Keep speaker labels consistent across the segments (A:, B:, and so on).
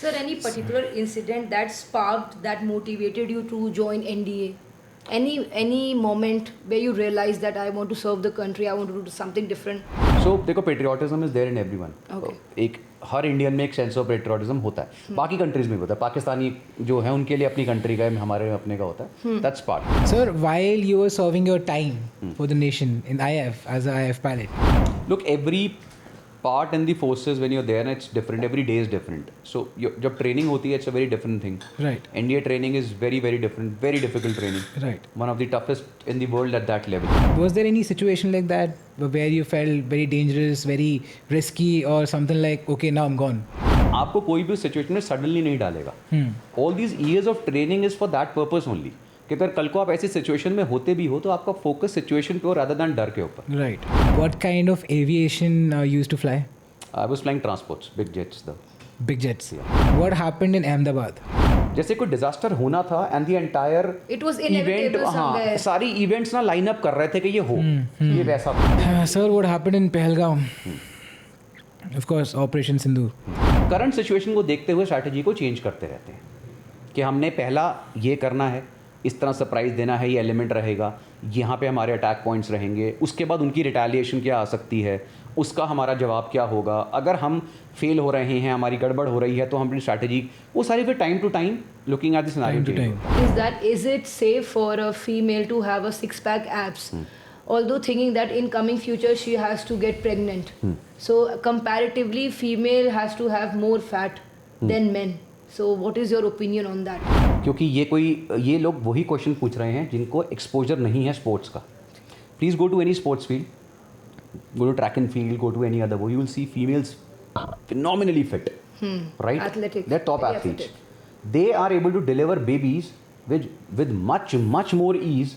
A: Sir, any particular incident that sparked, that motivated you to join NDA? Any moment where you realized that I want to serve the country, I want to do something different?
B: So देखो patriotism is there in everyone.
A: Okay.
B: एक हर Indian में एक sense of patriotism होता है. बाकी countries में भी होता है. पाकिस्तानी जो है उनके लिए अपनी कंट्री का है, हमारे अपने का होता है. That's part.
C: Sir, while you were serving your time for the nation in IF as a IF pilot,
B: Look, every part in the forces when you're there, it's different. Every day is different. So जब training होती है, it's a very different thing.
C: right,
B: India training is very very different, very difficult training.
C: right.
B: One of the toughest in the world at that level.
C: Was there any situation like that where you felt very dangerous, very risky, or something like, okay, now I'm gone?
B: आपको कोई भी situation में suddenly नहीं डालेगा. All these years of training is for that purpose only. कि अगर कल को आप ऐसी सिचुएशन में होते भी हो तो आपका फोकस सिचुएशन पे हो रादर दैन डर के ऊपर.
C: Right. What kind of aviation you used to fly?
B: I was flying transports, big jets. The
C: Big jets. What happened in Ahmedabad?
B: जैसे कोई डिजास्टर होना था and the entire
A: It was
B: event,
A: inevitable
B: हाँ
A: somewhere.
B: सारी events ना line up कर रहे थे कि ये हो, ये वैसा था.
C: Sir, what happened in Pahalgam? Of course, Operation Sindoor.
B: Current situation को देखते हुए स्ट्रैटेजी को चेंज करते रहते हैं कि हमने पहला ये करना है, इस तरह सरप्राइज देना है, ये एलिमेंट रहेगा, यहाँ पे हमारे अटैक पॉइंट्स रहेंगे, उसके बाद उनकी रिटेलिएशन क्या आ सकती है, उसका हमारा जवाब क्या होगा, अगर हम फेल हो रहे हैं, हमारी गड़बड़ हो रही है तो हम अपनी स्ट्रैटेजी वो सारी फिर time to time looking at the
C: Time to
B: scenario.
C: time.
A: Is it safe for a female to have a six-pack abs? Although thinking that in coming future she has to get pregnant. So comparatively female has to have more fat than men. So what is your opinion on that?
B: क्योंकि ये लोग वही question पूछ रहे हैं जिनको exposure नहीं है स्पोर्ट्स का. Please go to any sports field, go to track and field, go to any other, you will see females phenomenally fit, right?
A: Athletic.
B: They're top
A: Very
B: athletes.
A: athletic.
B: They are able to deliver babies with much more ease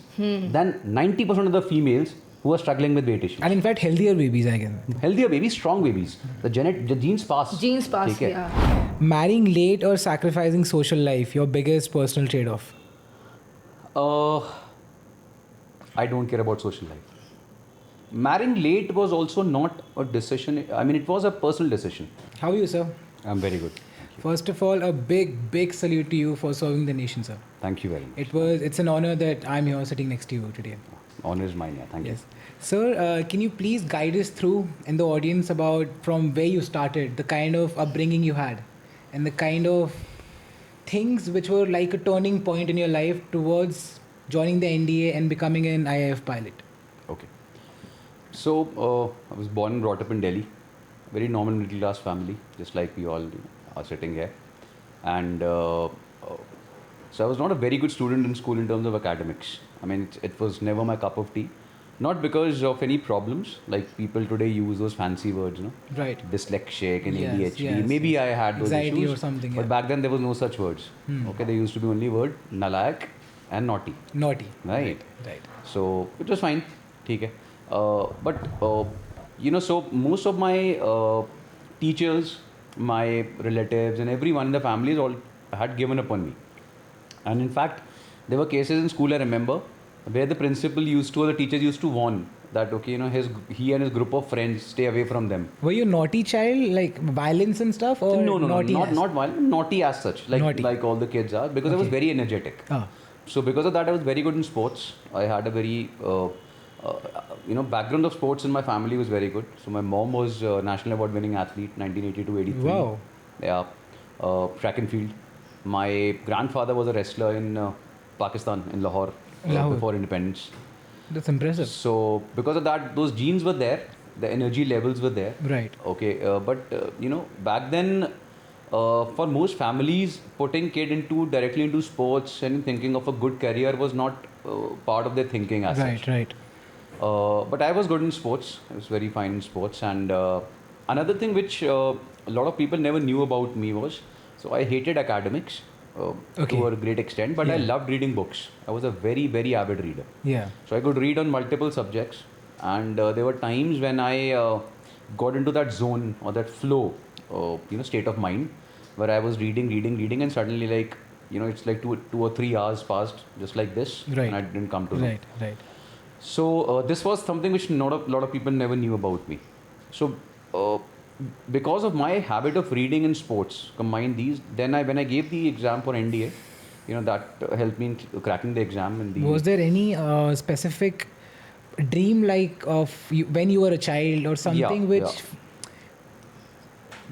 B: than 90% of the females who are struggling with weight issues.
C: And in fact, healthier babies, I guess.
B: Healthier babies, strong babies. The genes pass.
A: Genes pass,
B: ठीक है?
A: yeah.
C: Marrying late or sacrificing social life, your biggest personal trade-off?
B: I don't care about social life. Marrying late was also not a decision. I mean, it was a personal decision.
C: How are you, sir?
B: I'm very good.
C: First of all, a big salute to you for serving the nation, sir.
B: Thank you very much.
C: It's an honor that I'm here sitting next to you today.
B: Honor is mine. Yeah. Thank
C: Yes. Sir, can you please guide us through in the audience about from where you started, the kind of upbringing you had, and the kind of things which were like a turning point in your life towards joining the NDA and becoming an IAF pilot?
B: you. Okay. So, I was born and brought up in Delhi. Very normal middle class family, just like we all are sitting here. And so I was not a very good student in school in terms of academics. I mean, it was never my cup of tea. Not because of any problems, like people today use those fancy words,
C: Right.
B: dyslexic and
C: Yes,
B: ADHD.
C: yes.
B: Maybe I had those
C: Anxiety
B: issues.
C: or something,
B: But
C: yeah.
B: back then there was no such words. Okay, there used to be only word nalayak and naughty.
C: Naughty.
B: Right.
C: Right.
B: So it was fine. ठीक है. But so most of my teachers, my relatives, and everyone in the families all had given up on me. And in fact, there were cases in school I remember where the principal used to, or the teachers used to warn that okay, he and his group of friends stay away from them.
C: Were you a naughty child, like violence and stuff, or
B: No,
C: naughty
B: not violent, naughty as such,
C: Naughty.
B: like all the kids are, because I was
C: Okay.
B: very energetic.
C: Ah.
B: So because of that, I was very good in sports. I had a very background of sports in my family was very good. So my mom was a national award winning athlete, 1982-83.
C: Wow.
B: Yeah, track and field. My grandfather was a wrestler in Pakistan, in Lahore,
C: Lahore.
B: before independence.
C: That's impressive.
B: So because of that, those genes were there, the energy levels were there.
C: Right.
B: Okay, but back then, for most families, putting kid directly into sports and thinking of a good career was not part of their thinking as
C: Right.
B: such.
C: Right.
B: But I was good in sports. I was very fine in sports. And another thing which a lot of people never knew about me was, so I hated academics
C: Okay.
B: to a great extent, but I
C: Yeah.
B: loved reading books. I was a very, very avid reader.
C: Yeah.
B: So I could read on multiple subjects, and there were times when I got into that zone or that flow, state of mind, where I was reading, and suddenly it's like two or 3 hours passed just like this,
C: Right.
B: and I didn't come to know.
C: Right. Right.
B: So this was something which lot of people never knew about me. So because of my habit of reading and sports, combined these, then when I gave the exam for NDA, that helped me in cracking the exam.
C: Was there any specific dream like of you, when you were a child or something which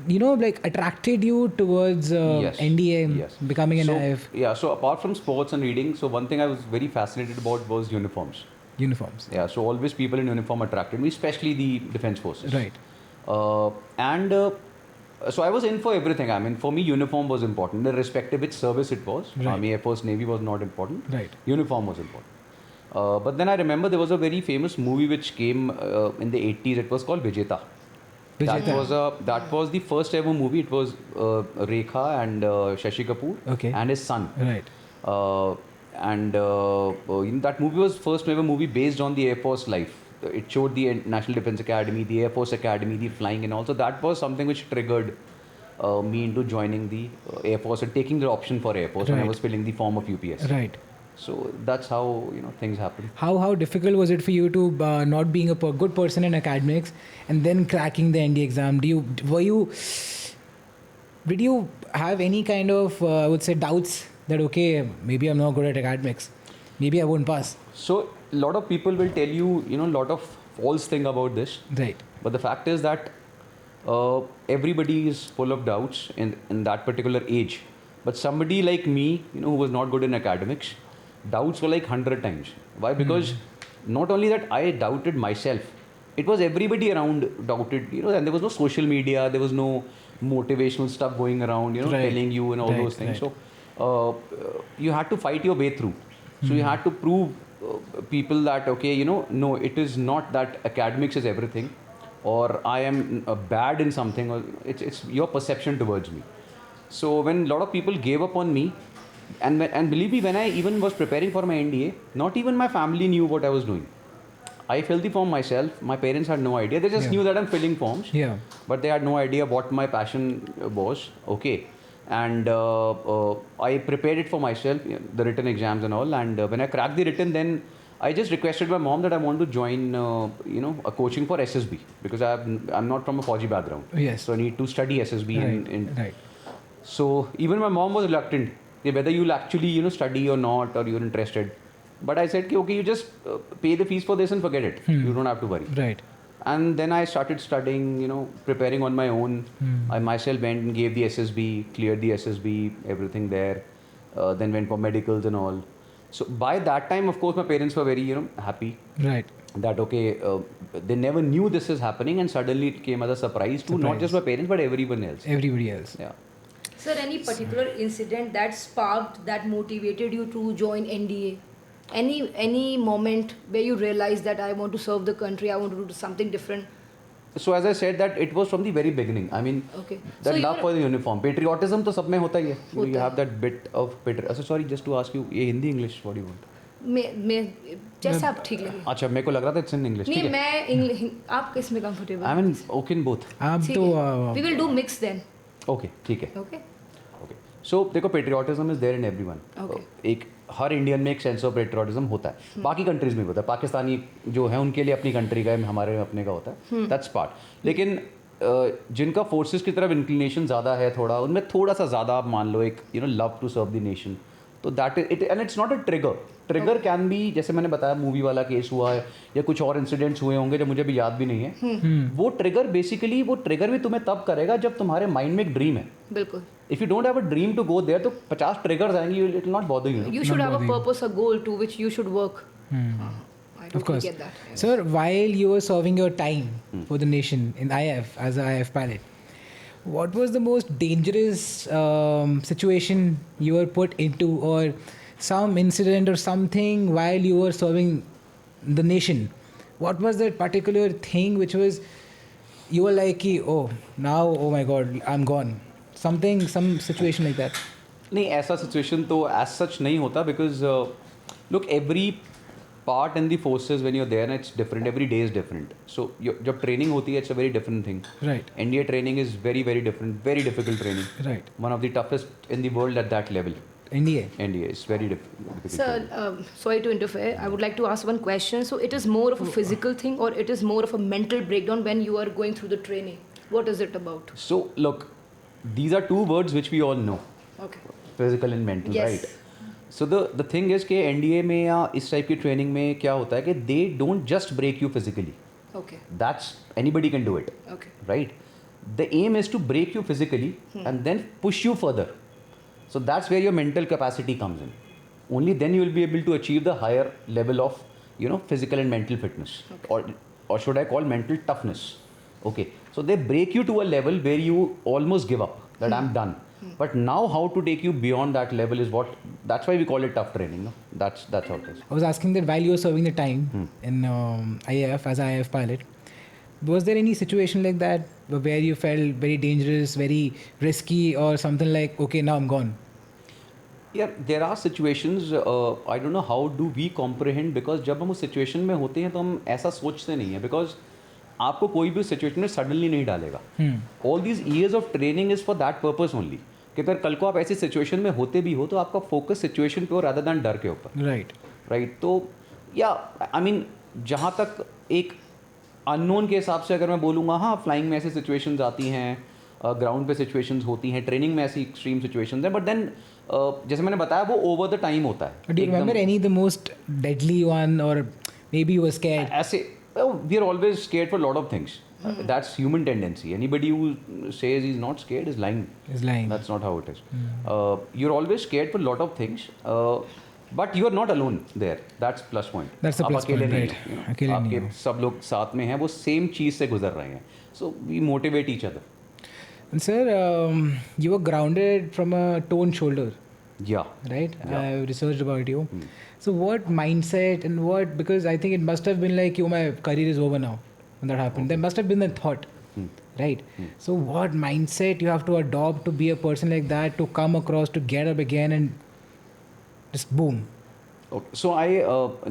C: like attracted you towards
B: Yes.
C: NDA,
B: Yes.
C: becoming an
B: So,
C: IF?
B: yeah, so apart from sports and reading, so one thing I was very fascinated about was uniforms.
C: Uniforms.
B: Yeah, so always people in uniform attracted me, especially the defense forces.
C: Right.
B: And so I was in for everything. I mean, for me, uniform was important, irrespective which service it was.
C: Right.
B: Army, Air Force, Navy was not important.
C: Right.
B: Uniform was important. But then I remember there was a very famous movie which came in the 80s. It was called Vijeta.
C: Vijeta.
B: That was the first ever movie. It was Rekha and Shashi Kapoor and his son.
C: Right.
B: That movie was first ever movie based on the Air Force life. It showed the National Defense Academy, the Air Force Academy, the flying, and also that was something which triggered me into joining the Air Force and taking the option for Air Force when I
C: Right.
B: was filling the form of UPS.
C: Right.
B: So that's how things happen.
C: How difficult was it for you to not being a good person in academics and then cracking the ND exam? Did you have any kind of I would say doubts that okay, maybe I'm not good at academics, maybe I won't pass?
B: So a lot of people will tell you a lot of false thing about this.
C: Right.
B: But the fact is that everybody is full of doubts in that particular age. But somebody like me, who was not good in academics, doubts were like 100 times. Why? Because not only that I doubted myself, it was everybody around doubted, and there was no social media, there was no motivational stuff going around,
C: Right.
B: telling you and all
C: Right,
B: those things.
C: right.
B: So you had to fight your way through. So you had to prove people that, okay, no, it is not that academics is everything or I am bad in something, or it's your perception towards me. So when a lot of people gave up on me, and believe me, when I even was preparing for my NDA, not even my family knew what I was doing. I filled the form myself. My parents had no idea. They just knew that I'm filling forms.
C: Yeah.
B: But they had no idea what my passion was. Okay. And I prepared it for myself, the written exams and all. And when I cracked the written, then I just requested my mom that I want to join, a coaching for SSB because I'm not from a Fauji background.
C: Yes.
B: So I need to study SSB.
C: Right.
B: So even my mom was reluctant whether you'll actually study or not, or you're interested. But I said, okay, you just pay the fees for this and forget it. You don't have to worry.
C: Right.
B: And then I started studying, preparing on my own. I myself went and gave the SSB, cleared the SSB, everything there. Then went for medicals and all. So by that time, of course, my parents were very, happy.
C: Right.
B: That, okay, they never knew this is happening, and suddenly it came as a surprise to not just my parents, but everyone else.
C: Everybody else.
B: Yeah.
A: Sir, any particular incident that sparked, that motivated you to join NDA? Any moment where you realized that I want to serve the country, I want to do something different?
B: So as I said, that it was from the very beginning. I mean,
A: Okay.
B: that
A: So
B: love
A: you
B: for the uniform. Patriotism to sab mein hota hi hai. You
A: Hota
B: have that bit of patriotism. Sorry, just to ask you, ये Hindi English, what do you want?
A: मैं जैसा आप ठीक लगे.
B: अच्छा, मेरे को लग रहा था it's in English.
A: नहीं,
B: ठीक है.
A: मैं इंग्लिश, आप किस में comfortable?
B: I mean, okay in both.
C: आप
A: ठीक
C: तो
A: है. We will do mix then.
B: Okay, ठीक है.
A: Okay.
B: Okay. So देखो, patriotism is there in everyone.
A: Okay.
B: एक हर इंडियन में एक सेंस ऑफ पेट्रियोटिज्म होता है. बाकी कंट्रीज में भी होता है. पाकिस्तानी जो है उनके लिए अपनी कंट्री का है, हमारे अपने का होता है. That's part. लेकिन जिनका फोर्सेस की तरफ इंक्लिनेशन ज़्यादा है थोड़ा, उनमें थोड़ा सा ज़्यादा आप मान लो एक love to serve the nation. तो that is it, and it's not a trigger can be, जैसे मैंने बताया मूवी वाला केस हुआ है या कुछ और इंसिडेंट्स हुए होंगे जो मुझे भी याद भी नहीं है. वो ट्रिगर भी तुम्हें तब करेगा जब तुम्हारे माइंड में एक ड्रीम है.
A: बिल्कुल.
B: If you don't have a dream to go there, तो 50 triggers आएंगे, it will not bother you.
A: You should have a purpose, a goal to which you should work. I
C: Of
A: totally
C: course.
A: get that. Yes.
C: Sir, while you were serving your time for the nation in IF as an IF pilot, what was the most dangerous situation you were put into, or some incident or something while you were serving the nation? What was that particular thing which was, you were like, oh, now, oh my God, I'm gone. Some situation like that.
B: नहीं, ऐसा situation तो as such नहीं होता because look every part in the forces when you are there it's different, every day is different. So जब training होती है it's a very different thing.
C: Right.
B: India training is very very different, very difficult training.
C: Right.
B: One of the toughest in the world at that level.
C: India.
B: India is very difficult.
A: Sir, sorry to interfere. I would like to ask one question. So, it is more of a physical thing, or it is more of a mental breakdown when you are going through the training? What is it about?
B: So look, these are two words which we all know,
A: Okay.
B: physical and mental,
A: Yes.
B: right? So the thing is कि NDA में या इस type की training में क्या होता है कि they don't just break you physically.
A: Okay.
B: That's anybody can do it,
A: Okay.
B: right? The aim is to break you physically and then push you further. So that's where your mental capacity comes in. Only then you will be able to achieve the higher level of, you know, physical and mental fitness, or should I call mental toughness. Okay, so they break you to a level where you almost give up, that I'm done. But now how to take you beyond that level is that's why we call it tough training. No? That's how it is.
C: I was asking that while you were serving the time in IAF as IAF pilot, was there any situation like that where you felt very dangerous, very risky, or something like, okay, now I'm gone?
B: Yeah, there are situations. I don't know how do we comprehend, because जब हम उस situation में होते हैं तो हम ऐसा सोचते नहीं है, बिकॉज आपको कोई भी सिचुएशन में सडनली नहीं डालेगा. All these years of training is for that purpose only, कि अगर कल को आप ऐसी सिचुएशन में होते भी हो तो आपका फोकस सिचुएशन पे हो रादर दैन डर के ऊपर. राइट. तो या आई मीन जहाँ तक एक अननोन के हिसाब से अगर मैं बोलूँगा, हाँ फ्लाइंग में ऐसी सिचुएशंस आती हैं, ग्राउंड पे सिचुएशंस होती हैं, ट्रेनिंग में ऐसी एक्सट्रीम सिचुएशंस हैं, बट देन जैसे मैंने बताया वो ओवर द टाइम होता है.
C: Do you remember any the most deadly one, or maybe you were scared?
B: ऐसे we are always scared for a lot of things. That's human tendency. Anybody who says he's not scared is lying.
C: Is lying.
B: That's not how it is. You're always scared for a lot of things, but you are not alone there. That's plus point.
C: That's the
B: आप
C: plus
B: अकेले
C: point,
B: नहीं
C: right.
B: हो, you know.
C: अकेले नहीं
B: आपके
C: हो.
B: सब लोग साथ में हैं, वो सेम चीज़ से गुजर रहे हैं. So we motivate each other.
C: And sir, you were grounded from a torn shoulder,
B: Yeah.
C: right?
B: Yeah.
C: I've researched about you. So what mindset and what, because I think it must have been like, my career is over now when that happened. There must have been a thought, right? So what mindset you have to adopt to be a person like that, to come across, to get up again and just boom.
B: Okay. So I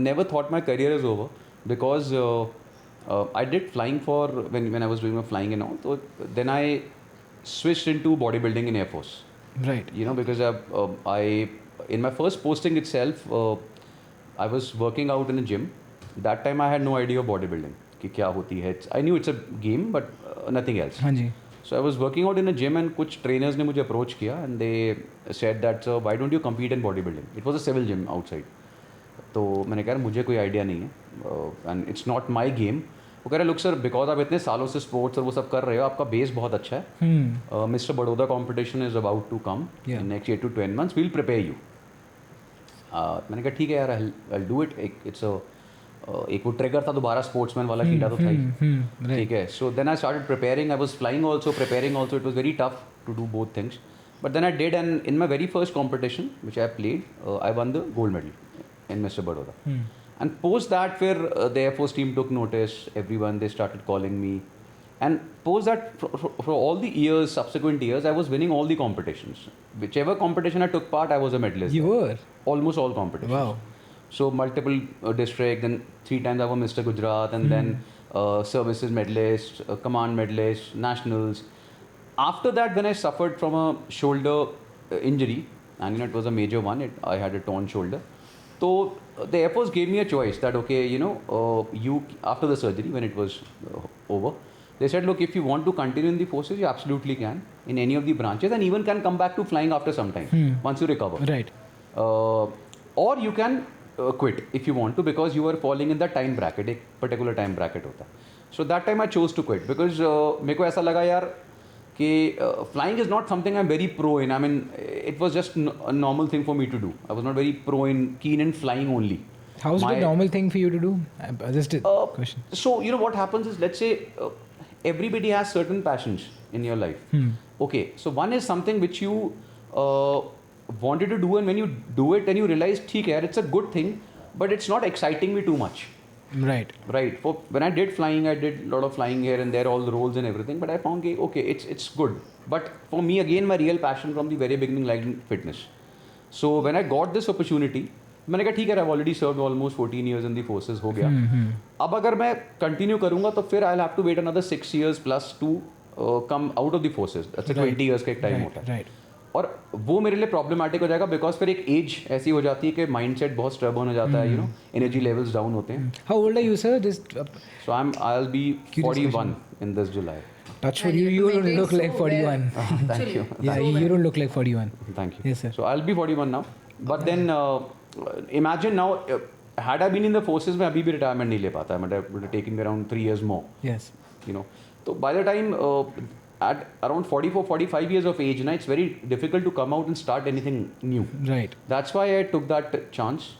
B: never thought my career is over, because I did flying for when I was doing my flying and all. So then I switched into bodybuilding in Air Force.
C: Right.
B: You know, because I in my first posting itself, I was working out in a gym. That time I had no idea of bodybuilding. कि क्या होती है. I knew it's a game, but nothing else.
C: हाँ जी.
B: So I was working out in a gym and कुछ trainers ने मुझे approach किया and they said that why don't you compete in bodybuilding? It was a civil gym outside. तो मैंने कहा मुझे कोई आइडिया नहीं है and it's not my game. वो कह रहे लुक सर, बिकॉज आप इतने सालों से स्पोर्ट्स और वो सब कर रहे हो, आपका बेस बहुत अच्छा है. Mister Baroda competition is about to come in next 8 to 10 months. We'll prepare you. मैंने कहा ठीक है यार, आई डू इट. एक वो ट्रिगर था दोबारा स्पोर्ट्समैन वाला कीड़ा तो था ही. ठीक है. So then I started preparing. I was flying also, preparing also. It was very tough to do both things, but then I did, and in my very first competition which I played, I won the gold medal in Mr. Baroda. And post that, where the Air Force team took notice, everyone, they started calling me. And post that, for all the years, subsequent years, I was winning all the competitions. Whichever competition I took part, I was a medalist.
C: You were?
B: Almost all competitions.
C: Wow.
B: So multiple district, then 3 times I was Mr. Gujarat, and then services medalist, command medalist, nationals. After that, when I suffered from a shoulder injury, and you know, it was a major one, I had a torn shoulder. So the Air Force gave me a choice that, okay, you know, you, after the surgery, when it was over, they said, look, if you want to continue in the forces, you absolutely can in any of the branches, and even can come back to flying after some time once you recover.
C: Right.
B: Or you can quit if you want to, because you are falling in the time bracket. एक particular time bracket होता है. So that time I chose to quit, because मेरे को ऐसा लगा यार कि flying is not something I'm very pro in. I mean, it was just a normal thing for me to do. I was not very keen in flying only.
C: How is it a normal thing for you to do? Just a question.
B: So, you know, what happens is, let's say everybody has certain passions in your life. Okay, so one is something which you wanted to do, and when you do it and you realize, ठीक है, it's a good thing, but it's not exciting me too much.
C: Right.
B: Right. For when I did flying, I did a lot of flying here and there, all the roles and everything. But I found, okay, it's good. But for me, again, my real passion from the very beginning lied in fitness. So when I got this opportunity, मैंने कहा ठीक है, I've already served almost 14 years in the forces, हो गया. अब अगर मैं continue करूँगा तो फिर I'll have to wait another 6 years plus to come out of the forces. That's a 20 years का एक टाइम होता है.
C: Right.
B: और वो मेरे लिए प्रॉब्लमेटिक हो जाएगा, बिकॉज फिर एक एज ऐसी हो जाती है कि माइंडसेट बहुत स्टर्बन हो जाता है, you know, energy levels down होते हैं.
C: How old are you, sir? Just
B: So I'll be 41 in this July.
C: Touch wood,
A: And
C: you
A: you're
C: don't
A: doing
C: look
A: so
C: like 41.
A: well.
B: Thank
A: Actually,
B: you.
C: Yeah,
A: so
C: you
A: well.
C: don't look like 41.
B: Thank you.
C: Yes, sir.
B: So I'll be 41 now. But then imagine now, had I been in the forces, मैं अभी भी retirement नहीं ले पाता. I would have taken me around 3 years more.
C: Yes.
B: You know. So by the time at around 44, 45 years of age, it's very difficult to come out and start anything new.
C: Right.
B: That's why I took that chance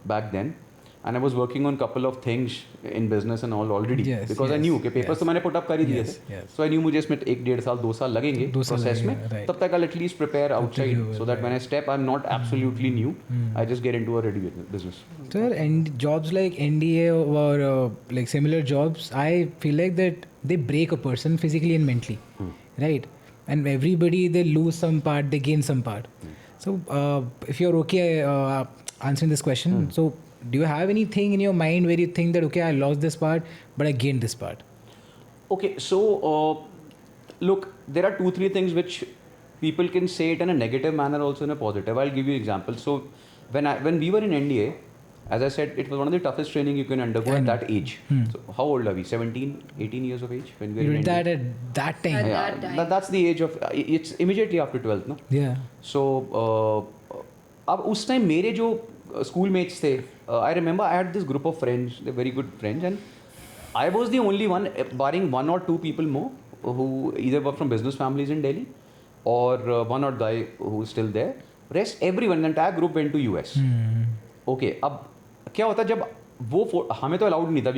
B: back then. And I was working on couple of things in business and all already.
C: Yes,
B: because I
C: yes,
B: knew कि papers
C: yes.
B: तो मैंने put up कर ही दिए
C: Yes,
B: थे.
C: yes.
B: So I knew मुझे इसमें 1-1.5 साल 2 साल लगेंगे
C: 2 साल
B: process में.
C: लगेगा, right.
B: तब तक I'll at least prepare outside
C: you,
B: so that when I step, I'm not absolutely new. I just get into a ready business.
C: Sir, and jobs like NDA or like similar jobs, I feel like that they break a person physically and mentally, right? And everybody, they lose some part, they gain some part. So if you're okay answering this question, so do you have anything in your mind where you think that, okay, I lost this part, but I gained this part?
B: Okay, so look, there are 2-3 things which people can say it in a negative manner, also in a positive. I'll give you examples. So when we were in NDA, as I said, it was one of the toughest training you can undergo at that age. So how old are we? 17, 18 yeyears of age when we were
C: You
B: in
C: did that
B: NDA?
C: at that time.
A: At
B: Yeah,
A: that time.
B: that's the age of. It's immediately after 12th, no?
C: Yeah.
B: So अब उस time मेरे जो school mates थे, I remember I had this group of friends, they very good friends, and I was the only one barring 1 or 2 people more who either were from business families in Delhi or one odd guy who is still there. Rest everyone, the entire group went to US. Okay, अब क्या होता जब वो हमें तो allowed नहीं था,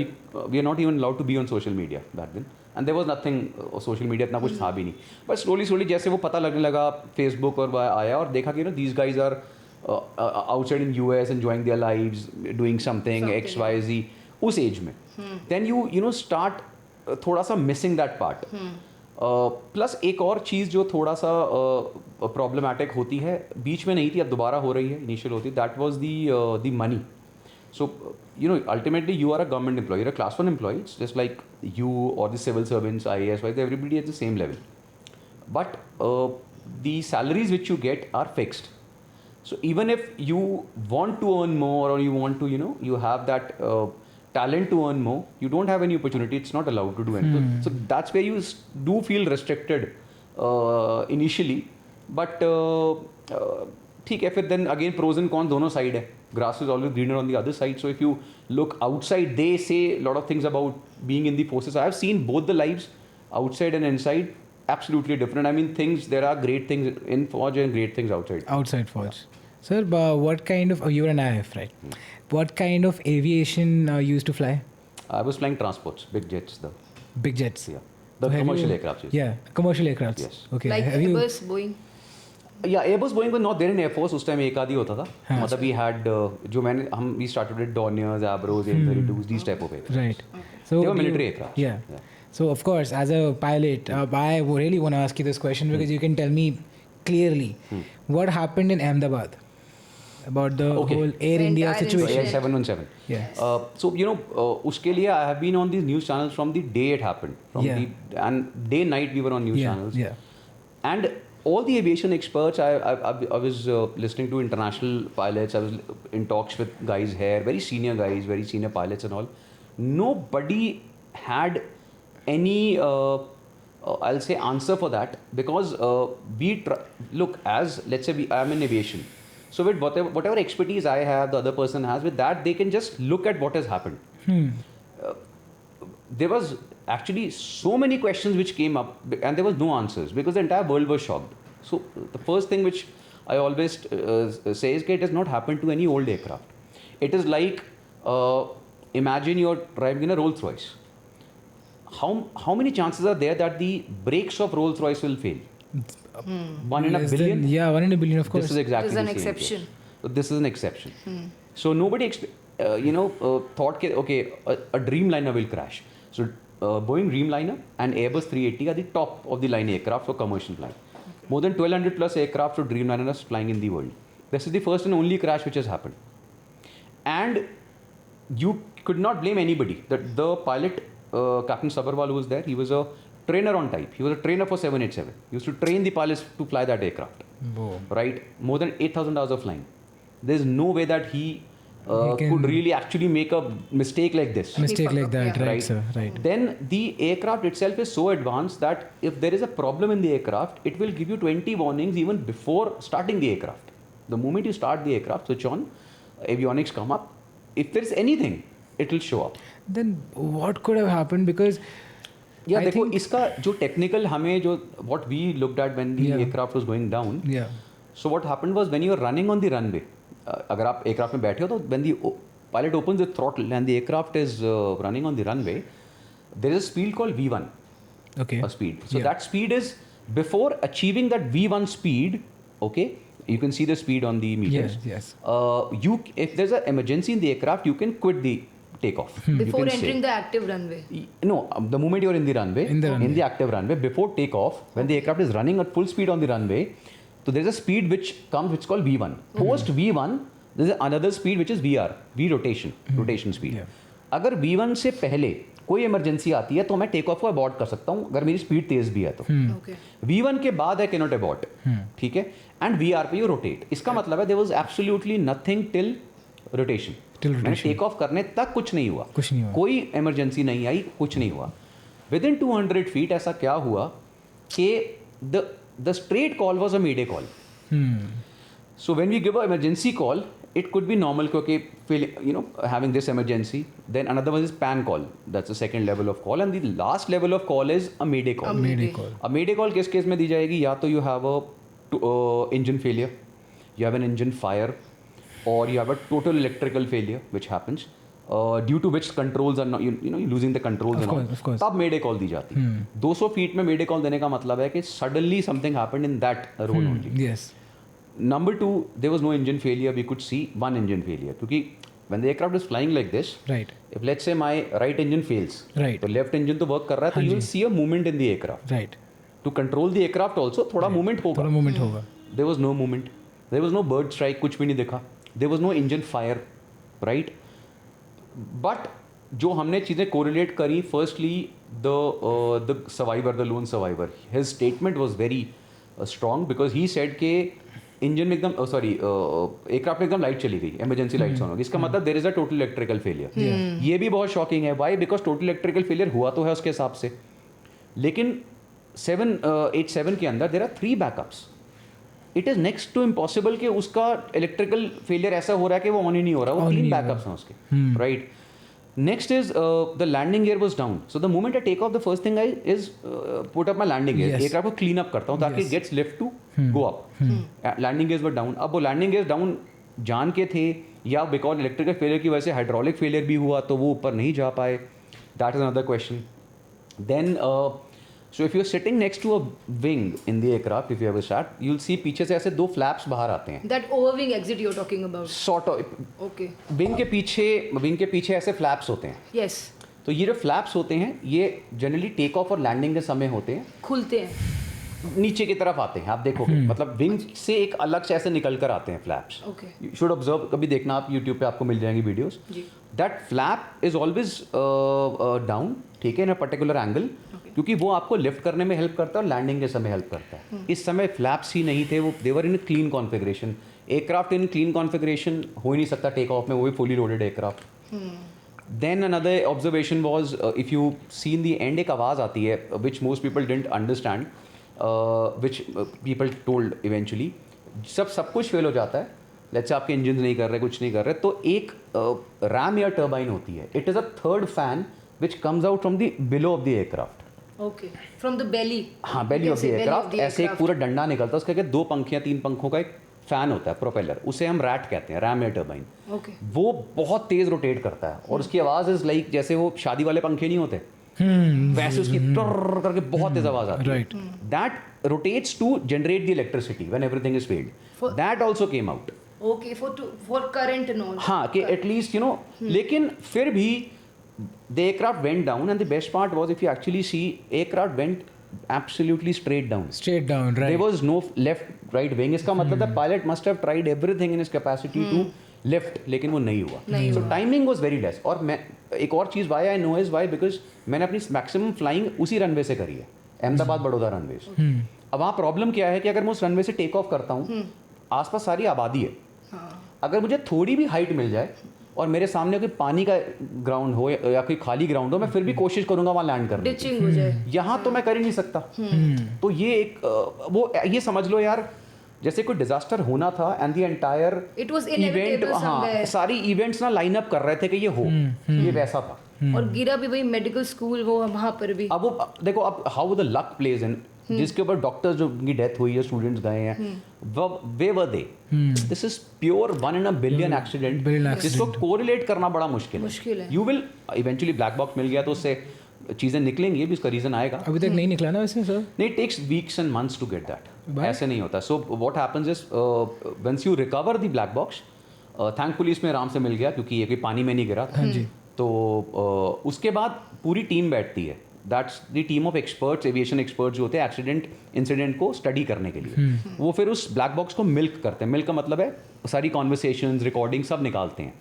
B: we are not even allowed to be on social media back then, and there was nothing social media, इतना कुछ था भी नहीं. बट स्लोली जैसे वो पता लगने लगा, फेसबुक और आया और देखा कि these guys are outside in US enjoying their lives, doing something XYZ उस एज में, then you start थोड़ा सा missing that part. प्लस एक और चीज़ जो थोड़ा सा प्रॉब्लमेटिक होती है, बीच में नहीं थी, अब दोबारा हो रही है, इनिशियल होती, that was the money. So, ultimately you are a government employee, you're a class 1 employee, it's just like you or the civil servants, IAS, everybody at the same level. But the salaries which you get are fixed. So even if you want to earn more or you want to, you have that talent to earn more, you don't have any opportunity, it's not allowed to do anything. So that's where you do feel restricted initially. But ठीक है, फिर then again pros and cons दोनों side है. Grass is always greener on the other side. So if you look outside, they say a lot of things about being in the forces. I have seen both the lives, outside and inside, absolutely different. I mean, there are great things in Forge and great things outside.
C: Outside Forge. Sir, what kind of, you were an IF, right? What kind of aviation you used to fly?
B: I was flying transports, big jets,
C: Big jets.
B: yeah, the
C: So have
B: commercial
C: you-
B: aircraft.
C: Yeah, commercial aircrafts.
B: Yes.
C: Okay.
A: Like
C: have you?
A: Airbus, Boeing.
B: Yeah, Airbus, Boeing was not there in Air Force. उस time एक आदि होता था. मतलब we had जो we started with Dorniers, Avros, A32s, these type of aircraft.
C: Right. So
B: They were
C: do
B: military
C: you-
B: aircraft.
C: Yeah. So of course, as a pilot, I really want to ask you this question because you can tell me clearly what happened in Ahmedabad about the
B: Okay.
C: whole Air
A: The
C: India
A: entire
C: situation.
B: Air 717.
C: Yeah.
B: So उसके लिए I have been on these news channels from the day it happened. And day night we were on news channels.
C: Yeah.
B: And all the aviation experts, I was listening to international pilots. I was in talks with guys here, very senior guys, very senior pilots and all. Nobody had any, I'll say, answer for that, because look, as let's say I'm in aviation. So with whatever expertise I have, the other person has, with that they can just look at what has happened. There was actually so many questions which came up and there was no answers because the entire world was shocked. So the first thing which I always say is that it has not happened to any old aircraft. It is like, imagine you're driving in a Rolls Royce. How many chances are there that the brakes of Rolls Royce will fail? 1 in a
C: Less
B: billion?
C: than- yeah, 1 in a billion, of course.
B: This is exactly
A: This is an
B: the same
A: exception.
B: case. So this is an exception. So nobody thought that, okay, a Dreamliner will crash. So Boeing Dreamliner and Airbus 380 are the top of the line aircraft for commercial flight. More than 1200 plus aircraft for Dreamliners flying in the world. This is the first and only crash which has happened. And you could not blame anybody. The pilot, Captain Sabharwal, who was there, he was a trainer on type. He was a trainer for 787. He used to train the pilots to fly that aircraft.
C: Whoa.
B: Right? More than 8,000 hours of flying. There's no way that he could really actually make a mistake like this.
C: Mistake like that,
A: Yeah.
C: right, sir, right.
B: Then the aircraft itself is so advanced that if there is a problem in the aircraft, it will give you 20 warnings even before starting the aircraft. The moment you start the aircraft, switch on, avionics come up. If there is anything, it will show up.
C: Then what could have happened? Because
B: Yeah,
C: I
B: देखो
C: think-
B: इसका जो technical हमें जो what we looked at when the
C: Yeah.
B: aircraft was going down.
C: yeah,
B: So what happened was when you were running on the runway, अगर आप aircraft में बैठे हो तो when the pilot opens the throttle and the aircraft is running on the runway, there is a speed called V1.
C: okay,
B: A speed. So
C: Yeah.
B: that speed is before achieving that V1 speed. Okay, you can see the speed on the meters.
C: yes,
B: If there's an emergency in the aircraft, you can quit the takeoff. You
A: Before
B: can say.
A: entering the active runway.
B: No, the moment you're in the runway,
C: In the runway.
B: active runway, before takeoff, when the aircraft is running at full speed on the runway, so there's a speed which comes, which is called V1. Post V1, there's another speed which is VR, V rotation, rotation speed.
C: Yeah.
B: अगर V1 से पहले कोई emergency आती है तो मैं take off को abort कर सकता हूँ अगर मेरी स्पीड तेज भी है तो
A: Okay.
B: V1 के बाद आई कैन नॉट अबॉर्ट, ठीक है, एंड VR पे यू रोटेट. इसका मतलब है there was absolutely nothing till rotation.
C: Till
B: मैंने
C: rotation.
B: टेक ऑफ करने तक कुछ नहीं हुआ,
C: कुछ नहीं हुआ.
B: कोई इमरजेंसी नहीं आई, कुछ नहीं हुआ. विद इन 200 फीट ऐसा क्या हुआ कि the straight call was a mayday call. So when we give an emergency call, it could be normal, okay, having this emergency. Then another one is pan call. That's the second level of call, and the last level of call is a mayday call.
C: Mayday call.
B: A mayday call किस case में दी जाएगी? या तो you have a engine failure, you have an engine fire, or you have a total electrical failure which happens. Due to which controls are not, you're losing the controls
C: Of
B: and
C: course,
B: all.
C: of course.
B: तब मेडे call दी जाती है. 200 feet में मेडे call देने का मतलब है कि suddenly something happened in that role only.
C: yes,
B: Number two, there was no engine failure. We could see one engine failure. Because when the aircraft is flying like this,
C: right,
B: if let's say my right engine fails,
C: Right.
B: तो left engine तो work कर रहा है, तो you will see a movement in the aircraft.
C: right.
B: To control the aircraft also, थोड़ा movement होगा.
C: थोड़ा moment होगा.
B: There was no movement. There was no bird strike, कुछ भी नहीं दिखा. There was no engine fire, right? But जो हमने चीज़ें correlate करी, firstly the survivor, the lone survivor, his statement was very strong because he said कि engine में एकदम एयरक्राफ्ट में एकदम लाइट चली गई, इमरजेंसी लाइट्स ऑन हो गई. इसका मतलब there is a total electrical failure. ये भी बहुत शॉकिंग है. Why? Because total electrical failure हुआ तो है उसके हिसाब से, लेकिन 787 के अंदर there are 3 backups. It is next to impossible कि उसका इलेक्ट्रिकल फेलियर ऐसा हो रहा है कि वो ऑन ही नहीं हो रहा. वो 3 बैकअप्स हैं उसके, right. Next is the landing gear was down. So the moment I take off, the first thing I is put up my landing gear.
C: Yes.
B: Aircraft को clean up करता हूँ ताकि
C: Yes.
B: it gets lift to go up. Landing gears were down. अब वो landing gears down जान के थे या बिकॉज इलेक्ट्रिकल फेलियर की वजह से हाइड्रोलिक फेलियर भी हुआ तो वो ऊपर नहीं जा पाए. That is another question. Then so if you're sitting next to a wing in the aircraft, if you ever sat, you'll see पीछे से ऐसे 2 flaps बाहर आते हैं.
A: That overwing exit you're talking about.
B: Sort of.
A: Okay.
B: Wing के पीछे ऐसे flaps होते हैं.
A: Yes.
B: तो ये जो फ्लैप्स होते हैं ये जनरली टेक ऑफ और लैंडिंग के समय होते हैं.
A: खुलते हैं.
B: नीचे की तरफ आते हैं, आप देखोगे, मतलब विंग से एक अलग से ऐसे निकल कर आते हैं flaps.
A: Okay.
B: You should observe, कभी देखना आप यूट्यूब पे आपको मिल जाएंगी वीडियोस.
A: जी.
B: That flap is always down, ठीक है, इन अ पर्टिकुलर एंगल, क्योंकि वो आपको लिफ्ट करने में हेल्प करता है और लैंडिंग के समय हेल्प करता है. इस समय फ्लैप्स ही नहीं थे, वो they were in clean configuration. Aircraft in clean configuration हो ही नहीं सकता टेक ऑफ में, वो भी fully loaded aircraft. Then another observation was, if you see in the end एक आवाज़ आती है which most people didn't understand, which people told eventually. सब कुछ फेल हो जाता है, let's say आपके इंजन नहीं कर रहे, कुछ नहीं कर रहे, तो एक रैम या टर्बाइन होती है. It is a third fan which comes out from the below of the aircraft.
A: Okay. From the belly.
B: हाँ, belly
A: You
B: of
A: can
B: the
A: say belly of
B: aircraft.
A: the
B: ऐसे एक
A: aircraft.
B: पूरा डंडा निकलता है, उसके आगे 2 पंख या 3 पंखों का एक फैन होता है, प्रोपेलर, उसे हम रैट कहते हैं, रैम या टर्बाइन.
A: Okay.
B: वो बहुत तेज रोटेट करता है और उसकी आवाज़ इज लाइक जैसे वो शादी वाले पंखे नहीं होते, वैसे उसकी टर्र करके बहुत तेज आवाज आती है.
C: Right.
B: That rotates to generate the electricity when everything is failed.
A: For-
B: that also came out.
A: Okay. For current and all.
B: हाँ, कि एटलीस्ट लेकिन फिर भी the aircraft went down and the best part was if you actually see aircraft went absolutely straight down.
C: Straight down, right.
B: There was no left right wing. इसका मतलब the pilot must have tried everything in his capacity to lift, लेकिन वो नहीं हुआ.
A: नहीं
B: So timing was very less. और मैं एक और चीज़ why I know is why because मैंने अपनी maximum flying उसी रनवे से करी है, अहमदाबाद बड़ौदा रनवे से. अब वहाँ प्रॉब्लम क्या है कि अगर मैं उस रनवे से टेक ऑफ करता हूँ, आसपास सारी आबादी है. अगर मुझे थोड़ी भी हाइट मिल जाए और मेरे सामने कोई पानी का ग्राउंड हो या कोई खाली ग्राउंड हो, मैं फिर भी कोशिश करूंगा वहाँ लैंड करने की।
A: डिचिंग हो जाए।
B: यहाँ तो मैं कर ही नहीं सकता। तो ये एक वो ये समझ लो यार, जैसे कोई डिजास्टर होना था and the entire
A: It was
B: event,
A: inevitable
B: हाँ
A: somewhere.
B: सारी इवेंट्स ना लाइन अप कर रहे थे कि ये हो, ये वैसा था।
A: और गिरा भी वही मेडिकल स्कूल वो वहाँ पर भी।
B: अब वो देखो अब how the luck plays in, जिसके ऊपर डॉक्टर्स जो उनकी डेथ हुई है, स्टूडेंट्स गए हैं, where were they. This is pure 1 in a billion accident, जिसको कोरिलेट करना बड़ा मुश्किल है। You will eventually black box मिल गया तो उससे चीज़ें निकलेंगी भी, उसका रीज़न आएगा।
C: अभी तक नहीं निकला ना वैसे सर?
B: नहीं, takes weeks and months to get that. ऐसे नहीं होता। So what happens is once you recover the black box, thankfully इसमें आराम से मिल गया क्योंकि ये कोई पानी में नहीं गिरा था। तो उसके बाद पूरी टीम बैठती है, that's the team of experts, aviation experts जो होते हैं एक्सीडेंट इंसिडेंट को स्टडी करने के लिए। वो फिर उस ब्लैक बॉक्स को मिल्क करते हैं। मिल्क का मतलब है सारी कॉन्वर्सेशंस, रिकॉर्डिंग सब निकालते हैं,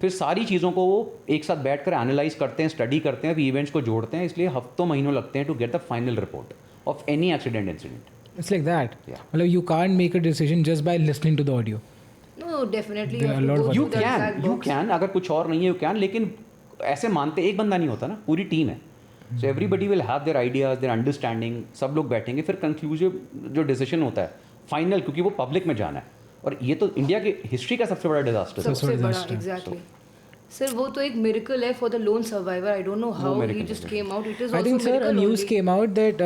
B: फिर सारी चीज़ों को वो एक साथ बैठकर एनालाइज करते हैं, स्टडी करते हैं, फिर इवेंट्स को जोड़ते हैं। इसलिए हफ्तों महीनों लगते हैं to get the final report of any accident incident.
C: It's like that.
B: Yeah.
C: मतलब you can't make a decision just by listening to the audio.
A: No, definitely
C: There
A: you
C: are
A: have
C: a lot
A: to
C: of
A: go
B: you
A: through that black
B: can, you
A: box.
B: Can, अगर कुछ और नहीं है you can, लेकिन ऐसे मानते एक बंदा नहीं होता ना, पूरी टीम है। So everybody will have their ideas, their understanding, सब लोग बैठेंगे, फिर कंक्लूसिव जो डिसीजन होता है फाइनल, क्योंकि वो पब्लिक में जाना है। और ये तो इंडिया की हिस्ट्री का सबसे बड़ा डिजास्टर है।
A: सबसे बड़ा,
C: disaster.
A: Exactly sir. वो तो एक मिरेकल है for the lone survivor. I don't know how he
B: miracle
A: just
B: है।
A: Came out. It is
C: I
A: also
C: think sir, a
A: miracle
C: news
A: only.
C: came out that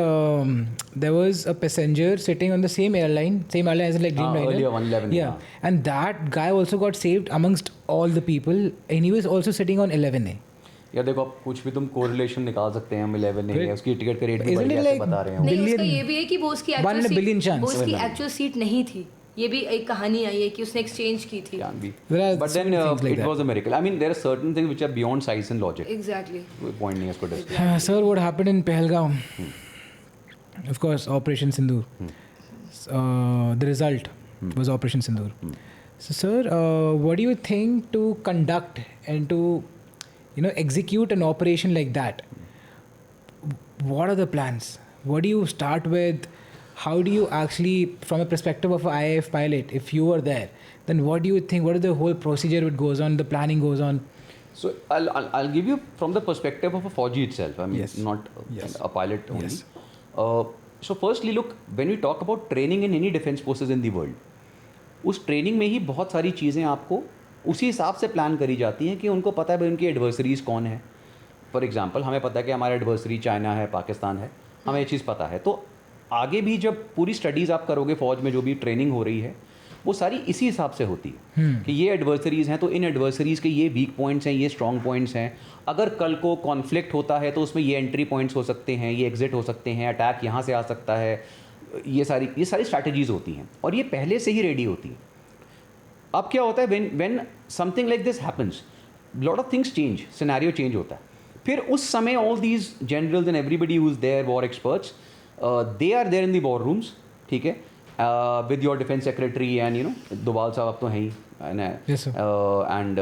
C: there was a passenger sitting on the same airline as in like Dreamliner.
B: earlier 111,
C: Yeah, and that guy also got saved amongst all the people, and he was also sitting on 11A.
B: यार देखो, अब कुछ भी तुम correlation निकाल सकते हैं। हम 11 नहीं है, उसकी टिकट का रेट भी
C: Isn't
B: बढ़
C: it
B: गया,
C: like
B: बता रहे हैं।
A: नहीं,
C: billion-
A: उसका ये भी है कि वो उसकी
C: 1 in a billion chance.
A: वो उसकी एक्चुअल सीट नहीं थी। ये भी एक कहानी आई है कि उसने एक्सचेंज की थी।
B: Can be.
C: There are
B: But
C: so
B: then
C: many things like
B: it
C: that.
B: was a miracle. I mean, there are certain things which are beyond science and logic.
A: Exactly.
B: कोई point नहीं है इसको discuss।
C: Sir, what happened in Pahalgam? Of course, Operation Sindoor. The result was Operation Sindoor. So, sir, what do you think to conduct and to, execute an operation like that? What are the plans? What do you start with? How do you actually, from a perspective of an IAF pilot, if you were there, then what do you think? What is the whole procedure which goes on? The planning goes on.
B: So I'll give you from the perspective of a Fauji itself. I mean,
C: Yes.
B: not
C: Yes.
B: a pilot only.
C: Yes.
B: So firstly, look, when we talk about training in any defense forces in the world, उस training में ही बहुत सारी चीज़ें आपको उसी हिसाब से plan करी जाती हैं कि उनको पता है भाई उनकी एडवर्सरीज कौन है। फॉर एग्जांपल, हमें पता है कि हमारा एडवर्सरी चाइना है, पाकिस्तान है, हमें ये चीज़ पता है। तो आगे भी जब पूरी स्टडीज़ आप करोगे, फौज में जो भी ट्रेनिंग हो रही है वो सारी इसी हिसाब से होती है कि ये एडवर्सरीज़ हैं तो इन एडवर्सरीज़ के ये वीक पॉइंट्स हैं, ये स्ट्रॉन्ग पॉइंट्स हैं। अगर कल को कॉन्फ्लिक्ट होता है तो उसमें ये एंट्री पॉइंट्स हो सकते हैं, ये एग्जिट हो सकते हैं, अटैक यहाँ से आ सकता है। ये सारी स्ट्रैटेजीज़ होती हैं और ये पहले से ही रेडी होती है। अब क्या होता है, when something like this happens, lot of things change, scenario change होता है। फिर उस समय all these generals and everybody who is there, war experts, they are there in the war rooms, ठीक है, with your defence secretary and Doval साहब अब तो हैं ही,
C: Yes, sir.
B: And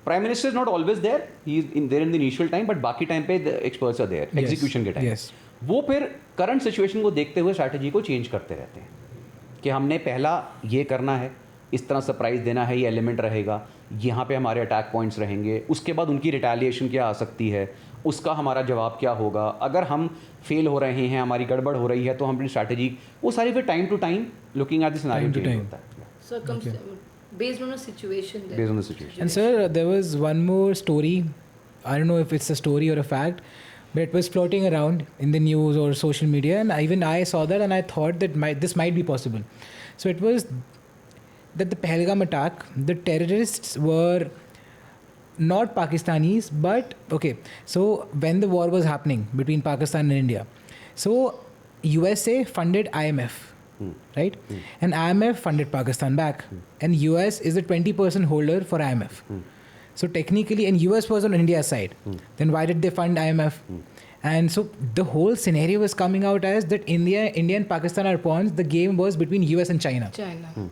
B: prime minister is not always there, he is in there in the initial time, but बाकी time पे experts are there execution के टाइम।
C: Yes.
B: वो फिर करंट सिचुएशन को देखते हुए स्ट्रैटेजी को चेंज करते रहते हैं कि हमने पहला ये करना है, इस तरह सरप्राइज देना है, ये एलिमेंट रहेगा, यहाँ पे हमारे अटैक पॉइंट्स रहेंगे, उसके बाद उनकी रिटेलिएशन क्या आ सकती है, उसका हमारा जवाब क्या होगा, अगर हम फेल हो रहे हैं, हमारी गड़बड़ हो रही है तो हमारी स्ट्रैटेजी, वो सारी फिर time to time looking at the scenario
C: Time to
B: change
C: time.
B: होता है
A: Based on a situation there.
B: Based on the situation.
C: And sir, there was one more story. I don't know if it's a story or a fact, but it was floating around in the news or social media, and even I saw that, and I thought that this might be possible. So it was that the Pahalgam attack, the terrorists were not Pakistanis, but okay. So when the war was happening between Pakistan and India, so USA funded IMF. Right? And IMF funded Pakistan back. And US is the 20% holder for IMF. So technically, and US was on India's side. Then why did they fund IMF? And so the whole scenario was coming out as that India and Pakistan are pawns. The game was between US and China.
A: China.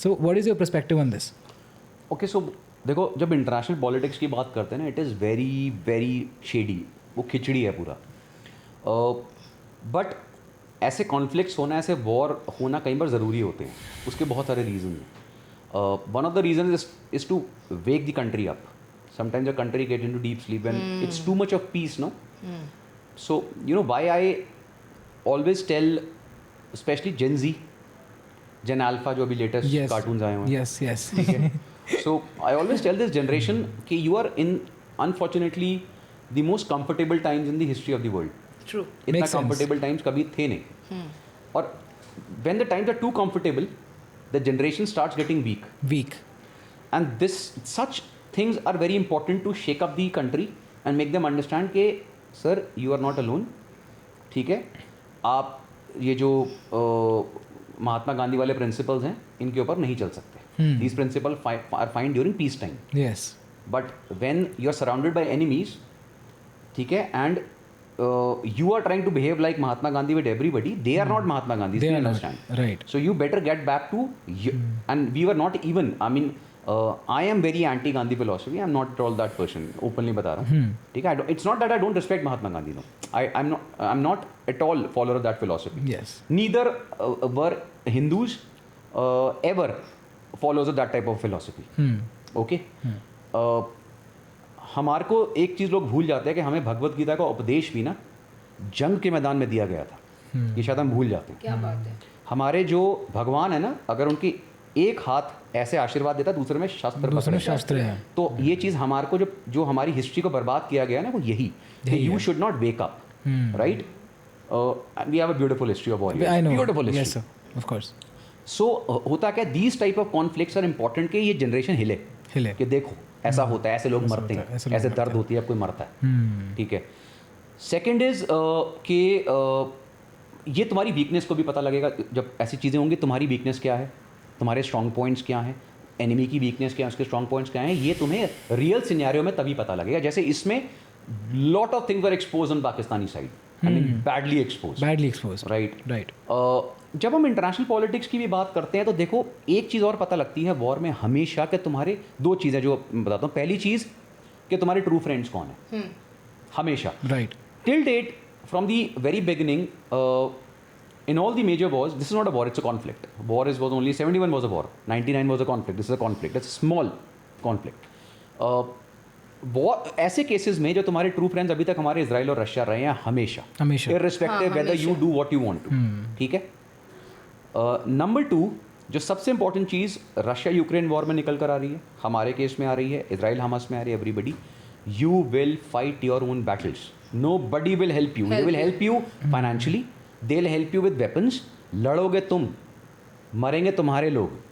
C: So what is your perspective on this?
B: Okay, so देखो, जब international politics की बात करते हैं ना, it is very very shady, वो खिचड़ी है पूरा। बट ऐसे कॉन्फ्लिक्ट्स होना, ऐसे वॉर होना कई बार ज़रूरी होते हैं, उसके बहुत सारे रीज़न हैं। one of the reasons is to wake the country up. Sometimes the country gets into deep sleep and it's too much of peace, no? So, why I always tell, especially Gen Z, Gen Alpha, जो अभी latest
C: Yes.
B: cartoons आए हुए हैं.
C: Yes.
B: So, I always tell this generation कि you are in, unfortunately, the most comfortable times in the history of the world.
A: True.
B: इतना
C: Makes sense.
B: comfortable times कभी थे नहीं. और when the times are too comfortable, the generation starts getting weak. And such things are very important to shake up the country and make them understand कि sir, you are not alone. ठीक है, आप ये जो महात्मा गांधी वाले principles हैं इनके ऊपर नहीं चल सकते. These principles are fine during peace time.
C: Yes.
B: But when you are surrounded by enemies, ठीक है, and you are trying to behave like Mahatma Gandhi with everybody, they are not Mahatma Gandhi.
C: They
B: You
C: are not.
B: understand?
C: Right.
B: So you better get back to and we were not even. I mean, I am very anti Gandhi philosophy. I'm not at all that person. Openly बता रहा हूँ. ठीक है. It's not that I don't respect Mahatma Gandhi. No, I'm not at all follower of that philosophy.
C: Yes.
B: Neither were Hindus ever followers of that type of philosophy. Okay. हमारे को एक चीज़ लोग भूल जाते हैं कि हमें भगवत गीता का उपदेश भी ना जंग के मैदान में दिया गया था. ये शायद हम भूल जाते हैं.
A: क्या बात है.
B: हमारे जो भगवान है ना, अगर उनकी एक हाथ ऐसे आशीर्वाद देता, दूसरे में शस्त्र
C: दूसरे में
B: पकड़े.
C: शस्त्र है.
B: तो ये चीज़ हमारे को जो हमारी हिस्ट्री को बर्बाद किया गया ना, वो यही you should not wake up, right. We have a beautiful history of war.
C: I know.
B: Beautiful
C: Yes,
B: history.
C: sir. Of course.
B: So होता क्या, these type of conflicts are important कि ये जनरेशन हिले कि देखो ऐसा होता है, ऐसे लोग मरते हैं, ऐसे दर्द होती है, अब कोई मरता है. ठीक है. सेकेंड इज कि ये तुम्हारी वीकनेस को भी पता लगेगा जब ऐसी चीज़ें होंगी. तुम्हारी वीकनेस क्या है, तुम्हारे स्ट्रॉन्ग पॉइंट्स क्या हैं, एनिमी की वीकनेस क्या है, उसके स्ट्रॉन्ग पॉइंट्स क्या हैं, ये तुम्हें रियल सिनेरियो में तभी पता लगेगा. जैसे इसमें lot of things were expose on Pakistani side. I mean, badly exposed. Right. जब हम इंटरनेशनल पॉलिटिक्स की भी बात करते हैं तो देखो एक चीज़ और पता लगती है वॉर में हमेशा कि तुम्हारे दो चीज़ें जो बताता हूँ. पहली चीज़ कि तुम्हारे ट्रू फ्रेंड्स कौन है. हमेशा.
C: Right.
B: Till date, from the very beginning, in all the major wars, this is not a war, it's a conflict. War was only 71 was a war, 99 was a conflict. This is a conflict. It's a small conflict. ऐसे cases में जो तुम्हारे true friends अभी तक हमारे Israel और Russia रहे हैं हमेशा, irrespective whether you do what you want to. ठीक है. नंबर 2, जो सबसे इंपॉर्टेंट चीज़ रशिया यूक्रेन वॉर में निकल कर आ रही है, हमारे केस में आ रही है, इजराइल हमास में आ रही है, everybody, you will fight your own battles. Nobody will help you. They will help you financially, they will help you with weapons. लड़ोगे तुम, मरेंगे तुम्हारे लोग,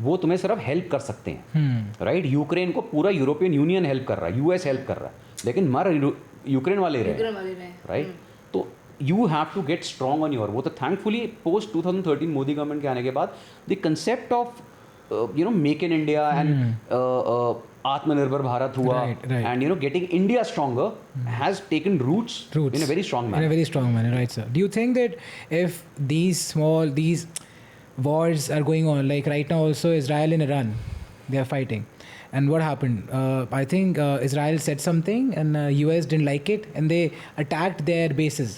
B: वो तुम्हें सिर्फ हेल्प कर सकते हैं. राइट. यूक्रेन को पूरा यूरोपियन यूनियन हेल्प कर रहा है, यूएस हेल्प कर रहा है, लेकिन मर यूक्रेन वाले रहे. राइट. तो you have to get strong on your. वो तो थैंकफुली पोस्ट 2013 मोदी गवर्नमेंट के आने के बाद the concept of make in India and आत्मनिर्भर भारत हुआ, and getting India stronger has taken roots in a very strong manner.
C: Right, sir. Do you think that if these wars are going on, like right now also Israel and Iran, they are fighting, and what happened, I think Israel said something and US didn't like it and they attacked their bases,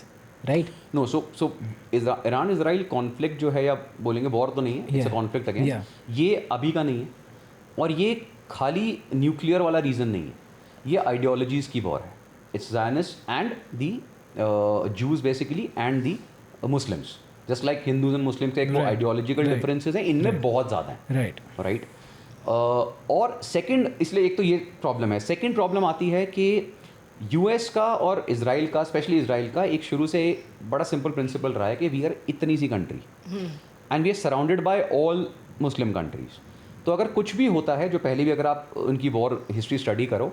C: right?
B: No, so Iran Israel conflict जो है, या बोलेंगे war तो नहीं है, it's a conflict again. ये अभी का नहीं है और ये खाली न्यूक्लियर वाला रीज़न नहीं है, ये आइडियोलॉजीज़ की वॉर है. It's Zionist and the use basically and the Muslims. Just like Hindus and Muslims के एक वो आइडियोलॉजिकल डिफरेंसेस हैं, इनमें बहुत ज़्यादा हैं. राइट. और सेकंड, इसलिए एक तो ये प्रॉब्लम है. सेकंड प्रॉब्लम आती है कि यूएस का और इजराइल का, स्पेशली इजराइल का, एक शुरू से बड़ा सिंपल प्रिंसिपल रहा है कि वी आर इतनी सी country and we are surrounded by all Muslim countries. तो अगर कुछ भी होता है, जो पहले भी अगर आप उनकी वॉर हिस्ट्री स्टडी करो,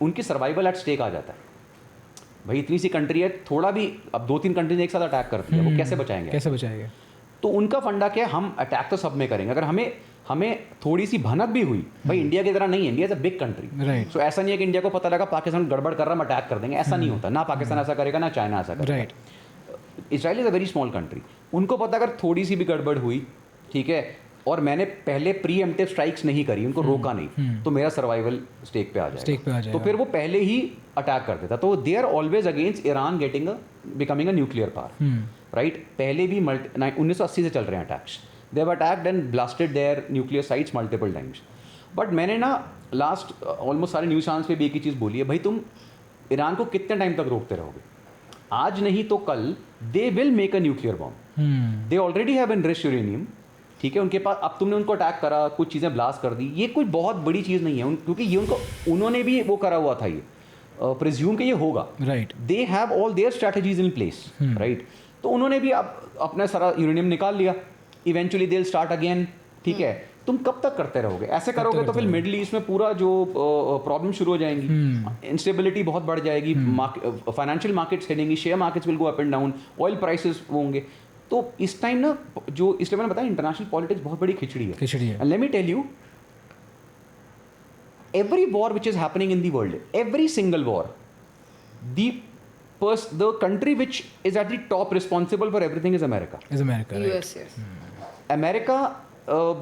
B: उनकी सर्वाइवल एट स्टेक आ जाता है. भाई इतनी सी कंट्री है, थोड़ा भी अब 2-3 कंट्रीज एक साथ अटैक करती है, वो कैसे बचाएंगे? तो उनका फंडा क्या है, हम अटैक तो सब में करेंगे. अगर हमें थोड़ी सी भनक भी हुई, भाई इंडिया की तरह नहीं है, India is a big country. So ऐसा नहीं है कि इंडिया को पता लगा पाकिस्तान गड़बड़ कर रहा है, हम अटैक कर देंगे. ऐसा नहीं होता. ना पाकिस्तान ऐसा करेगा, ना चाइना ऐसा करेगा. Israel is a very small country. उनको पता अगर थोड़ी सी भी गड़बड़ हुई, ठीक है, और मैंने पहले प्रीएम्प्टिव स्ट्राइक्स नहीं करी, उनको रोका नहीं, तो मेरा सर्वाइवल स्टेक पे आ जाएगा. तो फिर वो पहले ही अटैक कर देता. तो they are always against Iran becoming a nuclear power. Right. पहले भी 1980 से चल रहे हैं attacks. They have attacked and blasted their nuclear sites multiple times. But मैंने ना लास्ट ऑलमोस्ट सारे न्यूज़ चैनल्स पे भी एक ही चीज़ बोली है, भाई तुम ईरान को कितने टाइम तक रोकते रहोगे? आज नहीं तो कल they will make a nuclear bomb. They already have enriched uranium. ठीक है, उनके पास, अब तुमने उनको अटैक करा, कुछ चीज़ें ब्लास्ट कर दी, ये कोई बहुत बड़ी चीज़ नहीं है क्योंकि ये उन्होंने भी वो करा हुआ था, ये प्रिज्यूम कि ये होगा.
C: Right.
B: They have all their strategies in place. Right. तो उन्होंने भी अब अपना सारा यूरेनियम निकाल लिया. Eventually they will start again. ठीक है, तुम कब तक करते रहोगे? ऐसे करोगे तो फिर मिडिल ईस्ट में पूरा जो प्रॉब्लम शुरू हो जाएंगी, इंस्टेबिलिटी बहुत बढ़ जाएगी, फाइनेंशियल मार्केट्स हिलेंगी, share markets will go up and down, oil prices होंगे. तो इस टाइम ना जो, इसलिए मैंने बताया इंटरनेशनल पॉलिटिक्स बहुत बड़ी खिचड़ी है. And let me tell you, every war which is happening in the world, every single war, the country which is at the top responsible for everything is America.
C: Is America, right?
A: US, yes.
B: America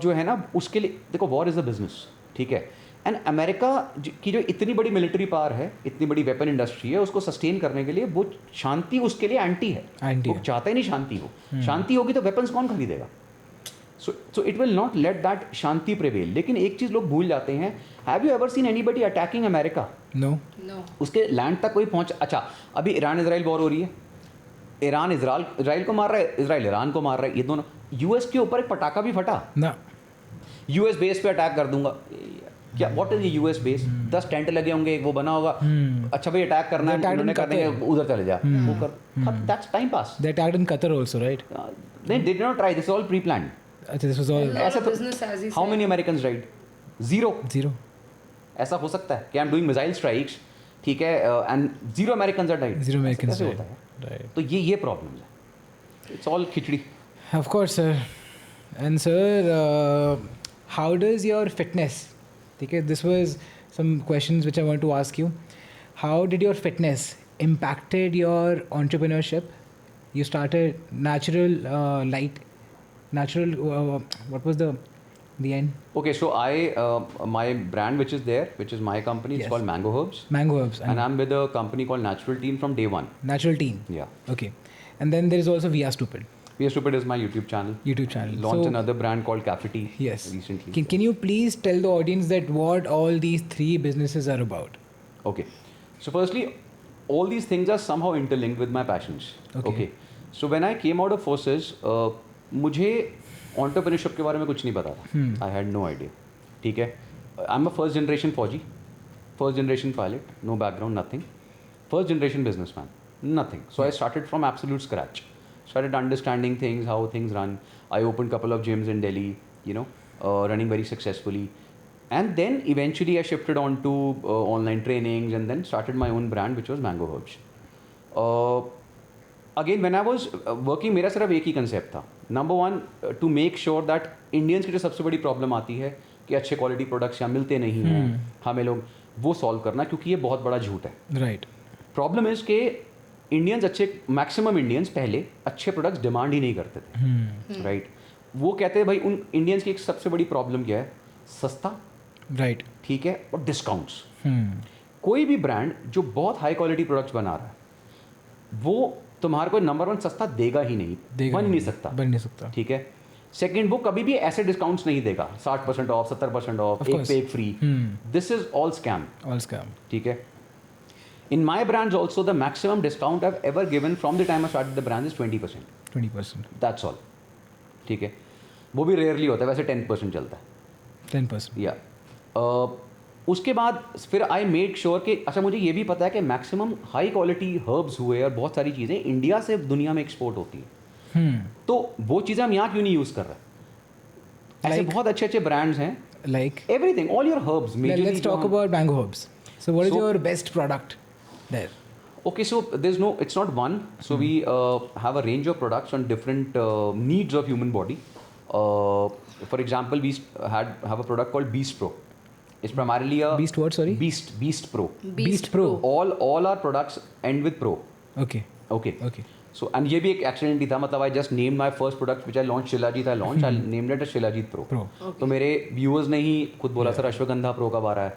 B: जो है ना, उसके लिए देखो, war is a business. ठीक है, and America की जो इतनी बड़ी मिलिट्री पावर है, इतनी बड़ी वेपन इंडस्ट्री है, उसको सस्टेन करने के लिए वो शांति उसके लिए एंटी है. वो चाहता ही नहीं शांति हो. शांति होगी तो वेपन्स कौन खरीदेगा? So it will not let that Shanti prevail. लेकिन एक चीज़ लोग भूल जाते हैं, have you ever seen anybody attacking America?
C: No.
B: उसके लैंड तक कोई पहुंच. अच्छा, अभी ईरान इजराइल वॉर हो रही है, ईरान इजराइल को मार रहा है, इजराइल ईरान को मार रहा है, ये दोनों. यूएस के ऊपर एक पटाखा भी फटा
C: ना.
B: यूएस बेस पे अटैक कर दूंगा. क्या, व्हाट इज ये यूएस बेस? 10 टेंट लगे होंगे, एक वो बना होगा. अच्छा भाई अटैक करना है, उन्होंने कर देंगे, उधर चले जा, वो कर. That's time pass.
C: They attacked in Qatar also, right?
B: They did not try. This is all pre-planned.
C: This was all
A: ऐसा business as he
B: How
A: said.
B: many Americans died? Zero. ऐसा हो सकता है कि I am doing missile strikes, ठीक है, and 0 Americans are died.
C: 0 Americans
B: कैसे
C: died.
B: होता है?
C: Right.
B: तो ये प्रॉब्लम है. It's all khichdi.
C: Of course, sir. And sir, how does your fitness? Okay, this was some questions which I want to ask you. How did your fitness impacted your entrepreneurship? You started natural light. What was the end?
B: Okay, so my brand which is there, which is my company, it's
C: Yes.
B: called Mango Herbs.
C: Mango Herbs.
B: And I'm with a company called Natural Team from day one.
C: Natural Team.
B: Yeah.
C: Okay. And then there is also We Are Stupid.
B: We Are Stupid is my YouTube channel.
C: YouTube channel.
B: Launched
C: So-
B: another brand called Cafe Tea
C: Yes.
B: recently.
C: Can you please tell the audience that what all these 3 businesses are about?
B: Okay. So firstly, all these things are somehow interlinked with my passions.
C: Okay.
B: So when I came out of forces, मुझे entrepreneurship के बारे में कुछ नहीं पता था. I had no idea. ठीक है. I'm a first generation फौजी, first generation pilot, no background, nothing. First generation businessman, nothing. So I started from absolute scratch. Started understanding things, how things run. I opened couple of gyms in Delhi, running very successfully. And then eventually I shifted on to online trainings and then started my own brand which was Mango Herbs. Again, when I was working, मेरा सिर्फ एक ही concept था. Number 1, to make sure that Indians की जो सबसे बड़ी problem आती है कि अच्छे क्वालिटी प्रोडक्ट्स यहाँ मिलते नहीं हैं, हमें लोग वो सॉल्व करना, क्योंकि ये बहुत बड़ा झूठ है.
C: Right.
B: प्रॉब्लम इज़ कि इंडियंस मैक्सिमम इंडियंस पहले अच्छे प्रोडक्ट्स डिमांड ही नहीं करते थे. राइट. वो कहते हैं भाई, उन इंडियंस की एक सबसे बड़ी प्रॉब्लम क्या है? सस्ता.
C: Right.
B: ठीक है, और डिस्काउंट्स. कोई भी ब्रांड जो बहुत हाई क्वालिटी प्रोडक्ट्स बना रहा है, वो तुम्हारे को नंबर 1 सस्ता देगा ही नहीं, बन नहीं सकता. ठीक है. सेकंड, वो कभी भी ऐसे डिस्काउंट्स नहीं देगा 60% ऑफ, 70% ऑफ,
C: Of
B: एक
C: course.
B: पे एक free. This is all scam.
C: All scam.
B: ठीक है. In my brands also the maximum discount I have ever given from the time I started the brand is 20%.
C: 20%.
B: That's all. ठीक है. वो भी rarely होता है, वैसे 10% चलता है.
C: 10%.
B: या उसके बाद फिर आई मेक श्योर कि अच्छा, मुझे ये भी पता है कि मैक्सिमम हाई क्वालिटी हर्ब्स हुए और बहुत सारी चीज़ें इंडिया से दुनिया में एक्सपोर्ट होती हैं. तो वो चीज़ें हम यहाँ क्यों नहीं यूज़ कर रहे? ऐसे
C: Like-
B: बहुत अच्छे अच्छे ब्रांड्स हैं.
C: Like,
B: everything, all your herbs.
C: let's talk about Mango Herbs. So what is
B: So-
C: your best product there?
B: Okay, so it's not one. So we have a range of products on different needs of human body. For example, we have a product called Beast Pro. It's primarily a
C: Beast what, sorry?
B: Beast Pro.
C: Beast Pro.
B: All our products end with Pro.
C: Okay.
B: Okay.
C: Okay.
B: So and ये भी एक accident ही था. मतलब I just named my first product which I launched, shilajit I launched. I named it as shilajit Pro.
C: Pro.
B: तो मेरे viewers ने ही खुद बोला, सर अश्वगंधा प्रो कब आ रहा है,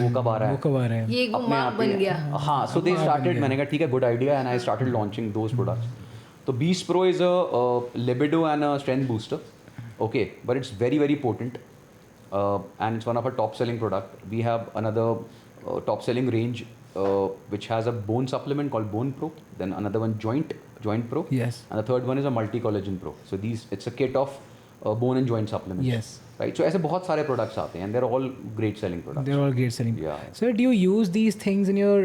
B: वो कब आ रहा
C: वो
B: है.
C: कब आ रहे हैं?
A: ये एक
B: अपने
A: मार्क
B: आप
A: बन
B: ही-
A: गया.
B: हाँ. सो दे
C: मार्क बन
B: स्टार्टेड.
C: गया.
B: मैंने कहा ठीक है, good idea, and I started launching those products. तो Beast Pro is a libido and a strength booster. Okay, but it's very, very potent, and it's one of our top selling product. We have another top selling range which has a bone supplement called Bone Pro, then another one Joint Pro,
C: Yes.
B: and the third one is a Multi Collagen Pro. So it's a kit of bone and joint supplements.
C: Yes.
B: Right. So ऐसे बहुत सारे products आते हैं and they're all great selling products.
C: They're all great selling.
B: Yeah.
C: So do you use these things in your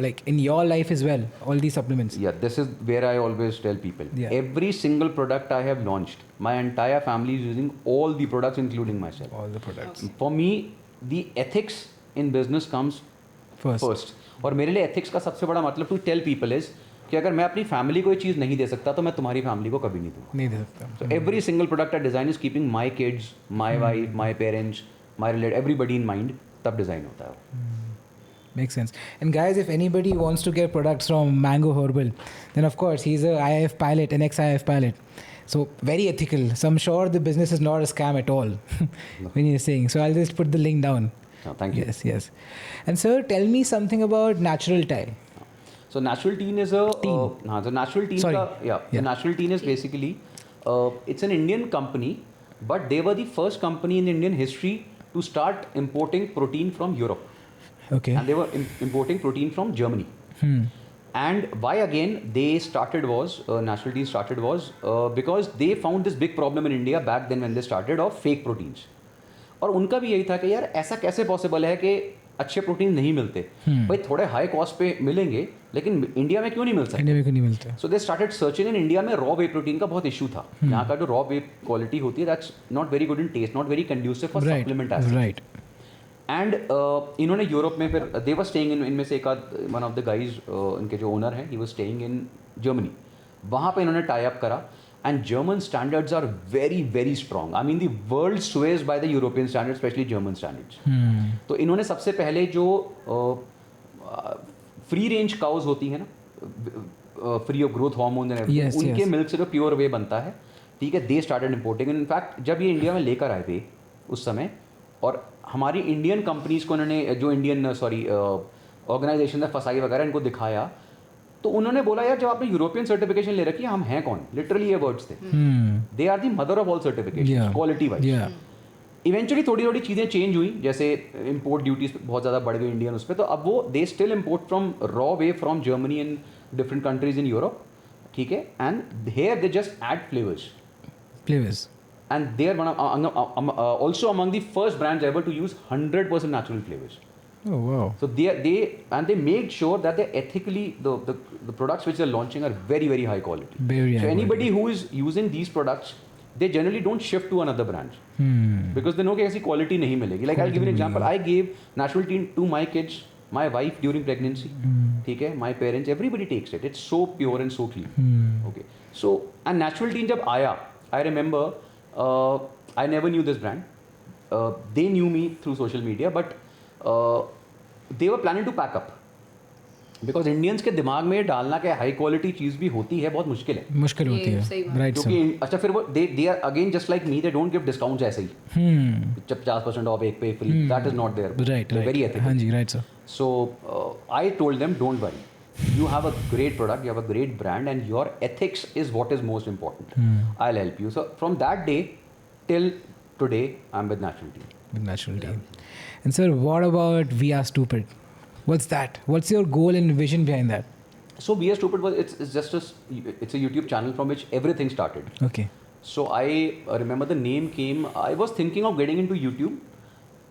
C: like in your life as well? All these supplements.
B: Yeah, this is where I always tell people.
C: Yeah.
B: Every single product I have launched, my entire family is using all the products, including myself.
C: All the products.
B: For me, the ethics in business comes
C: First.
B: और मेरे लिए ethics का सबसे बड़ा मतलब to tell people is कि अगर मैं अपनी फैमिली को ये चीज़ नहीं दे सकता तो मैं तुम्हारी फैमिली को कभी नहीं दूंगा.
C: नहीं दे सकता.
B: So every single product I design is keeping my kids, my wife, my parents, my relative, everybody in mind. तब design होता है वो.
C: Makes sense. And guys, if anybody wants to get products from Mango Herbal, then of course he's a IIF pilot, an ex-IIF pilot. So very ethical. So I'm sure the business is not a scam at all when you're saying. So I'll just put the link down.
B: Oh, thank you.
C: Yes, yes. And sir, tell me something about Natural Tie.
B: So Natural Teen is a so Natural Teen
C: Sorry.
B: So Natural Teen is basically it's an Indian company, but they were the first company in Indian history to start importing protein from Europe,
C: Okay.
B: and they were importing protein from Germany. And why again they started was Natural Teen started was because they found this big problem in India back then when they started of fake proteins. और उनका भी यही था कि यार ऐसा कैसे possible है कि अच्छे प्रोटीन नहीं मिलते. भाई थोड़े हाई कॉस्ट पे मिलेंगे लेकिन इंडिया में क्यों नहीं मिल सकते.
C: इंडिया में क्यों नहीं मिलता.
B: So they started searching in India में रॉ वे प्रोटीन का बहुत इशू था. यहाँ का जो रॉ वे क्वालिटी होती है that's not very good in taste, not very conducive for supplement acid.
C: Right.
B: And इन्होंने यूरोप में फिर दे वर स्टेइंग इनमें से एक वन ऑफ द गाइज इनके जो ओनर हैं he was staying in Germany. वहाँ पे इन्होंने टाई अप करा and German standards are very very strong. I mean the world swears by the European standards, especially German standards. तो इन्होंने सबसे पहले जो फ्री रेंज काउज होती है ना, free of growth hormone and everything, उनके मिल्क से जो प्योर वे बनता है, ठीक है, दे स्टार्टेड इम्पोर्टिंग. इनफैक्ट जब ये इंडिया में लेकर आए थे उस समय, और हमारी इंडियन कंपनीज को उन्होंने जो इंडियन ऑर्गेनाइजेशन है फसाई वगैरह इनको दिखाया, तो उन्होंने बोला यार जब आपने यूरोपियन सर्टिफिकेशन ले रखी है हम हैं कौन. लिटरली ये वर्ड्स थे. They are the mother of all certification quality wise. Eventually थोड़ी थोड़ी चीज़ें चेंज हुई, जैसे इंपोर्ट ड्यूटीज बहुत ज़्यादा बढ़ गई इंडियन उस पर, तो अब वो they still import from raw whey from Germany and different countries in Europe, ठीक है, and here they just add flavours. And they are also among the first brands ever to use 100% natural flavors.
C: Oh wow!
B: So they made sure that they ethically the products which they're launching are very very high quality.
C: Very high
B: so anybody who is using these products, they generally don't shift to another brand because they know कि ऐसी quality नहीं मिलेगी. Like I'll give you an example. I gave Natural Teen to my kids, my wife during pregnancy. ठीक है, my parents, everybody takes it. It's so pure and so clean. Okay. So and Natural Teen जब आया, I remember. I never knew this brand. They knew me through social media, but they were planning to pack up because Indians के दिमाग में डालना कि high quality चीज़ भी होती है बहुत मुश्किल है.
C: मुश्किल होती है. राइट.
B: क्योंकि अच्छा फिर वो they are again just like me, they don't give discounts ऐसे ही. 50% ऑफ एक पे free. That is not there.
C: Right.
B: Very ethical.
C: हाँ जी, right sir.
B: So I told them don't worry. You have a great product, you have a great brand, and your ethics is what is most important. I'll help you. So from that day till today, I'm with Natural Teen.
C: With Natural Teen. And sir, what about We Are Stupid? What's that? What's your goal and vision behind that?
B: So We Are Stupid it's just it's a YouTube channel from which everything started.
C: Okay.
B: So I remember the name came. I was thinking of getting into YouTube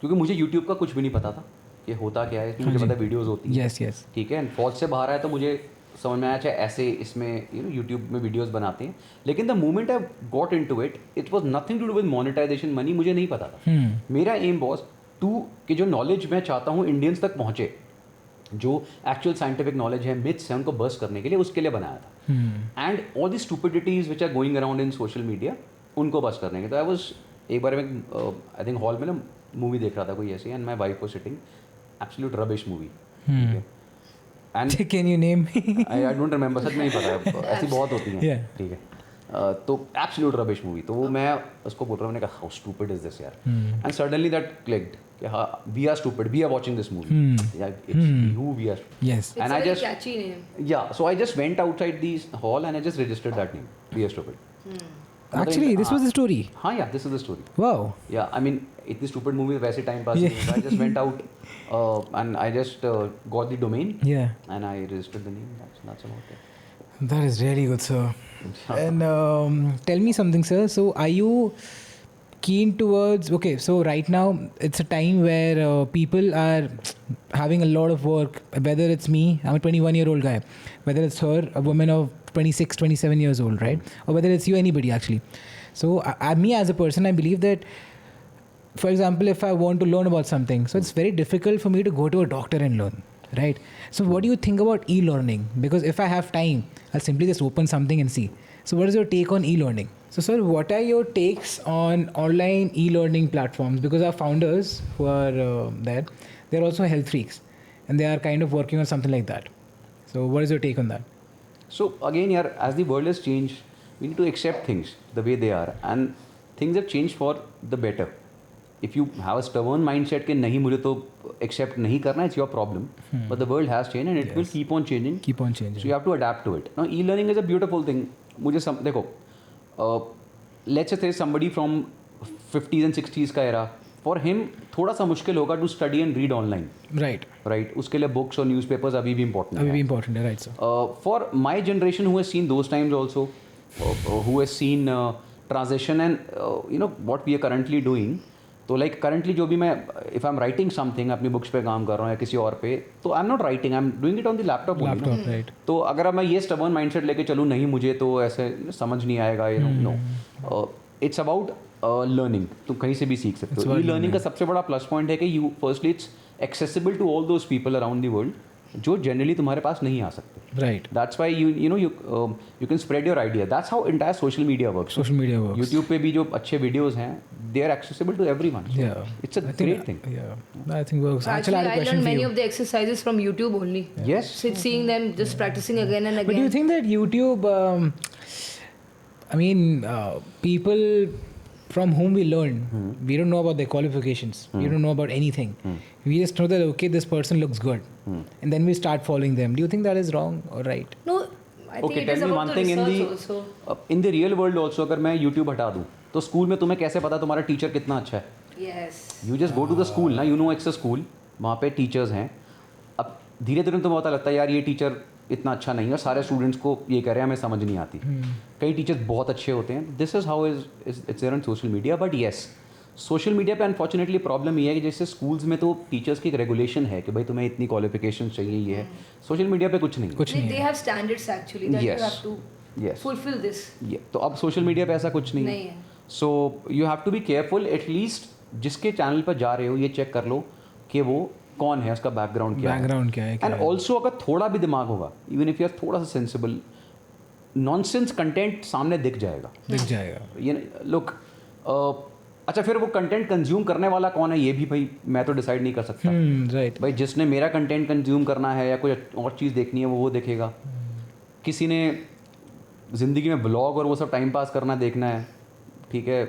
B: क्योंकि मुझे YouTube का कुछ भी नहीं पता था कि होता क्या है. मुझे पता वीडियोस होती हैं.
C: Yes.
B: ठीक है, एंड फौज से बाहर आया तो मुझे समझ में आया अच्छा ऐसे इसमें यूट्यूब में वीडियोस बनाते हैं. लेकिन the moment I got into it was nothing to do with monetisation money. मुझे नहीं पता था. मेरा एम वाज कि जो नॉलेज मैं चाहता हूँ इंडियंस तक पहुँचे, जो एक्चुअल साइंटिफिक नॉलेज है, मिथ्स है, उनको बर्स्ट करने के लिए, उसके लिए बनाया था. And all the stupidities which are going around in social media, उनको बर्स्ट करने के. तो आई वाज एक बार मैं आई थिंक हॉल में ना मूवी देख रहा था कोई ऐसी, and my wife was sitting. Absolute rubbish movie. And
C: can you name me?
B: I don't remember. सच में नहीं पता. ऐसी बहुत होती हैं. ठीक है. तो absolute rubbish movie. तो वो मैं उसको बोल रहा हूँ, मैंने कहा how stupid is this यार. And suddenly that clicked. कि हाँ, we are stupid. We are watching this movie. Yeah, it's who we are.
C: Yes.
A: It's
B: and
A: a very catchy name.
B: Yeah. So I just went outside the hall and I just registered that name. We are stupid.
C: Actually, this was the story.
B: हाँ yeah, this is the story.
C: Wow.
B: Yeah, I mean, इतनी stupid movie वैसे time pass
C: Yeah.
B: नहीं होता. I just went out and I just got the domain
C: Yeah.
B: and I registered the name. That's about it.
C: That is really good, sir. And tell me something, sir. So, are you keen towards? Okay, so right now it's a time where people are having a lot of work. Whether it's me, I'm a 21-year-old guy. Whether it's her, a woman of 26, 27 years old, right? Or whether it's you, anybody actually. So, me as a person, I believe that, for example, if I want to learn about something, so it's very difficult for me to go to a doctor and learn, right? So what do you think about e-learning? Because if I have time, I'll simply just open something and see. So what is your take on e-learning? So sir, what are your takes on online e-learning platforms? Because our founders who are there, they're also health freaks and they are kind of working on something like that. So what is your take on that?
B: So again, yeah, as the world has changed, we need to accept things the way they are, and things have changed for the better. If you have a stubborn mindset कि नहीं मुझे तो accept नहीं करना, it's your problem. But the world has changed and it will keep on changing.
C: Keep on changing.
B: So you have to adapt to it. Now e-learning is a beautiful thing. मुझे देखो, let's say somebody from 50s and 60s का era, for him थोड़ा सा मुश्किल होगा to study and read online. Right. उसके लिए books और newspapers अभी भी important
C: अभी भी important है, right sir.
B: For my generation who has seen those times also, who has seen transition and you know what we are currently doing. तो like currently जो भी मैं if I am writing something अपनी books पे काम कर रहा हूँ या किसी और पे, तो आई am not writing, I am doing it on the laptop.
C: Right.
B: तो अगर अब मैं ये स्टबर्न माइंडसेट लेके चलूँ नहीं मुझे तो ऐसे समझ नहीं आएगा, you know. It's about learning. तुम कहीं से भी सीख सकते हो. ई लर्निंग का सबसे बड़ा प्लस पॉइंट है कि you firstly it's accessible to all those people around the world जो जनरली तुम्हारे पास नहीं आ सकते.
C: Right.
B: That's why you can spread your idea. That's how entire social media works.
C: Social media works.
B: YouTube पे भी जो अच्छे videos हैं, they are accessible to everyone. So
C: Yeah.
B: it's a great thing.
C: Yeah, I think works.
A: Actually,
C: I had a
A: I
C: question
A: learned
C: for
A: many
C: you.
A: of the exercises from YouTube only.
B: Yes.
A: Seeing them, just practicing again and again.
C: But do you think that YouTube, I mean, people from whom we learn, we don't know about their qualifications. We don't know about anything. We just know that, okay, this person looks good. And then we start following them. Do you think that is wrong or right?
A: No, I think
B: Okay,
A: it is
B: tell me
A: about
B: one
A: the
B: thing in
A: research
B: the
A: also.
B: in the real world also, अगर मैं YouTube हटा दूँ, तो school में तुम्हें कैसे पता तुम्हारा टीचर कितना अच्छा है?
A: Yes.
B: You just go to the school ना, you know it's a school, वहाँ पे टीचर्स हैं. अब धीरे धीरे तुम्हें पता लगता है यार ये टीचर इतना अच्छा नहीं है, सारे स्टूडेंट्स को ये कह रहे हैं हमें समझ नहीं आती. कई टीचर्स बहुत अच्छे होते हैं. This is how is it's there on social media. But yes, social media पे अनफॉर्चुनेटली प्रॉब्लम ये है कि जैसे स्कूल्स में तो टीचर्स की एक रेगुलेशन है कि भाई तुम्हें इतनी क्वालिफिकेशन चाहिए, ये है. सोशल मीडिया पे कुछ नहीं.
A: They have standards actually that
B: Yes.
A: you have to
B: Yes.
A: fulfill this.
B: तो अब सोशल मीडिया पे ऐसा कुछ नहीं
A: नहीं
B: है.
A: है.
B: So you have to be careful. At least जिसके चैनल पर जा रहे हो ये चेक कर लो कि वो कौन है, उसका बैकग्राउंड क्या है. एंड ऑल्सो अगर थोड़ा भी दिमाग होगा, इवन इफ यू आर थोड़ा सा सेंसिबल, नॉनसेंस कंटेंट सामने दिख जाएगा. ये लुक, अच्छा फिर वो कंटेंट कंज्यूम करने वाला कौन है ये भी भाई मैं तो डिसाइड नहीं कर सकता.
C: Right.
B: भाई जिसने मेरा कंटेंट कंज्यूम करना है या कोई और चीज़ देखनी है वो देखेगा. किसी ने ज़िंदगी में ब्लॉग और वो सब टाइम पास करना देखना है, ठीक है.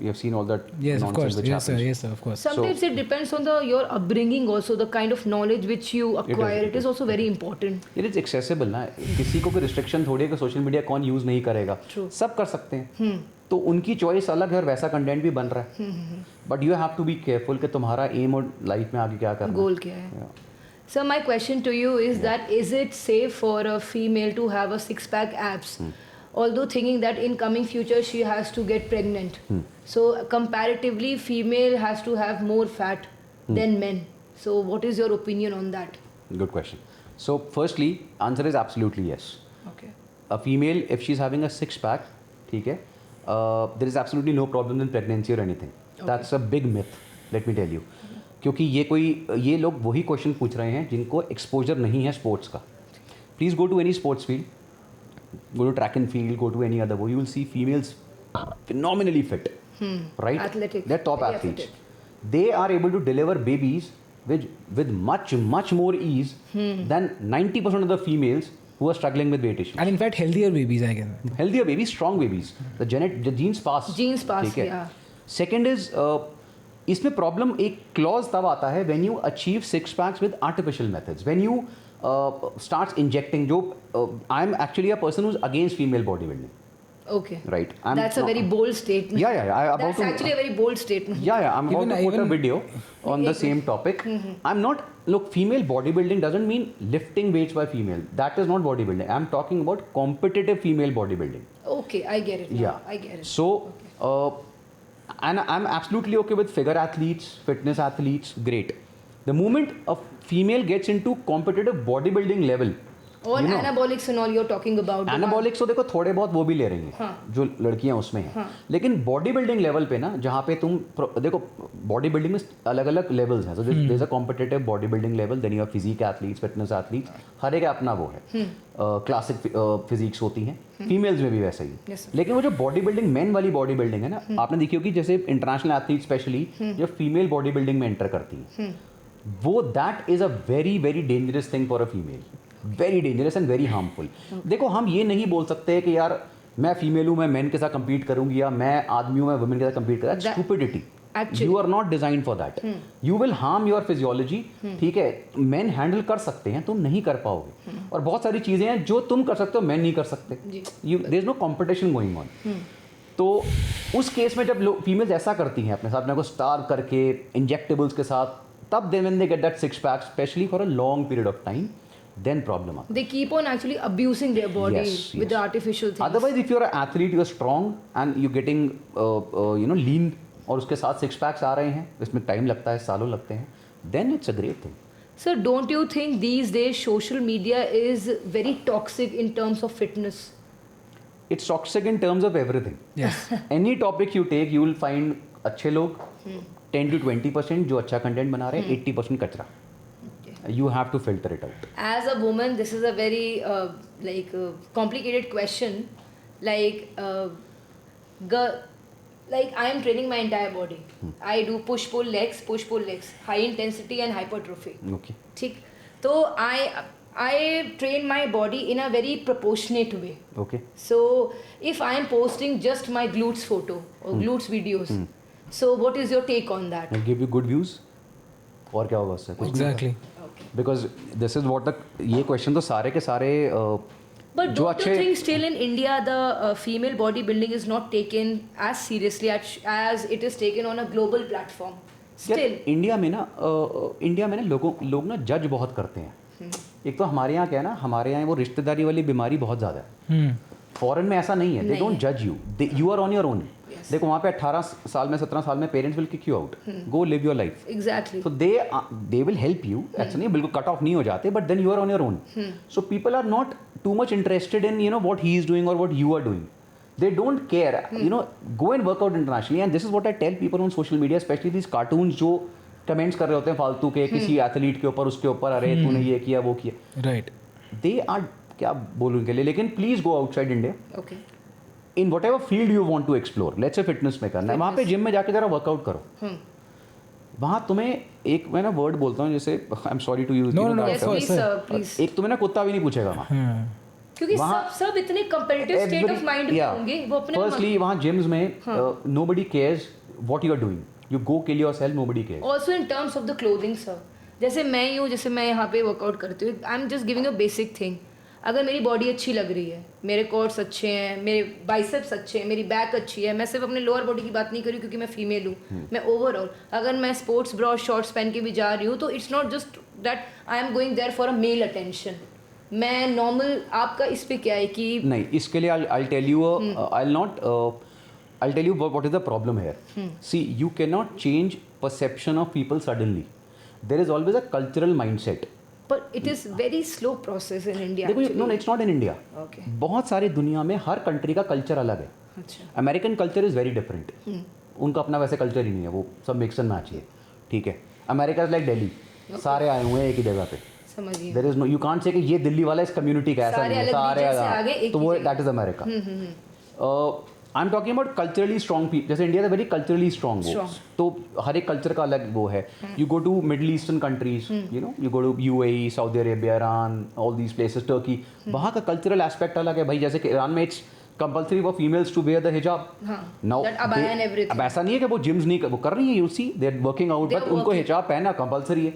B: You have seen all that
C: Yes, of
B: nonsense
C: course.
B: which
C: Yes, sir.
B: happens.
C: Yes, sir. Of course.
A: Sometimes it depends on your upbringing also, the kind of knowledge which you acquire. It is also very important.
B: It is accessible ना. किसी को कोई restriction थोड़ी है कि social media कौन use नहीं करेगा.
A: True.
B: सब कर सकते हैं. तो उनकी चॉइस अलग है और वैसा कंटेंट भी बन रहा है. But you have to be careful कि तुम्हारा एम और लाइफ में आगे क्या करना है.
A: Goal क्या है? So my question to you is that is it safe for a female to have a six-pack abs? Although thinking that in coming future she has to get pregnant. So comparatively female has to have more fat than men. So what is your opinion on that?
B: Good question. So firstly, answer is absolutely yes.
A: Okay.
B: A female, if she's having a six-pack, ठीक है, there is absolutely no problem in pregnancy or anything. That's a big myth, let me tell you. क्योंकि ये लोग वही question पूछ रहे हैं जिनको एक्सपोजर नहीं है स्पोर्ट्स का. Please go to any sports field, go to track and field, go to any other, you will see females phenomenally fit, right?
A: Athletic.
B: They're top
A: Very
B: athletes.
A: athletic.
B: They are able to deliver babies with much more ease than 90% of the females who are struggling with weight issues.
C: And in fact, healthier babies, I can.
B: Healthier babies, strong babies. The genes pass.
A: Genes pass,
B: ठीक है.
A: yeah.
B: Second is इसमें problem एक clause तब आता है when you achieve six packs with artificial methods. When you starts injecting, जो I am actually a person who is against female body building.
A: Okay.
B: Right.
A: That's a very bold statement.
B: Yeah.
A: That's actually a very bold statement.
B: Yeah. I'm about to put a video on the same topic. I'm not. Look, female bodybuilding doesn't mean lifting weights by female. That is not bodybuilding. I'm talking about competitive female bodybuilding.
A: Okay, I get it now.
B: Yeah.
A: I get it.
B: So, and I'm absolutely okay with figure athletes, fitness athletes. Great. The moment a female gets into competitive bodybuilding level,
A: और
B: you know,
A: anabolics and all you're talking about.
B: Anabolics तो देखो थोड़े बहुत वो भी ले रही हैं,
A: हाँ.
B: जो लड़कियां उसमें हैं. लेकिन बॉडी बिल्डिंग लेवल पे ना, जहाँ पे तुम देखो बॉडी बिल्डिंग में अलग अलग लेवल्स हैं. So there is a competitive body building level, then you have physique athletes, fitness athletes. हर एक अपना वो है. क्लासिक फिजिक्स होती हैं, फीमेल्स में भी वैसे ही.
A: Yes, sir.
B: लेकिन वो जो बॉडी बिल्डिंग मेन वाली बॉडी बिल्डिंग है ना, आपने देखी होगी जैसे इंटरनेशनल एथलीट स्पेशली जो फीमेल बॉडी बिल्डिंग में एंटर करती हैं, वो that is a very very dangerous thing for a female. Very dangerous and very harmful. देखो हम ये नहीं बोल सकते कि यार मैं फीमेल हूँ, मैं मेन के साथ compete करूंगी, या मैं आदमी हूँ, मैं वुमेन के साथ compete करूँ. That's stupidity.
A: Actually.
B: You are not designed for that. You will harm your physiology. ठीक है, men handle कर सकते हैं, तुम नहीं कर पाओगे. और बहुत सारी चीज़ें हैं जो तुम कर सकते हो, men नहीं कर सकते. There is no competition going on. तो उस केस में जब लोग फीमेल्स ऐसा करती हैं अपने साथ, अपने को स्टार्व करके इंजेक्टेबल्स के साथ, तब then when they get that 6 pack, especially for a long period of time, then problem आता है.
A: They keep on actually abusing their body
B: Yes,
A: with the
B: yes.
A: artificial things.
B: Otherwise, if you're an athlete, you're strong and you're getting, lean, और उसके साथ 6 packs आ रहे हैं, इसमें time लगता है, सालों लगते हैं, then it's a great thing.
A: So don't you think these days social media is very toxic in terms of fitness?
B: It's toxic in terms of everything.
C: Yes.
B: Any topic you take, you will find अच्छे लोग 10 to 20% जो अच्छा content बना रहे हैं, 80% कचरा. You have to filter it out.
A: As a woman, this is a very complicated question. I am training my entire body. I do push pull legs, high intensity and hypertrophy.
B: Okay.
A: ठीक. तो I train my body in a very proportionate way.
B: Okay.
A: So if I am posting just my glutes photo or glutes videos, so what is your take on that?
B: I'll give you good views. और क्या होगा उससे? कुछ नहीं होगा.
C: Exactly.
B: Because this is what ये question तो सारे के सारे
A: But
B: जो
A: don't you think still in India the female bodybuilding is not taken as seriously as it is taken on a global platform? Still.
B: India में ना लोग ना जज बहुत करते हैं. एक तो हमारे यहाँ क्या है ना, हमारे यहाँ वो रिश्तेदारी वाली बीमारी बहुत ज़्यादा है. फॉरेन में ऐसा नहीं है. दे डोंट जज you, you are on your own. देखो वहाँ पे 18 साल में 17 साल में parents will kick you out, go live your life.
A: Exactly.
B: So they will help you. ऐसा नहीं बिल्कुल कट ऑफ नहीं हो जाते, but then you are on your own. So people are not too much interested in what he is doing or what you are doing. They don't care. Go and work out internationally. And this is what I tell people on social media, especially these cartoons जो comments कर रहे होते हैं फालतू के किसी athlete के ऊपर, उसके ऊपर, अरे तूने ये किया वो किया.
C: Right.
B: They are क्या बोलूँ उनके लिए, लेकिन please go outside India.
A: Okay.
B: In whatever field you want to explore. Let's say fitness में करना है, वहाँ पे जिम में जाके जरा वर्कआउट करो. वहाँ तुम्हें एक मैं ना वर्ड बोलता हूँ, जैसे I am sorry to use,
A: Yes, please, sir, please.
B: एक तुम्हें ना कुत्ता भी नहीं पूछेगा वहाँ.
A: क्योंकि सब इतने competitive state of mind में होंगे, वो अपने
B: फर्स्टली वहाँ जिम्स में nobody cares what you are doing. You go kill yourself, nobody cares.
A: Also in terms of the clothing, sir. जैसे मैं ही हूँ, जैसे मैं यहाँ पे वर्कआउट करती हूँ, I am just giving a basic thing. अगर मेरी बॉडी अच्छी लग रही है, मेरे कोर्स अच्छे हैं, मेरे बाइसेप्स अच्छे हैं, मेरी बैक अच्छी है, मैं सिर्फ अपने लोअर बॉडी की बात नहीं कर रही क्योंकि मैं फीमेल हूँ, मैं ओवरऑल अगर मैं स्पोर्ट्स ब्रा शॉर्ट्स पहन के भी जा रही हूँ, तो it's not just that I am going there for a male attention. मैं नॉर्मल, आपका इस पे क्या है कि
B: नहीं, इसके लिए I'll tell you I'll tell you what is the problem here. See, you cannot change perception of people suddenly. There is always a cultural mindset.
A: but it is very slow process in India
B: देखो,
A: actually.
B: no, it's not in India.
A: Okay.
B: बहुत सारे दुनिया में हर country का culture अलग है.
A: अच्छा.
B: American culture is very different. उनका अपना वैसे कल्चर ही नहीं है, वो सब मिक्स एंड मैच है. ठीक है. अमेरिका इज लाइक दिल्ली, सारे आए हुए हैं एक ही जगह पे.
A: समझिए.
B: There is no, you can't say कि ये दिल्ली वाला इस कम्युनिटी का, ऐसा नहीं है. सारे
A: अलग,
B: तो वो that is America. I am talking about culturally strong people. जैसे India is very culturally strong वो, तो हर एक कल्चर का अलग वो है. You go to Middle Eastern countries, you go to UAE, Saudi Arabia, Iran, all these places, Turkey, वहाँ का कल्चरल एस्पेक्ट अलग है भाई. जैसे कि ईरान में it's compulsory for females to wear the hijab. Now अब ऐसा नहीं है कि वो जिम्स नहीं वो कर रही है, you see they are working out, but उनको हिजाब पहनना कंपल्सरी है.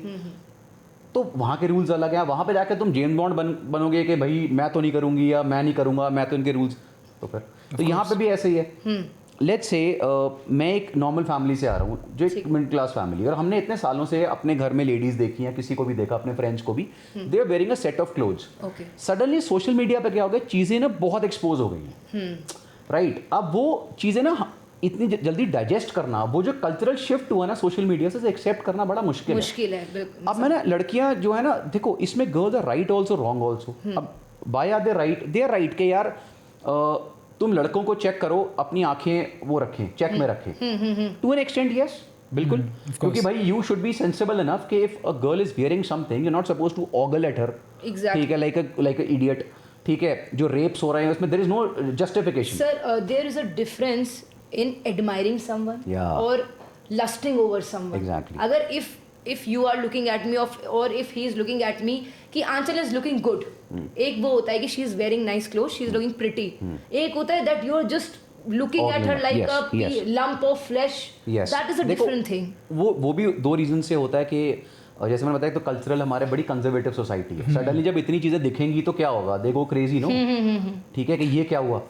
B: तो वहाँ के रूल्स अलग हैं. वहाँ पे जाके तुम जेम्स बॉन्ड बनोगे कि भाई मैं तो नहीं करूँगी या मैं नहीं करूँगा, मैं तो इनके रूल्स, तो फिर तो यहाँ पे भी ऐसे ही है. लेट्स से मैं एक नॉर्मल फैमिली से आ रहा हूँ, जो एक मिडिल क्लास फैमिली, और हमने इतने सालों से अपने घर में लेडीज देखी हैं, किसी को भी देखा, अपने फ्रेंड्स को भी, they are wearing a set of clothes. Suddenly social media पे क्या हो गया, चीज़ें ना बहुत एक्सपोज हो गई हैं, राइट. अब वो चीज़ें ना इतनी जल्दी डाइजेस्ट करना, वो जो कल्चरल शिफ्ट हुआ ना सोशल मीडिया से एक्सेप्ट करना बड़ा मुश्किल है.
A: बिल्कुल.
B: अब मैं ना लड़कियां जो है ना, देखो इसमें girls are right also wrong also. अब boys are they right, they are right के यार तुम लड़कों को चेक करो, अपनी आंखें वो रखें, चेक में रखें, टू एन एक्सटेंट यस, बिल्कुल. क्योंकि भाई you should be sensible enough कि if a girl is wearing something, you not suppose to ogle at her. ठीक है, लाइक अ इडियट. ठीक है, जो रेप्स हो रहे हैं उसमें there is no justification.
A: Sir, there is a difference in admiring someone or lusting over someone.
B: Exactly.
A: अगर if you are looking at me or if he is looking at me कि Aanchal is looking good, एक वो होता है कि she is wearing nice clothes, she is looking pretty. एक होता है that you are just looking at her like a lump of flesh. That is a different thing.
B: वो भी दो रीजन से होता है कि जैसे मैंने बताया, तो कल्चरल हमारे बड़ी कंजर्वेटिव सोसाइटी है. सडनली जब इतनी चीजें दिखेंगी तो क्या होगा, दे गो क्रेजी नो. ठीक है, कि ये क्या हुआ.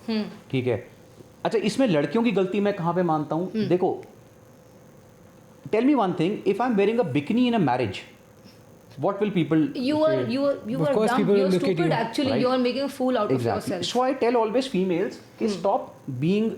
B: ठीक है. अच्छा, इसमें लड़कियों की गलती मैं कहाँ पे मानता हूँ, देखो, tell me one thing, if I am wearing a bikini in a marriage, what will people
A: you
B: say?
A: are
C: Of course
A: dumb,
C: people
A: you're
C: will look at
A: stupid
C: you,
A: actually,
B: right?
A: you are making a fool out of
B: Exactly.
A: yourself.
B: So I tell always females कि stop being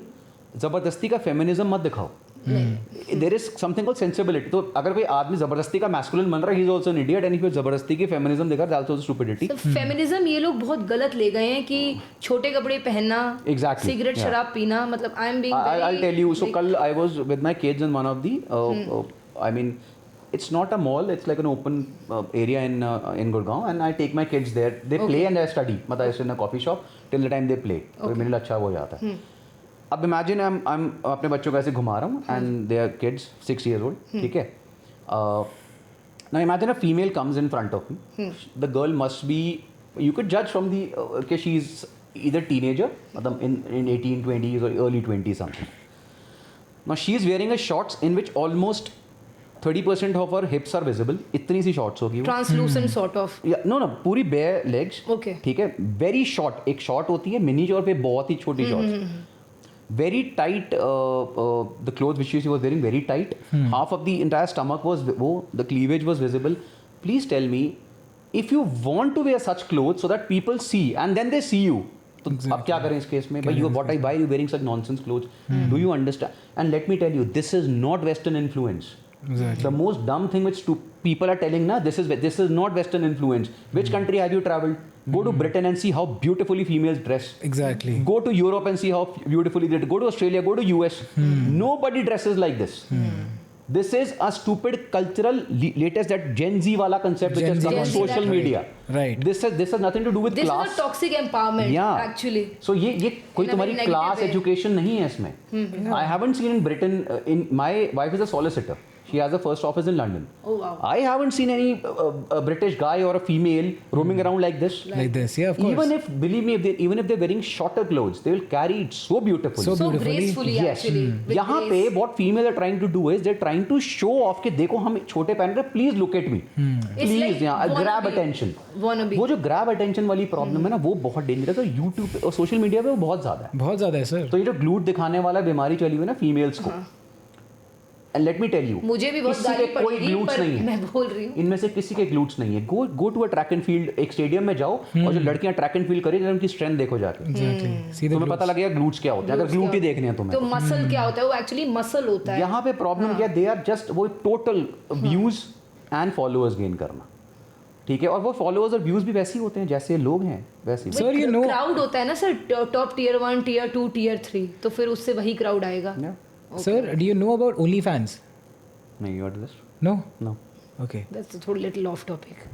B: जबरदस्ती का feminism मत दिखाओ. There is something called sensibility. तो अगर कोई आदमी जबरदस्ती का मैस्कुलिन बन रहा है, he is also an idiot, and if जबरदस्ती की फेमिनिज्म दिखा रहा है, दैट्स आल्सो स्टुपिडिटी.
A: फेमिनिज्म ये लोग बहुत गलत ले गए हैं कि छोटे कपड़े पहनना,
B: Exactly.
A: सिगरेट शराब पीना, मतलब I am being
B: I'll tell you. So कल I was with my kids in one of the I mean it's not a mall, it's like an open area in Gurgaon, and I take my kids there, they play and I study. मतलब ऐसे in a coffee shop till the time they play. तो मेरे लिए अच्छा हो जाता है. अब इमेजिन I'm अपने बच्चों को ऐसे घुमा रहा हूँ and they are kids 6 years old. ठीक है. Now imagine a female comes in front of me. The girl must be, you could judge from the okay, she's either teenager, मतलब in 18 20s or early 20s something. Now she is wearing a shorts in which almost 30% of her hips are visible. इतनी सी shorts होगी वो.
A: Translucent sort of.
B: No, पूरी bare legs.
A: Okay.
B: ठीक है. Very short. एक short होती है mini और पे बहुत ही छोटी shorts. Very tight. The clothes which she was wearing very tight. Half of the entire stomach was the cleavage was visible. Please tell me, if you want to wear such clothes so that people see and then they see you, तो अब क्या करें इस case में भाई, why are you wearing such nonsense clothes? Do you understand? And let me tell you, this is not Western influence.
C: Exactly.
B: The most dumb thing which people are telling na, this is not Western influence. Which country have you traveled? Go to Britain and see how beautifully females dress.
C: Exactly.
B: Go to Europe and see how beautifully they dress. Go to Australia, go to US. Nobody dresses like this. This is a stupid cultural latest that Gen Z wala concept which has come on social media.
C: Right.
B: This has nothing to do with
A: This
B: class.
A: is a toxic empowerment.
B: Yeah.
A: Actually.
B: So ये कोई
A: In a
B: तुम्हारी
A: very negative
B: class
A: way.
B: education नहीं है इसमें. I haven't seen in Britain. My wife is a solicitor. She has a first office in London.
A: Oh wow.
B: I haven't seen any British guy or a female roaming around like this.
C: Like this, yeah, of course.
B: Even if, believe me, even if they're wearing shorter clothes, they will carry it so beautifully.
C: So
A: So
C: beautifully.
A: gracefully
B: Yes.
A: actually. with
B: यहाँ पे
A: grace.
B: what female are trying to do is they're trying to show off कि देखो हम छोटे पहन रहे, please look at me.
A: It's
B: Please,
A: like
B: यहाँ grab
A: wannabe.
B: attention.
A: Wannabe.
B: वो जो grab attention वाली प्रॉब्लम है ना, वो बहुत डेंजरस है. YouTube पे और सोशल मीडिया पे वो बहुत ज्यादा है.
C: बहुत ज़्यादा है सर.
B: तो ये जो ग्लूट दिखाने वाला बीमारी चली हुई है ना फीमेल्स को, and let me tell you,
A: मुझे भी बहुत
B: किसी
A: गाली
B: के कोई
A: पड़ेगी
B: ग्लूट्स
A: पर
B: नहीं है.
A: मैं बोल रही हूँ.
B: इनमें से किसी के ग्लूट्स नहीं है. Go to a track and field, एक स्टेडियम में जाओ और जो लड़कियां ट्रैक एंड फील्ड करें, उनकी स्ट्रेंथ देखो जाके,
C: Exactly. See the
B: तुम्हें पता लगेगा ग्लूट्स क्या होते हैं. अगर ग्लूट ही देखने हैं
A: तो
B: तुम्हें,
A: मसल क्या होता है, वो एक्चुअली मसल होता है.
B: यहाँ पे प्रॉब्लम क्या, दे आर जस्ट वो total views and followers gain करना. ठीक है, और वो फॉलोअर्स और व्यूज भी वैसे ही होते हैं जैसे लोग हैं वैसे ही.
C: Sir, you know-
A: क्राउड होता है ना sir, top tier 1, tier 2, tier 3, तो फिर उससे वही क्राउड आएगा.
B: Yeah.
C: Sir, do you know about OnlyFans?
B: नहीं, what is this?
C: No?
B: No.
C: Okay.
A: That's a little off topic.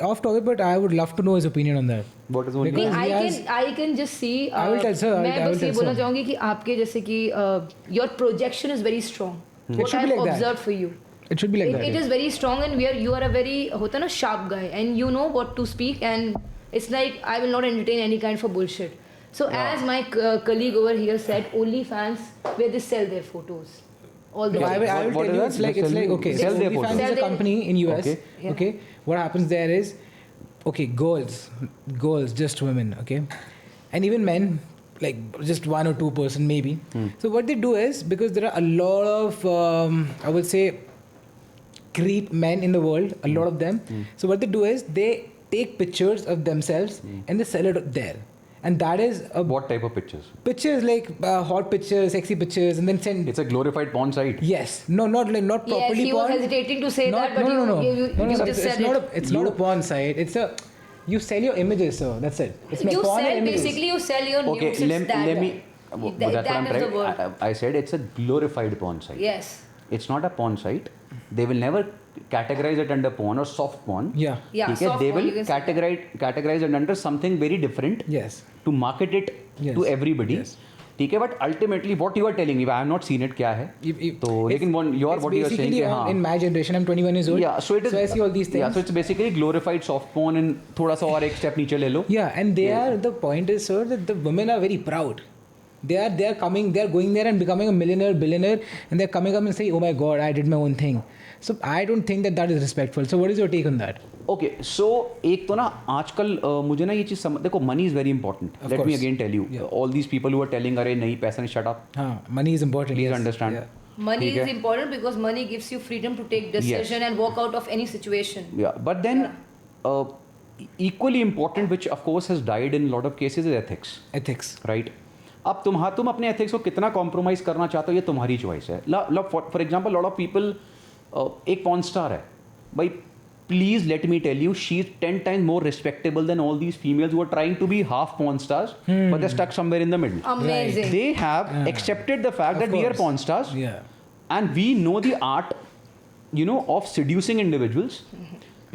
C: Off topic, but I would love to know his opinion on that.
B: What is only?
C: Because
A: नहीं,
C: he has-
A: I can just see.
C: I will tell, sir,
A: मैं
C: I will
A: बस ये
C: tell,
A: बोलना
C: sir.
A: चाहूँगी कि आपके जैसे कि your projection is very strong.
C: It
A: What
C: should be
A: I've
C: like that.
A: observed for you.
C: It should be like that.
A: It is very strong, and you are a very होता है ना sharp guy, and you know what to speak, and it's like I will not entertain any kind of bullshit. So as my colleague over here said, OnlyFans where they sell their photos. All the
C: No, I will
B: What
C: tell
B: is
C: you.
B: that?
C: It's like okay.
B: Sell
C: so
B: their
C: OnlyFans
B: photos.
C: is
A: Sell
C: a
A: their-
C: company in US.
B: Okay.
A: Yeah.
C: Okay. What happens there is, okay, girls, just women. Okay, and even men like just 1 or 2% maybe. So what they do is, because there are a lot of I would say creep men in the world, a lot of them. So what they do is they take pictures of themselves and they sell it there, and that is
B: What type of pictures?
C: pictures like hot pictures, sexy pictures, and then send.
B: It's a glorified porn site.
C: Yes, no, not properly
A: Yes, you were
C: porn.
A: hesiting to say that, but
C: no.
A: you
C: Sir,
A: just said it.
C: It's not a porn site. It's a you sell your images, sir. That's it. It's like
A: You
C: porn and
A: sell,
C: images.
A: basically, you sell your
B: Okay,
A: nudes. It's that.
B: let me.
A: That-
B: That's what
A: that
B: I'm
A: is the
B: trying.
A: word.
B: I said it's a glorified porn site.
A: Yes.
B: It's not a porn site. They will never categorize it under porn or soft porn.
C: Yeah.
A: Yeah,
B: ठीक है,
A: soft
B: they
A: porn,
B: will
A: you can say
B: categorize it under something very different
C: Yes.
B: to market it
C: Yes.
B: to everybody.
C: Yes.
B: ठीक है, but ultimately what you are telling me, I have not seen it, क्या है? तो लेकिन what you are saying कि हाँ.
C: In my generation, I'm 21 years old.
B: Yeah, so it is.
C: So I see all these things.
B: Yeah, so it's basically glorified soft porn and थोड़ा सा और एक step नीचे ले लो.
C: Yeah, and they are, the point is, sir, that the women are very proud. They are going there and becoming a millionaire, billionaire, and they're coming up and saying, oh my god, I did my own thing. So I don't think that is respectful. So what is your take on that?
B: Okay, so एक तो ना आजकल मुझे ना ये चीज़ समझ देखो, money is very important.
C: Of
B: Let me
C: course.
B: again tell you,
C: Yeah.
B: all these people who are telling अरे नहीं पैसा नहीं, shut up.
C: Money is important.
B: Please
C: yes.
B: understand.
C: Yeah.
A: Money
B: ठीक
A: is
B: है?
A: important because money gives you freedom to take decision and walk out of any situation.
B: Yeah, but then equally important, which of course has died in a lot of cases, is ethics.
C: Ethics.
B: Right अब तुम अपने ethics को कितना compromise करना चाहते हो, ये तुम्हारी चॉइस है. For example, lot of people, एक पॉर्न स्टार है भाई, please let me tell you, she is 10 times more respectable than all these females who are trying to be half porn stars, but they're stuck somewhere in the middle.
A: Amazing.
B: They have accepted the fact
C: Of
B: that we are
C: course.
B: porn stars,
C: Yeah.
B: and we know the art, of seducing individuals.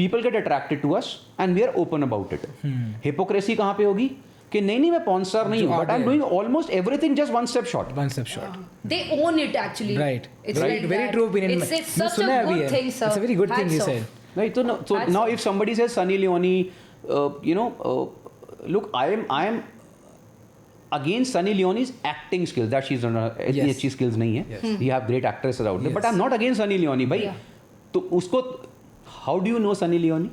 B: People get attracted to us and we are open about it. Hypocrisy कहाँ पे होगी कि नहीं मैं porn star नहीं हूँ, but I'm doing almost everything just one step short.
C: One step short.
A: They own it actually.
C: Right.
A: It's
C: Right.
A: like
C: Very
A: that.
C: true opinion.
A: It's
C: मैंने
A: such
C: सुना
A: a
C: है अभी
A: good
C: है.
A: thing, sir.
C: It's a very good thing
A: Hats
C: you
A: off.
C: said.
B: Right. So
A: Hats
B: now
A: off.
B: if somebody says Sunny Leone, look, I am against Sunny Leone's acting skills that she's done. इतनी
C: Yes.
B: अच्छी skills नहीं है.
C: Yes.
B: We have great actresses out there, but
C: Yes.
B: I'm not against Sunny Leone, भाई.
A: Yeah.
B: तो उसको, how do you know Sunny Leone?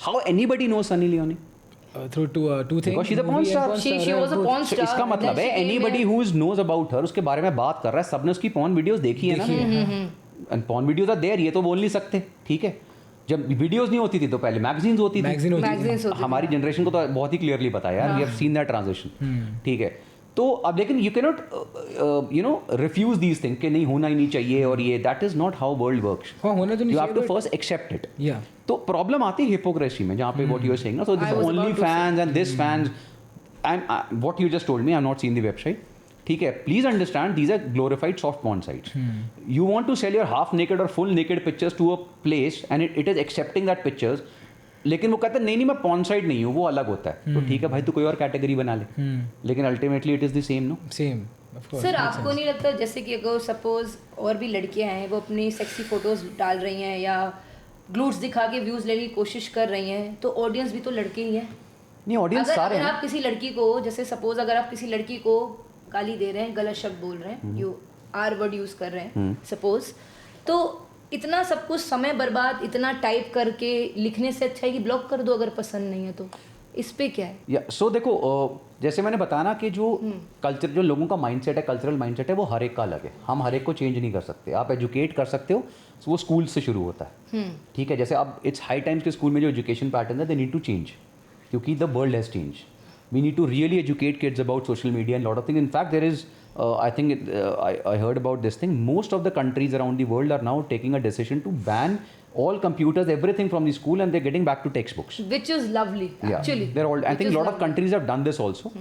B: How anybody knows Sunny Leone?
C: Through two things.
B: Because she's a porn
C: movie and
B: star.
A: She was a
C: both.
A: porn
B: So
A: star.
B: इसका मतलब
A: Then
B: है
A: she came
B: anybody
A: here.
B: who knows about her, उसके बारे में बात कर रहा है, सबने उसकी porn videos देखी है ना. And porn videos are there, ये तो बोल नहीं सकते, ठीक है. जब वीडियोस नहीं होती थी तो पहले मैगजीन्स होती थी.
C: Magazine होती थी.
A: Magazines होती थी.
B: हमारी जनरेशन को तो बहुत ही क्लियरली पता है यार, we have seen that transition. ठीक है, तो अब लेकिन you can not refuse these thing कि नहीं होना ही नहीं चाहिए और ये, that is not how world works.
C: हाँ, होना तो नहीं
B: यू हैव टू
C: चाहिए,
B: फर्स्ट एक्सेप्ट इट.
C: Yeah.
B: तो प्रॉब्लम आती है हिपोक्रेसी में, जहाँ पे व्हाट यू आर सेइंग ना, so this
A: I was
B: only
A: about to
B: fans and this fans, what you just told me, I have not seen the website. ठीक है, please understand these are glorified soft porn sites. You want to sell your half naked or full naked pictures to a place and it is accepting that pictures, लेकिन वो कहता है नहीं मैं porn site नहीं हूँ, वो अलग होता है. तो ठीक है भाई, तू कोई और कैटेगरी बना ले, लेकिन ultimately it is the same, no.
C: Same. Of course.
A: Sir आपको नहीं लगता जैसे कि अगर सपोज और भी लड़कियां हैं वो अपनी सेक्सी फोटोज डाल रही हैं या ग्लूट्स दिखा के व्यूज लेने की कोशिश कर रही हैं, तो ऑडियंस भी तो लड़के ही हैं.
B: नहीं, ऑडियंस
A: अगर
B: सारे
A: अगर
B: हैं.
A: आप किसी लड़की को, जैसे सपोज अगर आप किसी लड़की को गाली दे रहे हैं, गलत शब्द बोल रहे हैं, यू आर वर्ड यूज कर रहे हैं सपोज, तो इतना सब कुछ समय बर्बाद, इतना टाइप करके लिखने से अच्छा है कि ब्लॉक कर दो अगर पसंद नहीं है तो. इस पे क्या है?
B: या सो देखो, जैसे मैंने बताया ना कि जो कल्चर, जो लोगों का माइंडसेट है, कल्चरल माइंडसेट है, वो हर एक का अलग है. हम हर एक को चेंज नहीं कर सकते. आप एजुकेट कर सकते हो, so वो स्कूल से शुरू होता है. ठीक है, जैसे अब इट्स हाई टाइम्स के स्कूल में जो एजुकेशन पैटर्न है, दे नीड टू चेंज, क्योंकि the world has change. We need to really educate kids about social media and lot of thing. In fact there is, I think I heard about this thing. Most of the countries around the world are now taking a decision to ban all computers, everything from the school, and they're getting back to textbooks.
A: Which is lovely actually.
B: They're all. I
A: Which
B: think
A: is
B: a lot of
A: lovely.
B: countries have done this also.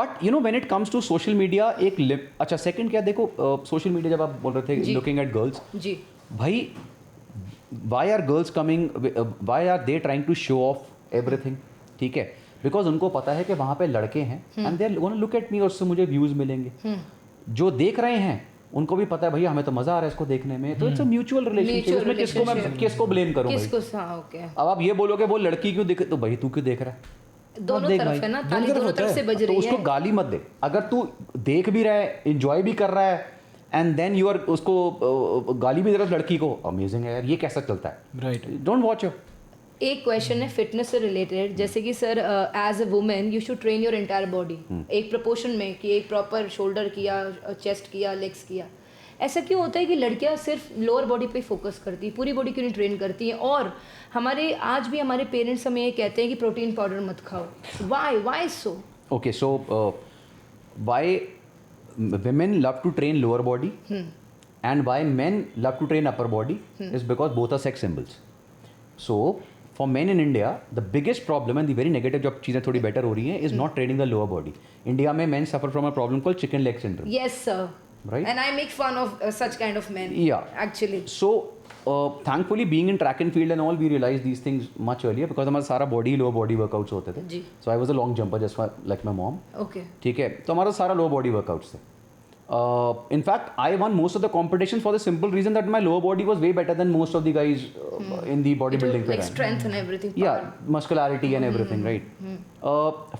B: But when it comes to social media, एक अच्छा second क्या देखो, social media जब आप बोल रहे थे
A: जी.
B: looking at girls,
A: जी.
B: भाई why are girls coming? Why are they trying to show off everything? ठीक है, बिकॉज उनको पता है कि वहाँ पे लड़के हैं and they are gonna look at me, और उससे मुझे व्यूज मिलेंगे. जो देख रहे हैं उनको भी पता है भैया हमें तो मजा आ रहा है इसको देखने में, तो इट्स अ म्यूचुअल रिलेशनशिप. इसमें किसको ब्लेम करूं भाई?
A: किसको? हाँ, ओके.
B: अब आप ये बोलोगे वो लड़की क्यों दिखे, तो भाई तू क्यों देख रहा है?
A: दोनों
C: देख
A: तरफ
C: भाई,
A: है ना,
C: दोनों
A: ताली
C: तरफ
A: दोनों
C: होता
A: तरफ
C: है.
A: से बज
B: तो
A: रही
B: उसको
A: है.
B: गाली मत दे. अगर तू देख भी रहा है, एंजॉय भी कर रहा है, एंड देन यू आर उसको गाली भी दे रहा है लड़की को, अमेजिंग है यार, ये कैसा चलता है?
C: Right.
B: Don't watch.
A: एक क्वेश्चन है फिटनेस से रिलेटेड, जैसे कि sir as a women you should train your entire body एक प्रोपोर्शन में, कि एक प्रॉपर शोल्डर किया, चेस्ट किया, लेग्स किया. ऐसा क्यों होता है कि लड़कियां सिर्फ लोअर बॉडी पे फोकस करती हैं, पूरी बॉडी क्यों नहीं ट्रेन करती हैं? और हमारे आज भी हमारे पेरेंट्स हमें ये कहते हैं कि प्रोटीन पाउडर मत खाओ. Why so?
B: Okay, so why women love to train lower body and why men love to train upper body is because both are sex symbols. So for men in India, the biggest problem and the very negative जो चीज़ें थोड़ी better हो रही हैं is not training the lower body. India में men suffer from a problem called chicken leg syndrome.
A: Yes sir.
B: Right.
A: And I make fun of such kind of men.
B: Yeah.
A: Actually.
B: So thankfully being in track and field and all, we realized these things much earlier because हमारा सारा body lower body workouts होते थे.
A: जी.
B: So I was a long jumper just like my mom.
A: Okay.
B: ठीक है, तो हमारा सारा lower body workouts थे. In fact, I won most of the competitions for the simple reason that my lower body was way better than most of the guys in the bodybuilding.
A: Like strength and everything.
B: Yeah, muscularity and everything, right?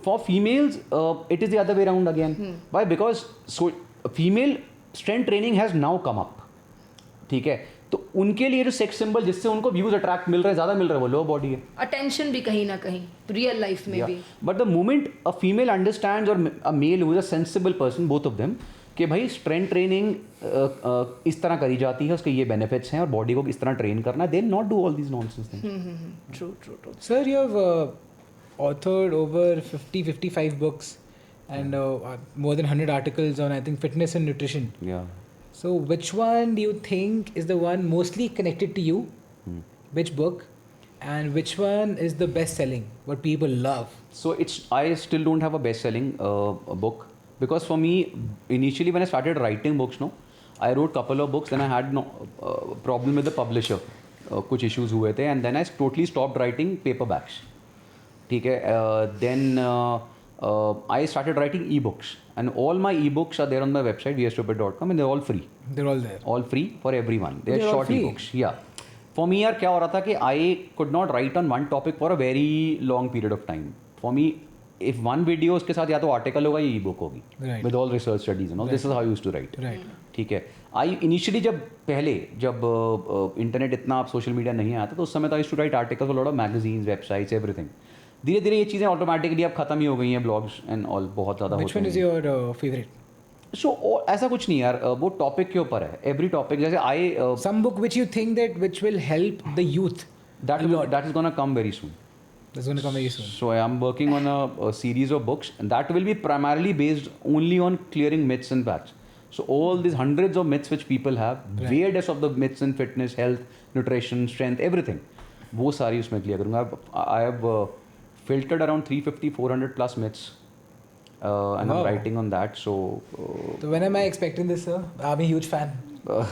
B: For females, it is the other way around again. Why? Because female strength training has now come up. ठीक है, तो उनके लिए जो sex symbol जिससे उनको views attract मिल रहे हैं, ज़्यादा मिल रहा है, वो लोअर बॉडी है.
A: अटेंशन भी कहीं ना कहीं रियल लाइफ में भी.
B: But the moment a female understands और a male who is a sensible person, both of them, कि भाई स्ट्रेंथ ट्रेनिंग इस तरह करी जाती है, उसके ये बेनिफिट्स हैं और बॉडी को इस तरह ट्रेन करना है, they not do all these nonsense things.
A: True.
C: Sir, you have authored over 55 books and more than 100 articles on, I think, fitness and nutrition.
B: Yeah.
C: So, which one do you think is the one mostly connected to you? Which book? And which one is the best selling? What people love?
B: So I still don't have a best-selling book because for me, initially when I started writing books, I wrote couple of books. Then I had problem with the publisher. कुछ issues हुए थे, and then I totally stopped writing paperbacks. ठीक है. Then I started writing e-books, and all my e-books are there on my website vstupid.com, and they're all free.
C: They're all there.
B: All free for everyone. They're
C: They're all
B: short
C: free?
B: e-books. Yeah. For me, यार क्या हो रहा था कि I could not write on one topic for a very long period of time. For me, if one video उसके साथ या तो article होगा या e-book होगी.
C: Right.
B: With all research studies and all. This is how I used to write.
C: Right.
B: ठीक है. I initially जब इंटरनेट इतना सोशल मीडिया नहीं आया था, तो उस समय तो I used to write articles for a lot of magazines, websites, everything. धीरे धीरे ये चीज़ें ऑटोमेटिकली अब खत्म ही हो गई हैं, ब्लॉग्स एंड ऑल बहुत ज़्यादा
C: Which one is your favorite?
B: सो ऐसा कुछ नहीं यार, वो टॉपिक के ऊपर है. एवरी टॉपिक जैसे आई
C: Some book which you think that which will help the youth.
B: that is gonna come very soon.
C: That's going to come very soon.
B: So I am working on a series of books, and that will be primarily based only on clearing myths and facts. So all these hundreds of myths which people have,
C: Right.
B: weirdest of the myths in fitness, health, nutrition, strength, everything, वो सारी उसमें clear करूँगा. I have filtered around 350-400 plus myths, and
C: Wow.
B: I'm writing on that. So
C: So when am I expecting this, sir? I'm a huge fan.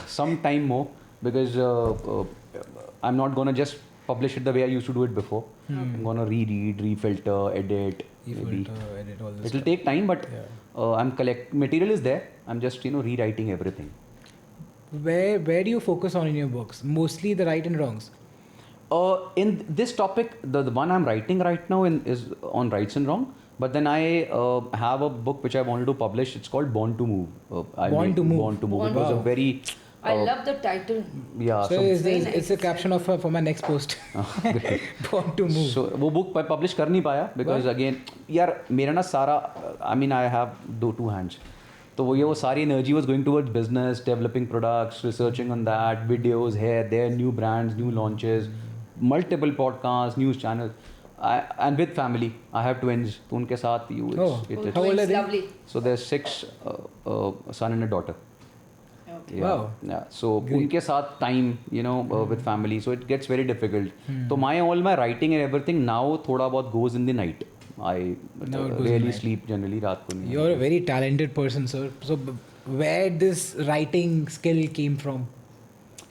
B: some time more, because I'm not gonna just publish it the way I used to do it before. I'm gonna reread, refilter, edit. Maybe
C: Edit all this.
B: it'll take time, but I'm material is there. I'm just rewriting everything.
C: Where do you focus on in your books? Mostly the right and wrongs.
B: In this topic, the one I'm writing right now is on rights and wrong. But then I have a book which I wanted to publish. It's called Born to Move.
C: Born to Move.
B: Born to Move.
A: Born
B: It was
C: to
B: a
C: Move.
B: very
A: I love the title.
B: yeah.
C: So
A: very
C: it's a
A: nice.
C: caption of for my next post. Born to move.
B: So वो book publish कर नहीं पाया because again यार मेरा ना सारा I mean I have two hands. तो वो सारी energy was going towards business, developing products, researching on that, videos here, there, new brands, new launches, multiple podcasts, news channels, and with family. I have twins. तो उनके साथ
C: How old are they?
A: Lovely.
B: So there's 6 son and a daughter.
A: Okay.
B: Yeah.
C: Wow.
B: Yeah. So उनके साथ time, with family, so it gets very difficult. So all my writing and everything now थोड़ा बहुत goes in the night. I
C: Now it goes in the
B: rarely
C: night.
B: sleep generally रात को नहीं.
C: You're a very talented person, sir. So where this writing skill came from?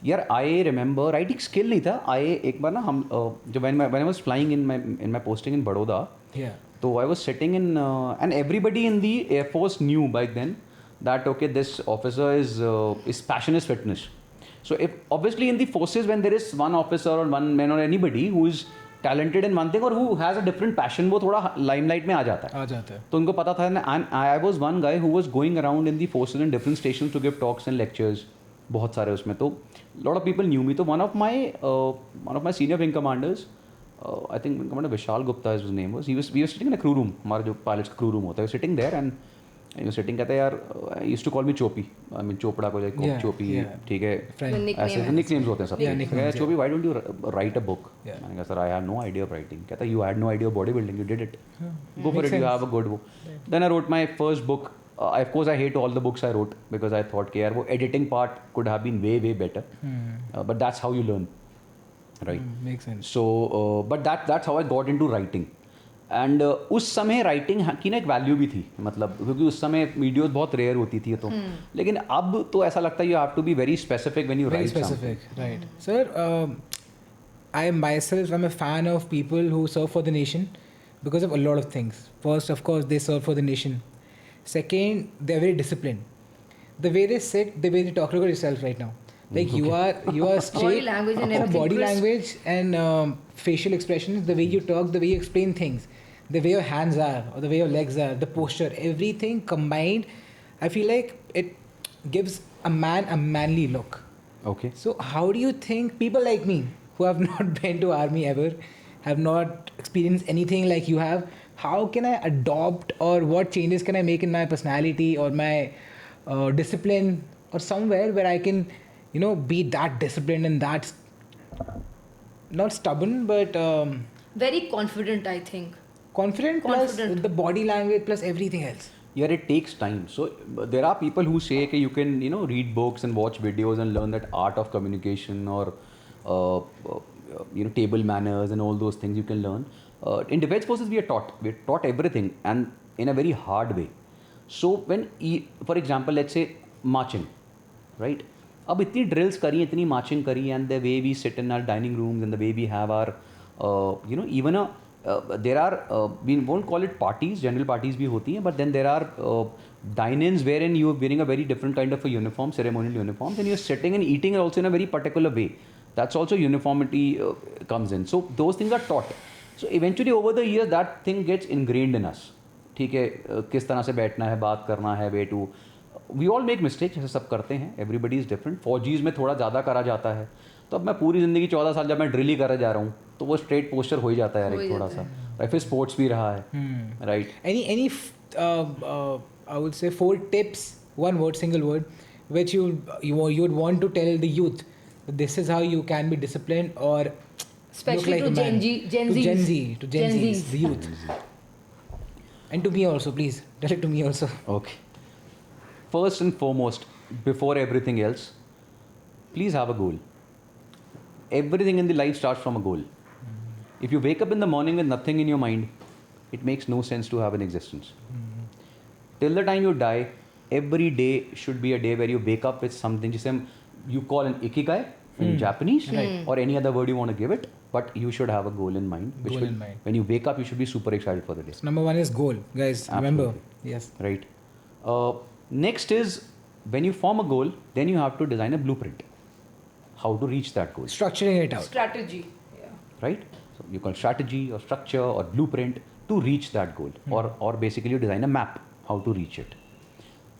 B: यार I remember writing skill नहीं था. एक बार ना हम जब when I was flying in my posting in Baroda,
C: Yeah.
B: so I was sitting in and everybody in the Air Force knew back then that okay, this officer is passion is fitness. So if obviously in the forces when there is one officer or one man or anybody who is talented in one thing or who has a different passion, वो थोड़ा limelight में आ जाता है.
C: आ जाता है.
B: तो उनको पता था. And I was one guy who was going around in the forces in different stations to give talks and lectures. बहुत सारे उसमें. तो lot of people knew me. तो one of my senior wing commanders I think Vishal Gupta his name was. We were sitting in a crew room. हमारा जो pilots का crew room होता है, sitting there and he was sitting कहते यार he used to call me Chopi. I mean Chopra को like
C: Yeah,
B: Chopi,
C: yeah.
B: ठीक है.
C: Friend.
A: nickname
B: ऐसे
A: है.
B: nicknames होते हैं सबके.
C: Yeah, nicknames,
B: Chopi, why don't you write a book?
C: Yeah.
B: मैंने कहा sir I have no idea of writing. कहता you had no idea of bodybuilding, you did it. Go for
C: Makes
B: it. You
C: sense.
B: have a good book. Then I wrote my first book. Of course I hate all the books I wrote because I thought कि यार वो editing part could have been way better. But that's how you learn, right?
C: Makes sense.
B: So but that's how I got into writing. And उस समय writing की ना एक value भी थी, मतलब क्योंकि उस समय वीडियोस बहुत रेयर होती थी तो लेकिन अब तो ऐसा लगता है you have to be very specific when you
C: Very
B: right
C: specific, right. Sir, I myself am a fan of people who serve for the nation because of a lot of things. First, of course, they serve for the nation. Second, they're very disciplined. The way they sit, the way they talk about yourself right now. Like you are straight.
A: Body language and everything.
C: Body
A: Chris.
C: language and facial expressions, the way you talk, the way you explain things, the way your hands are or the way your legs are, the posture, everything combined, I feel like it gives a man a manly look.
B: Okay.
C: So how do you think people like me who have not been to army ever, have not experienced anything like you have, how can I adopt or what changes can I make in my personality or my discipline or somewhere where I can, be that disciplined and that not stubborn but
A: Very confident, I think.
C: confident plus
A: Confident.
C: the body language plus everything else.
B: Yeah, it takes time. So there are people who say that you can, read books and watch videos and learn that art of communication or, table manners and all those things you can learn. In defense forces, we are taught everything and in a very hard way. So when, for example, let's say marching, right? अब इतनी drills करी, इतनी marching करी, and the way we sit in our dining rooms and the way we have our, even there are, we won't call it parties, general parties भी होती हैं, but then there are dine-ins wherein you are wearing a very different kind of a uniform, ceremonial uniforms, and you're sitting and eating also in a very particular way. That's also uniformity comes in. So those things are taught. So eventually over the years that thing gets ingrained in us. ठीक है, किस तरह से बैठना है, बात करना है, way to. We all make mistakes, जैसे सब करते हैं. Everybody is different. फौजीज में थोड़ा ज़्यादा करा जाता है. तो अब मैं पूरी ज़िंदगी 14 साल जब मैं ड्रिल ही करे जा रहा हूँ तो वो स्ट्रेट पोस्चर हो ही जाता है यार एक थोड़ा सा. फिर स्पोर्ट्स भी रहा है, right.
C: Any I would say 4 tips, one word, single word, which you would want to tell the youth that this is how you can be disciplined or
A: Especially
C: look like
A: to
C: a man.
A: Gen Zs.
C: to Gen Zs, the youth, and to me also. Please tell it to me also.
B: Okay. First and foremost, before everything else, please have a goal. Everything in the life starts from a goal. If you wake up in the morning with nothing in your mind, it makes no sense to have an existence. Till the time you die, every day should be a day where you wake up with something. Just you call an ikigai in Japanese or any other word you want to give it, but you should have a goal in mind.
C: Goal in mind.
B: When you wake up, you should be super excited for the day.
C: So number 1 is goal, guys. Remember,
B: Absolutely.
C: yes.
B: Right. Next is when you form a goal, then you have to design a blueprint. How to reach that goal.
C: Structuring it out.
A: Strategy. Yeah.
B: Right? So you call strategy or structure or blueprint to reach that goal, or basically you design a map how to reach it.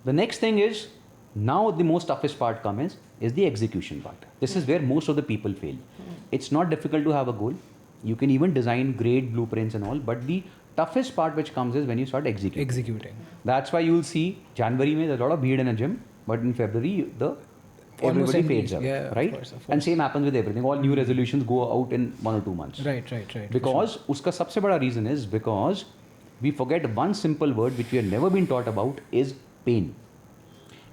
B: The next thing is, now the most toughest part comes is the execution part. This is where most of the people fail. It's not difficult to have a goal. You can even design great blueprints and all, but the toughest part which comes is when you start executing. That's why you will see January there's a lot of bheed in a gym, but in February everybody fades out,
C: yeah,
B: right?
C: of course.
B: And same happens with everything. All new resolutions go out in 1 or 2 months.
C: Right.
B: Because uska sabse bada reason is because we forget one simple word which we have never been taught about is pain.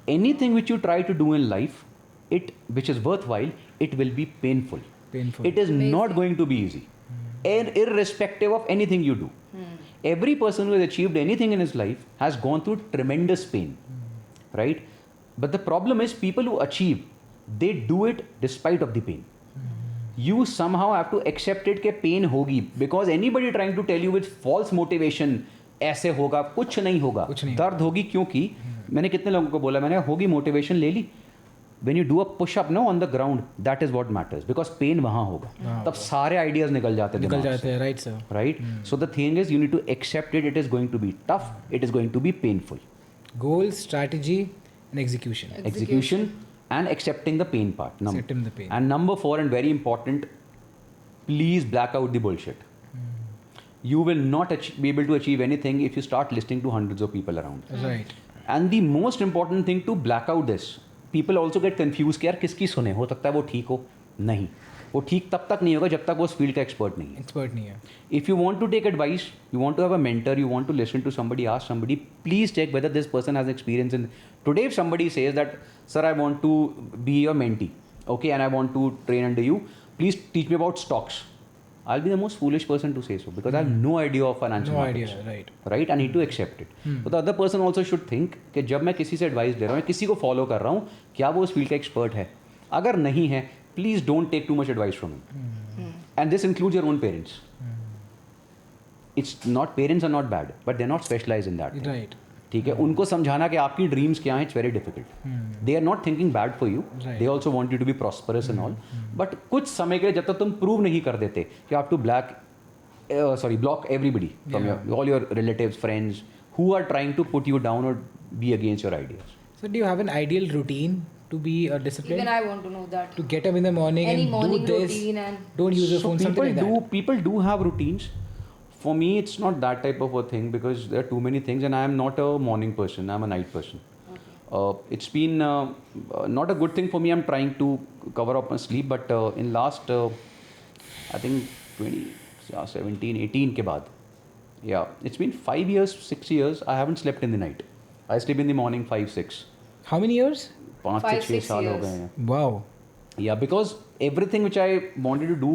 B: Anything which you try to do in life, which is worthwhile, it will be painful. It is not going to be easy. And irrespective of anything you do. Every person who has achieved anything in his life has gone through tremendous pain. Right? But the problem is people who achieve, they do it despite of the pain. You somehow have to accept it कि pain होगी, because anybody trying to tell you with false motivation ऐसे होगा, कुछ नहीं होगा, दर्द होगी, क्योंकि मैंने कितने लोगों को बोला, मैंने होगी motivation ले ली. When you do a push up on the ground, that is what matters, because pain वहाँ होगा. तब सारे ideas निकल जाते हैं,
C: right, sir.
B: Right? So the thing is, you need to accept it. It is going to be tough. It is going to be painful.
C: Goal, strategy, and execution.
B: And accepting the pain part.
C: Accepting the pain.
B: And number 4, and very important, please black out the bullshit. You will not be able to achieve anything if you start listening to hundreds of people around.
C: Right.
B: And the most important thing to black out this, people also get confused कि यार किसकी सुने, हो सकता है वो ठीक हो, नहीं, वो ठीक तब तक नहीं होगा जब तक वो उस फील्ड का एक्सपर्ट नहीं है.
C: Expert नहीं है.
B: If you want to take advice, you want to have a mentor, you want to listen to somebody, ask somebody, please check whether this person has experience in. Today, if somebody says that, sir, I want to be your mentee, okay, and I want to train under you, please teach me about stocks. I'll be the most foolish person to say so because I have no idea of financial
C: No
B: markets.
C: idea, right.
B: Right? I need to accept it. But the other person also should think कि जब मैं किसी से advice ले रहा हूँ, किसी को फॉलो कर रहा हूँ, क्या वो उस फील्ड का एक्सपर्ट है? अगर नहीं है, please don't take too much advice from him. And this includes your own parents. It's not, parents are not bad, but they are not specialize in that.
C: Right.
B: ठीक है, उनको समझाना कि आपकी ड्रीम्स क्या हैं, it's very difficult. They are not thinking bad for you, they also want you to be prosperous and all, but कुछ समय के लिए जब तक तुम प्रूव नहीं कर देते कि आप to block everybody from all your relatives, friends who are trying to put you down or be against your ideas.
C: So do you have an ideal routine to be disciplined?
A: Even I want to know that.
C: To get up in the morning
A: Any
C: and
A: morning
C: do this.
A: routine and
C: Don't use your
B: So
C: phone. Something like that.
B: people do have routines. For me, it's not that type of a thing because there are too many things, and I am not a morning person. I'm a night person. It's been not a good thing for me. I'm trying to cover up my sleep, but in last I think 17, 18 के बाद, yeah, it's been 5 years, 6 years. I haven't slept in the night. I sleep in the morning 5, 6.
C: How many years?
B: 5
A: 5,
B: से 6
A: 6
B: साल हो
A: years.
B: गए हैं.
C: Wow.
B: Yeah, because everything which I wanted to do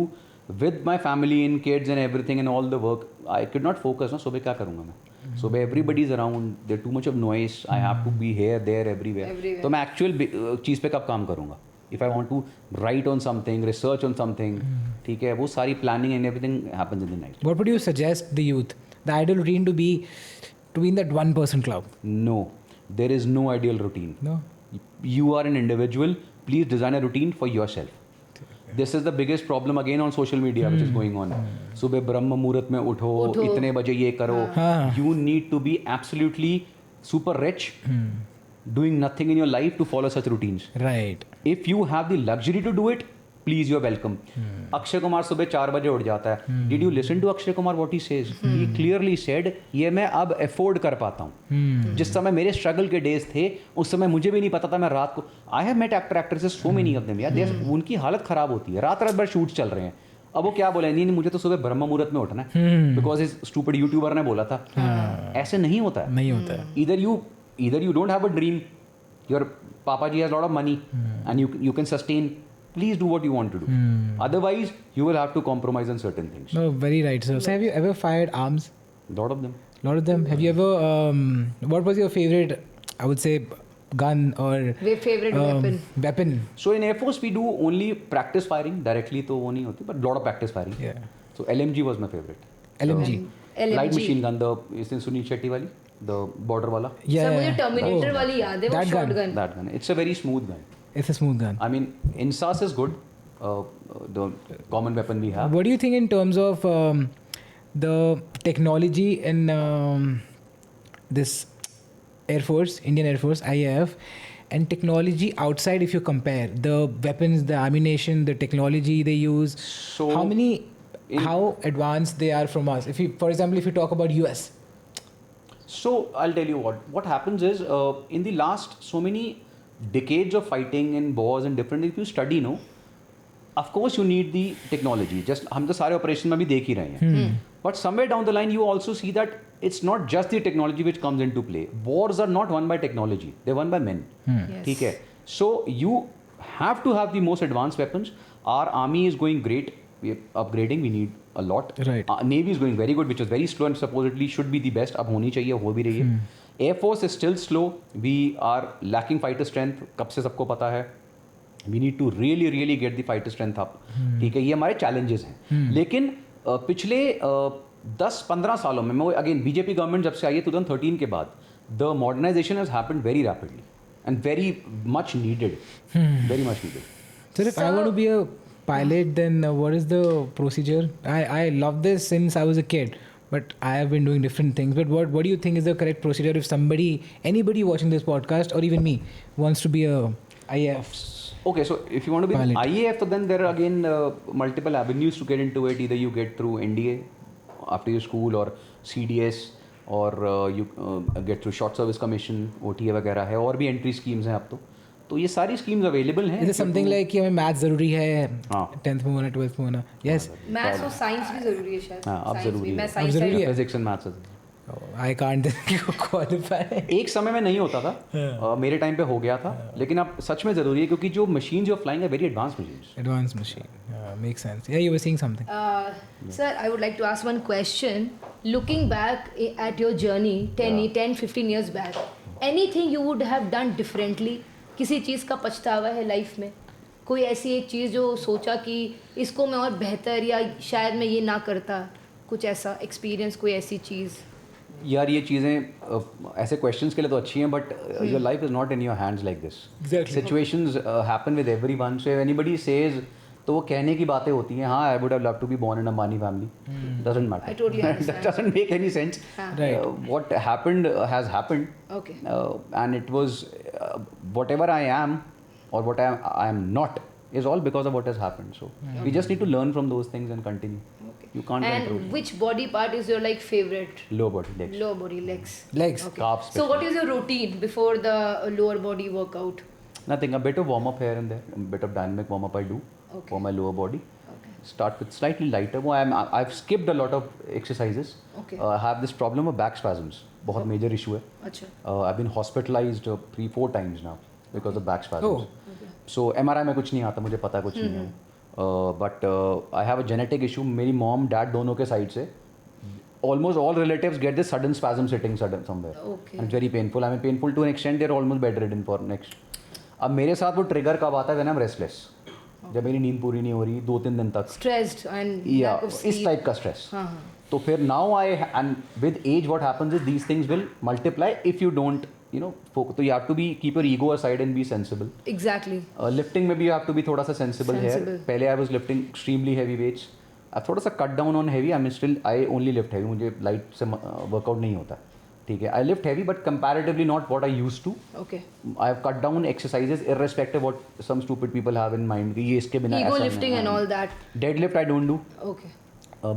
B: with my family and kids and everything and all the work, I could not focus. ना सुबह क्या करूँगा मैं? सुबह everybody is around. There too much of noise. I have to be here, there, everywhere.
A: Everywhere.
B: तो मैं actual चीज़ पे कब काम करूँगा? If I want to write on something, research on something, ठीक है, वो सारी planning and everything happens in the night.
C: What would you suggest the youth? The ideal routine to be in that 1% club?
B: No, there is no ideal routine.
C: No.
B: You are an individual. Please design a routine for yourself. This is the biggest problem again on social media which is going on. सुबह ब्रह्म मुहूर्त में उठो, इतने बजे ये करो. You need to be absolutely super rich, doing nothing in your life to follow such routines.
C: Right.
B: If you have the luxury to do it, please, you are welcome. Akshay Kumar सुबह 4 बजे उठ जाता है. Did you listen to Akshay Kumar what he says? He clearly said, ये मैं अब afford कर पाता हूँ. जिस समय मेरे स्ट्रगल के डेज थे, उस समय मुझे भी नहीं पता था मैं रात को. I have met actresses, so many of them. यार, उनकी हालत खराब होती है. रात भर शूट चल रहे हैं. अब वो क्या बोले, नहीं मुझे तो सुबह ब्रह्म मुहूर्त में उठना है, बिकॉज इस स्टूपिड यूट्यूबर ने बोला था. ऐसे नहीं होता है.
C: नहीं होता है.
B: Either you don't have a dream, your papa ji has a lot of money and you can sustain, please do what you want to do. Otherwise you will have to compromise on certain things.
C: No, very right, sir. So have you ever fired arms?
B: Lot of them.
C: Lot of them. Have you ever what was your favorite, I would say, gun or
A: favorite
C: weapon?
B: So in Air Force we do only practice firing, directly तो वो नहीं होती, but lot of practice firing.
C: Yeah.
B: So LMG was my favorite.
C: LMG.
B: Light machine gun, the इसने सुनील शेट्टी वाली, the border वाला.
C: Yeah.
A: Sir मुझे terminator वाली याद है, वो
C: that gun.
A: Shotgun.
B: That gun. It's a very smooth gun.
C: It's a smooth gun.
B: I mean, INSAS is good. The common weapon we have.
C: What do you think in terms of the technology in this Air Force, Indian Air Force, IAF, and technology outside? If you compare the weapons, the ammunition, the technology they use,
B: So
C: how advanced they are from us? If you, for example, if you talk about US.
B: So I'll tell you what happens is in the last so many decades of fighting and wars and different, if you study, no, of course you need the technology. Just हम तो सारे operation में भी देख ही रहे हैं. But somewhere down the line you also see that it's not just the technology which comes into play. Wars are not won by technology; they're won by men.
A: Yes.
B: ठीक है. So you have to have the most advanced weapons. Our army is going great. We are upgrading. We need a lot.
C: Right.
B: Navy is going very good, which is very slow and supposedly should be the best. अब होनी चाहिए, हो भी रही है. Air Force is still slow. We are lacking fighter strength. कब से सबको पता है. We need to really get the fighter strength up. ठीक है, ये हमारे challenges हैं. लेकिन पिछले 10-15 सालों में, मैं अगेन बीजेपी गवर्नमेंट जब से आई है 2013 के बाद, the modernization has happened very rapidly and very much needed. Very much needed.
C: So if I want to be a pilot, then what is the procedure? I love this since I was a kid, but I have been doing different things. But what do you think is the correct procedure if anybody watching this podcast or even me wants to be a IAF?
B: Okay, so if you want to be
C: Pilot.
B: IAF, so then there are again multiple avenues to get into it. Either you get through NDA after your school, or CDS, or you get through Short Service Commission, OTA वगैरह है, और भी entry schemes हैं अब तो ये सारी schemes available हैं.
C: Is it something like कि हमें मैथ ज़रूरी है
B: हाँ.
C: 10th में होना 12th में होना? Yes.
A: मैथ्स और साइंस भी जरूरी है शायद.
B: हाँ, अब
A: Science
B: जरूरी
A: भी.
B: है.
A: मैं
C: अब
A: साइंस
C: जरूरी है.
B: Physics and maths.
C: I can't qualify.
B: एक समय में नहीं होता था, मेरे टाइम पे हो गया था, लेकिन अब सच में ज़रूरी है क्योंकि जो मशीन जो फ्लाइंग है very advance machines.
C: Advanced machine. Makes sense. Yeah, you were saying something.
A: Sir, I would like to ask one question. Looking back at your journey 10-15 years back, anything you would have done differently? किसी चीज़ का पछतावा है life में? कोई ऐसी एक चीज़ जो सोचा कि इसको मैं और बेहतर, या शायद मैं ये ना करता, कुछ ऐसा एक्सपीरियंस, कोई ऐसी चीज़?
B: यार ये चीज़ें ऐसे क्वेश्चंस के लिए तो अच्छी हैं, but your life is not in your hands like this.
C: Exactly.
B: Situations happen with everyone, so anybody says तो वो कहने की बातें होती हैं. हाँ, I would have love to be born in a money family. Doesn't matter.
A: I totally understand.
B: That doesn't make any sense.
C: Right.
B: What happened has happened.
A: Okay.
B: And it was whatever I am or what I am not is all because of what has happened. So we just need to learn from those things and continue.
A: Okay.
B: You can't control
A: And which body part is your like favorite?
B: low body legs.
A: Lower body, legs.
C: Legs.
A: Okay.
B: Calves
A: So what is your routine before the lower body workout?
B: Nothing. A bit of warm up here and there. A bit of dynamic warm up I do for my lower body.
A: Okay.
B: Start with slightly lighter. I've skipped a lot of exercises.
A: Okay.
B: I have this problem of back spasms. बहुत major issue है.
A: अच्छा.
B: I've been hospitalized 3-4 times now because of back spasms.
C: Oh.
B: So MRI में कुछ नहीं आता, मुझे पता कुछ नहीं है. But I have a genetic issue. मेरी mom, dad दोनों के side से almost all relatives get this sudden spasm sitting somewhere.
A: Okay.
B: And it's very painful. I mean painful to an extent they're almost bedridden for next. अब मेरे साथ वो trigger कब आता है when I'm restless. जब मेरी नींद पूरी नहीं हो रही 2-3 दिन तक.
A: Stressed and
B: Yeah,
A: lack of sleep.
B: इस टाइप का स्ट्रेस.
A: हाँ हाँ.
B: तो फिर now and with age what happens is these things will multiply if you don't तो you have to be keep your ego aside and be sensible.
A: Exactly.
B: Lifting में भी you have to be थोड़ा सा sensible है.
A: Sensible.
B: पहले I was lifting extremely heavy weights. अब थोड़ा सा cut down on heavy. I only lift heavy. मुझे light से workout नहीं होता. ठीक है. I lift heavy but comparatively not what I used to.
A: Okay.
B: I have cut down exercises irrespective what some stupid people have in mind कि ये इसके बिना
A: Ego
B: ऐसा
A: lifting
B: नहीं.
A: and all that.
B: Deadlift I don't do.
A: Okay.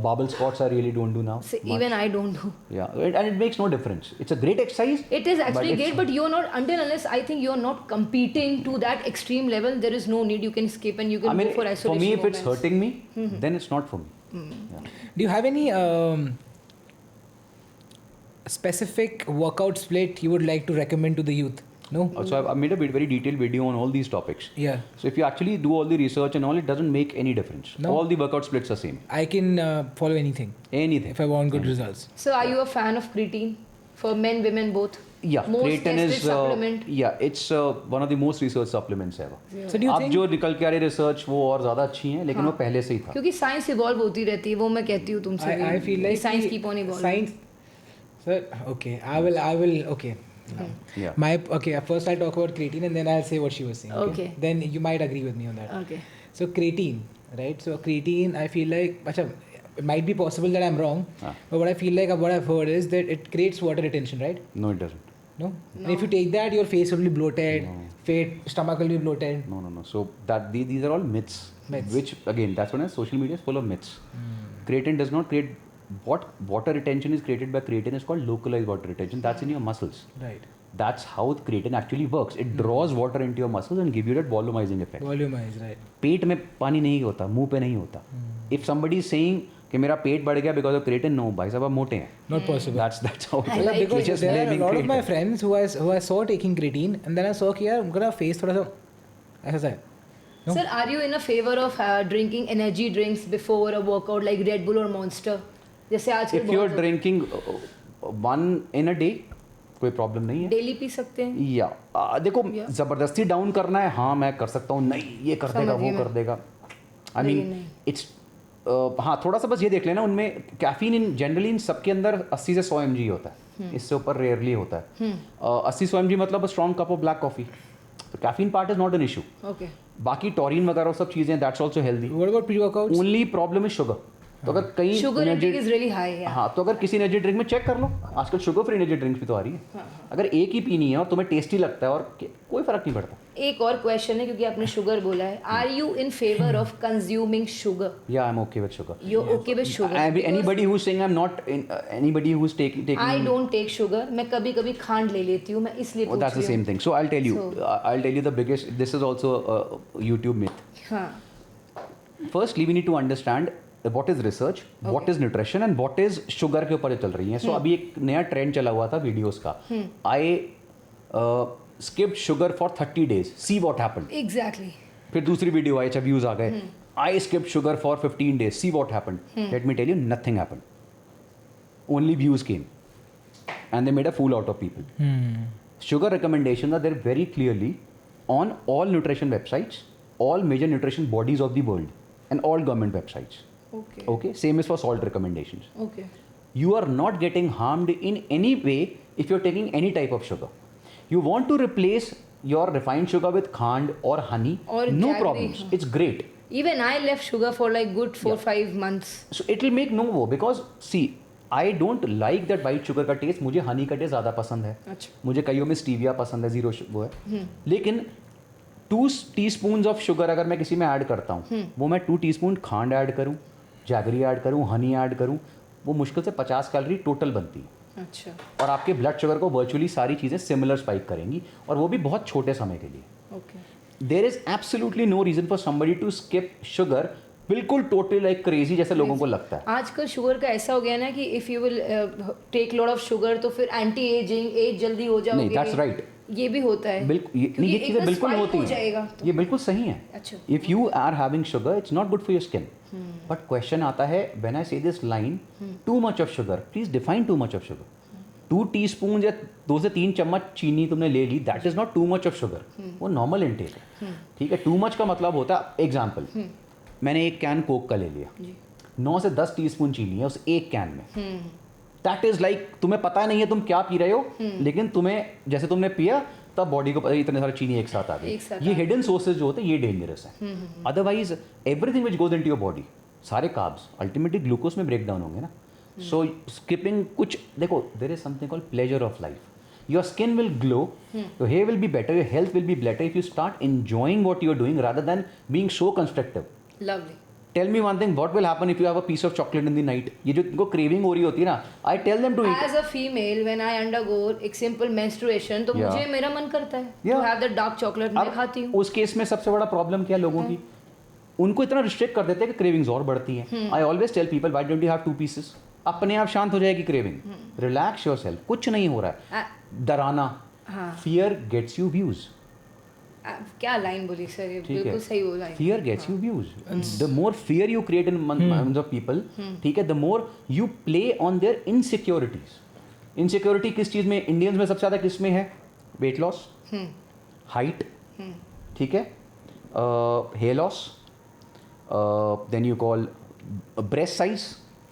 B: Barbell squats I really don't do now.
A: So
B: much.
A: even I don't do.
B: Yeah, and it makes no difference. It's a great exercise.
A: It is actually
B: it's-
A: great, but you're not, until unless I think you're not competing to that extreme level, there is no need. You can skip and you can
B: I mean,
A: go for isolation
B: me, if it's
A: movements.
B: hurting me, then it's not for me. Yeah.
C: Do you have any specific workout split you would like to recommend to the youth? No?
B: So I've made a very detailed video on all these topics.
C: Yeah.
B: So if you actually do all the research and all, it doesn't make any difference.
C: No.
B: All the workout splits are same.
C: I can follow anything
B: Anything.
C: if I want good results.
A: So are you a fan of creatine for men, women, both?
B: Yeah,
A: Most
B: creatine
A: tested
B: is
A: supplement.
B: yeah, it's one of the most researched supplements ever.
C: So do you
B: अब
C: think
B: जो निकल के आ रही research वो और ज़्यादा अच्छी हैं, लेकिन वो पहले से ही था.
A: क्योंकि साइंस इवॉल्व होती रहती है, वो मैं कहती हूँ तुमसे भी.
C: I feel like
A: साइंस
C: कि
A: keep on evolving.
C: science. Sir, okay, I will okay.
B: Yeah.
C: First I'll talk about creatine and then I'll say what she was saying.
A: Okay.
C: Then you might agree with me on that.
A: Okay.
C: So creatine, right? So creatine, I feel like, it might be possible that I'm wrong, but what I feel like, what I've heard is that it creates water retention, right?
B: No, it doesn't.
C: No? And if you take that, your face will be bloated, stomach will be bloated.
B: No. So that these are all myths.
C: Myths.
B: Which again, that's when social media is full of myths. Creatine does not create what water retention is created by creatine is called localized water retention. That's in your muscles.
C: Right.
B: That's how creatine actually works. It draws water into your muscles and give you that volumizing effect.
C: Volumize, right.
B: पेट में पानी नहीं होता, मुंह पे नहीं होता. If somebody is saying कि मेरा पेट बढ़ गया because of creatine, no, भाई साहब आप मोटे हैं.
C: Not possible.
B: That's how.
A: I
B: it
A: like
B: is.
C: Because
B: Just
C: there are a
B: blaming
C: lot of my
B: creatine.
C: friends who I saw taking creatine and then I saw कि यार उनका face थोड़ा सा ऐसा सा है. No?
A: Sir, are you in a favor of drinking energy drinks before a workout like Red Bull or Monster? जैसे आजकल
B: If you're drinking one in a day, कोई प्रॉब्लम नहीं है.
A: डेली पी सकते हैं.
B: या देखो जबरदस्ती डाउन करना है, हाँ मैं कर सकता हूँ, नहीं ये कर देगा वो कर देगा. आई मीन इट्स हाँ थोड़ा सा बस ये देख लेना उनमें कैफीन इन जनरली इन सबके अंदर 80 से 100 mg होता है. इससे ऊपर रेयरली होता है. 80-100 mg मतलब strong cup of black coffee. तो caffeine part is not an issue.
A: Okay.
B: बाकी टॉरिन वगैरह सब चीज़ें that's also healthy.
C: What about pre-workouts?
B: Only problem is sugar. तो अगर कई
A: sugar intake is really high.
B: हाँ, तो अगर किसी एनर्जी ड्रिंक में चेक कर लो, आजकल शुगर फ्री एनर्जी ड्रिंक्स भी तो आ रही है। अगर एक ही पीनी है और तुम्हें टेस्टी लगता है और कोई फर्क नहीं पड़ता।
A: एक और क्वेश्चन है, क्योंकि आपने शुगर बोला है, are you in favour of consuming sugar?
B: या I am okay with sugar.
A: You okay with sugar?
B: Anybody who is saying I am not, anybody who is taking
A: I don't take sugar. मैं कभी कभी खांड ले लेती हूँ, मैं इसलिए पूछ
B: दैट्स द
A: रही
B: सेम
A: हूँ।
B: Thing. So I will tell you the biggest, this is also YouTube myth.
A: हाँ,
B: Firstly, we need to understand what is research, what is nutrition and what is sugar के ऊपर चल रही है। So अभी एक नया ट्रेंड चला हुआ था वीडियोस का। I skipped sugar for 30 days. See what happened.
A: Exactly.
B: फिर दूसरी वीडियो आई, अच्छा व्यूज आ गए। I skipped sugar for 15 days. See what happened. Let me tell you, nothing happened. Only views came, and they made a fool out of people. Sugar recommendations are there very clearly on all nutrition websites, all major nutrition bodies of the world, and all government websites.
A: Okay
B: Okay, same is for salt recommendations.
A: Okay.
B: You are not getting harmed in any way if you're taking any type of sugar. You want to replace your refined sugar with khand or honey,
A: Or
B: no
A: jaggery,
B: problems.
A: huh.
B: It's great.
A: Even I left sugar for like good 4-5 months.
B: So it will make no more because see, I don't like that white sugar का test. मुझे हनी का test ज़्यादा पसंद है।
A: अच्छा।
B: मुझे कईयों में स्टीविया पसंद है, जीरो वो है। लेकिन 2 टीस्पून ऑफ शुगर अगर मैं किसी में ऐड करता हूँ, वो मैं 2 टीस्पून खांड ऐड करूँ, जैगरी ऐड करूँ, हनी ऐड करूँ, वो मुश्किल से 50 कैलोरी टोटल बनती है।
A: अच्छा।
B: और आपके ब्लड शुगर को वर्चुअली सारी चीज़ें सिमिलर स्पाइक करेंगी, और वो भी बहुत छोटे समय के लिए।
A: Okay.
B: There is absolutely no reason for somebody to skip sugar, बिल्कुल टोटली लाइक क्रेजी जैसे लोगों को लगता है।
A: आजकल शुगर का ऐसा हो गया ना कि if you will take lot of sugar तो फिर एंटी एजिंग, एज जल्दी हो जाओगे।
B: नहीं, दैट्स राइट।
A: ये भी होता है।
B: बिल्कुल, ये
A: क्योंकि
B: चीज़ें
A: एकदम
B: बिल्कुल
A: spike
B: होती
A: हो
B: हैं।
A: जाएगा तो।
B: ये बिल्कुल सही है।
A: अच्छा।
B: If you are having sugar, it's not good for your skin. But question आता है, when I say this line, too much of sugar, please define too much of sugar. 2 teaspoon या 2 से 3 चम्मच चीनी तुमने ले ली, that is not too much of sugar. वो नॉर्मल इनटेक है। ठीक है, टू मच का मतलब होता है, एग्जाम्पल, मैंने एक कैन कोक का ले लिया, 9 से 10 टीस्पून चीनी है उस एक कैन में। दैट इज लाइक, तुम्हें पता नहीं है तुम क्या पी रहे हो, लेकिन तुम्हें जैसे तुमने पिया तब बॉडी को इतने सारे चीनी एक साथ आ गई। ये हिडन सोर्सेज जो होते हैं ये डेंजरस है। Otherwise everything which goes into your body, सारे कार्ब्स अल्टीमेटली ग्लूकोज में ब्रेक डाउन होंगे ना। सो स्किपिंग कुछ, देखो, there is something called pleasure of life. your skin will glow, your hair will be better, your health will be better if you start enjoying what you're doing rather than being so constructive.
A: Lovely.
B: Tell me one thing, what will happen if you have a piece of chocolate in the night? ये जो इनको craving हो रही होती है ना, I tell them to eat.
A: As a female, when I undergo एक simple menstruation, तो
B: Yeah.
A: मुझे मेरा मन करता है to
B: Yeah.
A: have the dark chocolate, मैं खाती हूँ।
B: उस केस में सबसे बड़ा प्रॉब्लम क्या है लोगों की, उनको इतना रिस्ट्रिक्ट कर देते हैं कि क्रेविंग्स और बढ़ती हैं। I always tell people, why don't you have 2 pieces? अपने आप शांत हो जाएगी क्रेविंग। रिलैक्स योरसेल्फ, कुछ नहीं हो रहा है। डराना, फियर गेट्स यू व्यूज।
A: क्या लाइन बोली सर, ये बिल्कुल सही बोला है।
B: Fear gets you views. The more fear you create in minds of people, ठीक है, the more you play on their insecurities. Insecurity किस चीज़ में, इंडियंस में सबसे ज़्यादा किस में है? वेट लॉस, हाइट, ठीक है, hair loss, then you call breast size,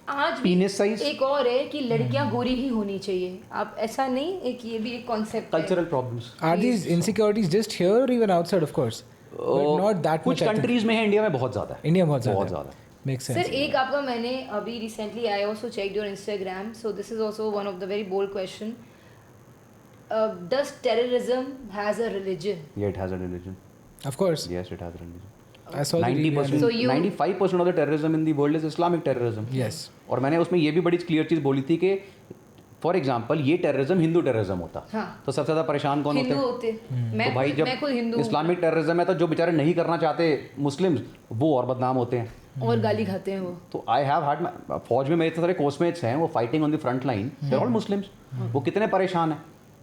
A: आज भी
B: penis size.
A: एक और है कि लड़कियां गोरी ही होनी चाहिए। आप ऐसा नहीं, एक ये भी एक कॉन्सेप्ट है।
B: Cultural problems.
C: Are these insecurities just here or even outside, of course? But not that
B: कुछ
C: much. I think.
B: कंट्रीज में है, इंडिया में बहुत ज़्यादा है।
C: India बहुत ज़्यादा
B: बहुत
C: है.
B: ज़्यादा।
C: Makes sense.
A: सर एक आपका मैंने अभी recently I also checked your Instagram, so this is also one of the very bold question, does terrorism has a religion?
B: Yeah, it has a religion.
C: Of course.
B: Yes, it has a religion.
C: I saw the review.
B: 90%,
A: So you-
B: 95% of the terrorism in the world is Islamic terrorism.
C: Yes.
B: और मैंने उसमें ये भी बड़ी clear चीज़ बोली थी कि for example ये टेररिज्म हिंदू टेररिज्म होता,
A: हाँ।
B: तो सबसे ज़्यादा परेशान कौन
A: हिंदू
B: होते?
A: होते। मैं
B: तो भाई
A: खुद- मैं खुद
B: जब
A: हिंदू हूँ।
B: इस्लामिक टेररिज्म है तो जो बेचारे नहीं करना चाहते मुस्लिम्स, वो और बदनाम होते हैं।
A: और गाली खाते हैं वो।
B: तो आई हैव हैड, फौज में मेरे इतने सारे कोर्समेट्स हैं, वो fighting on the front line, they are all Muslims. वो कितने परेशान हैं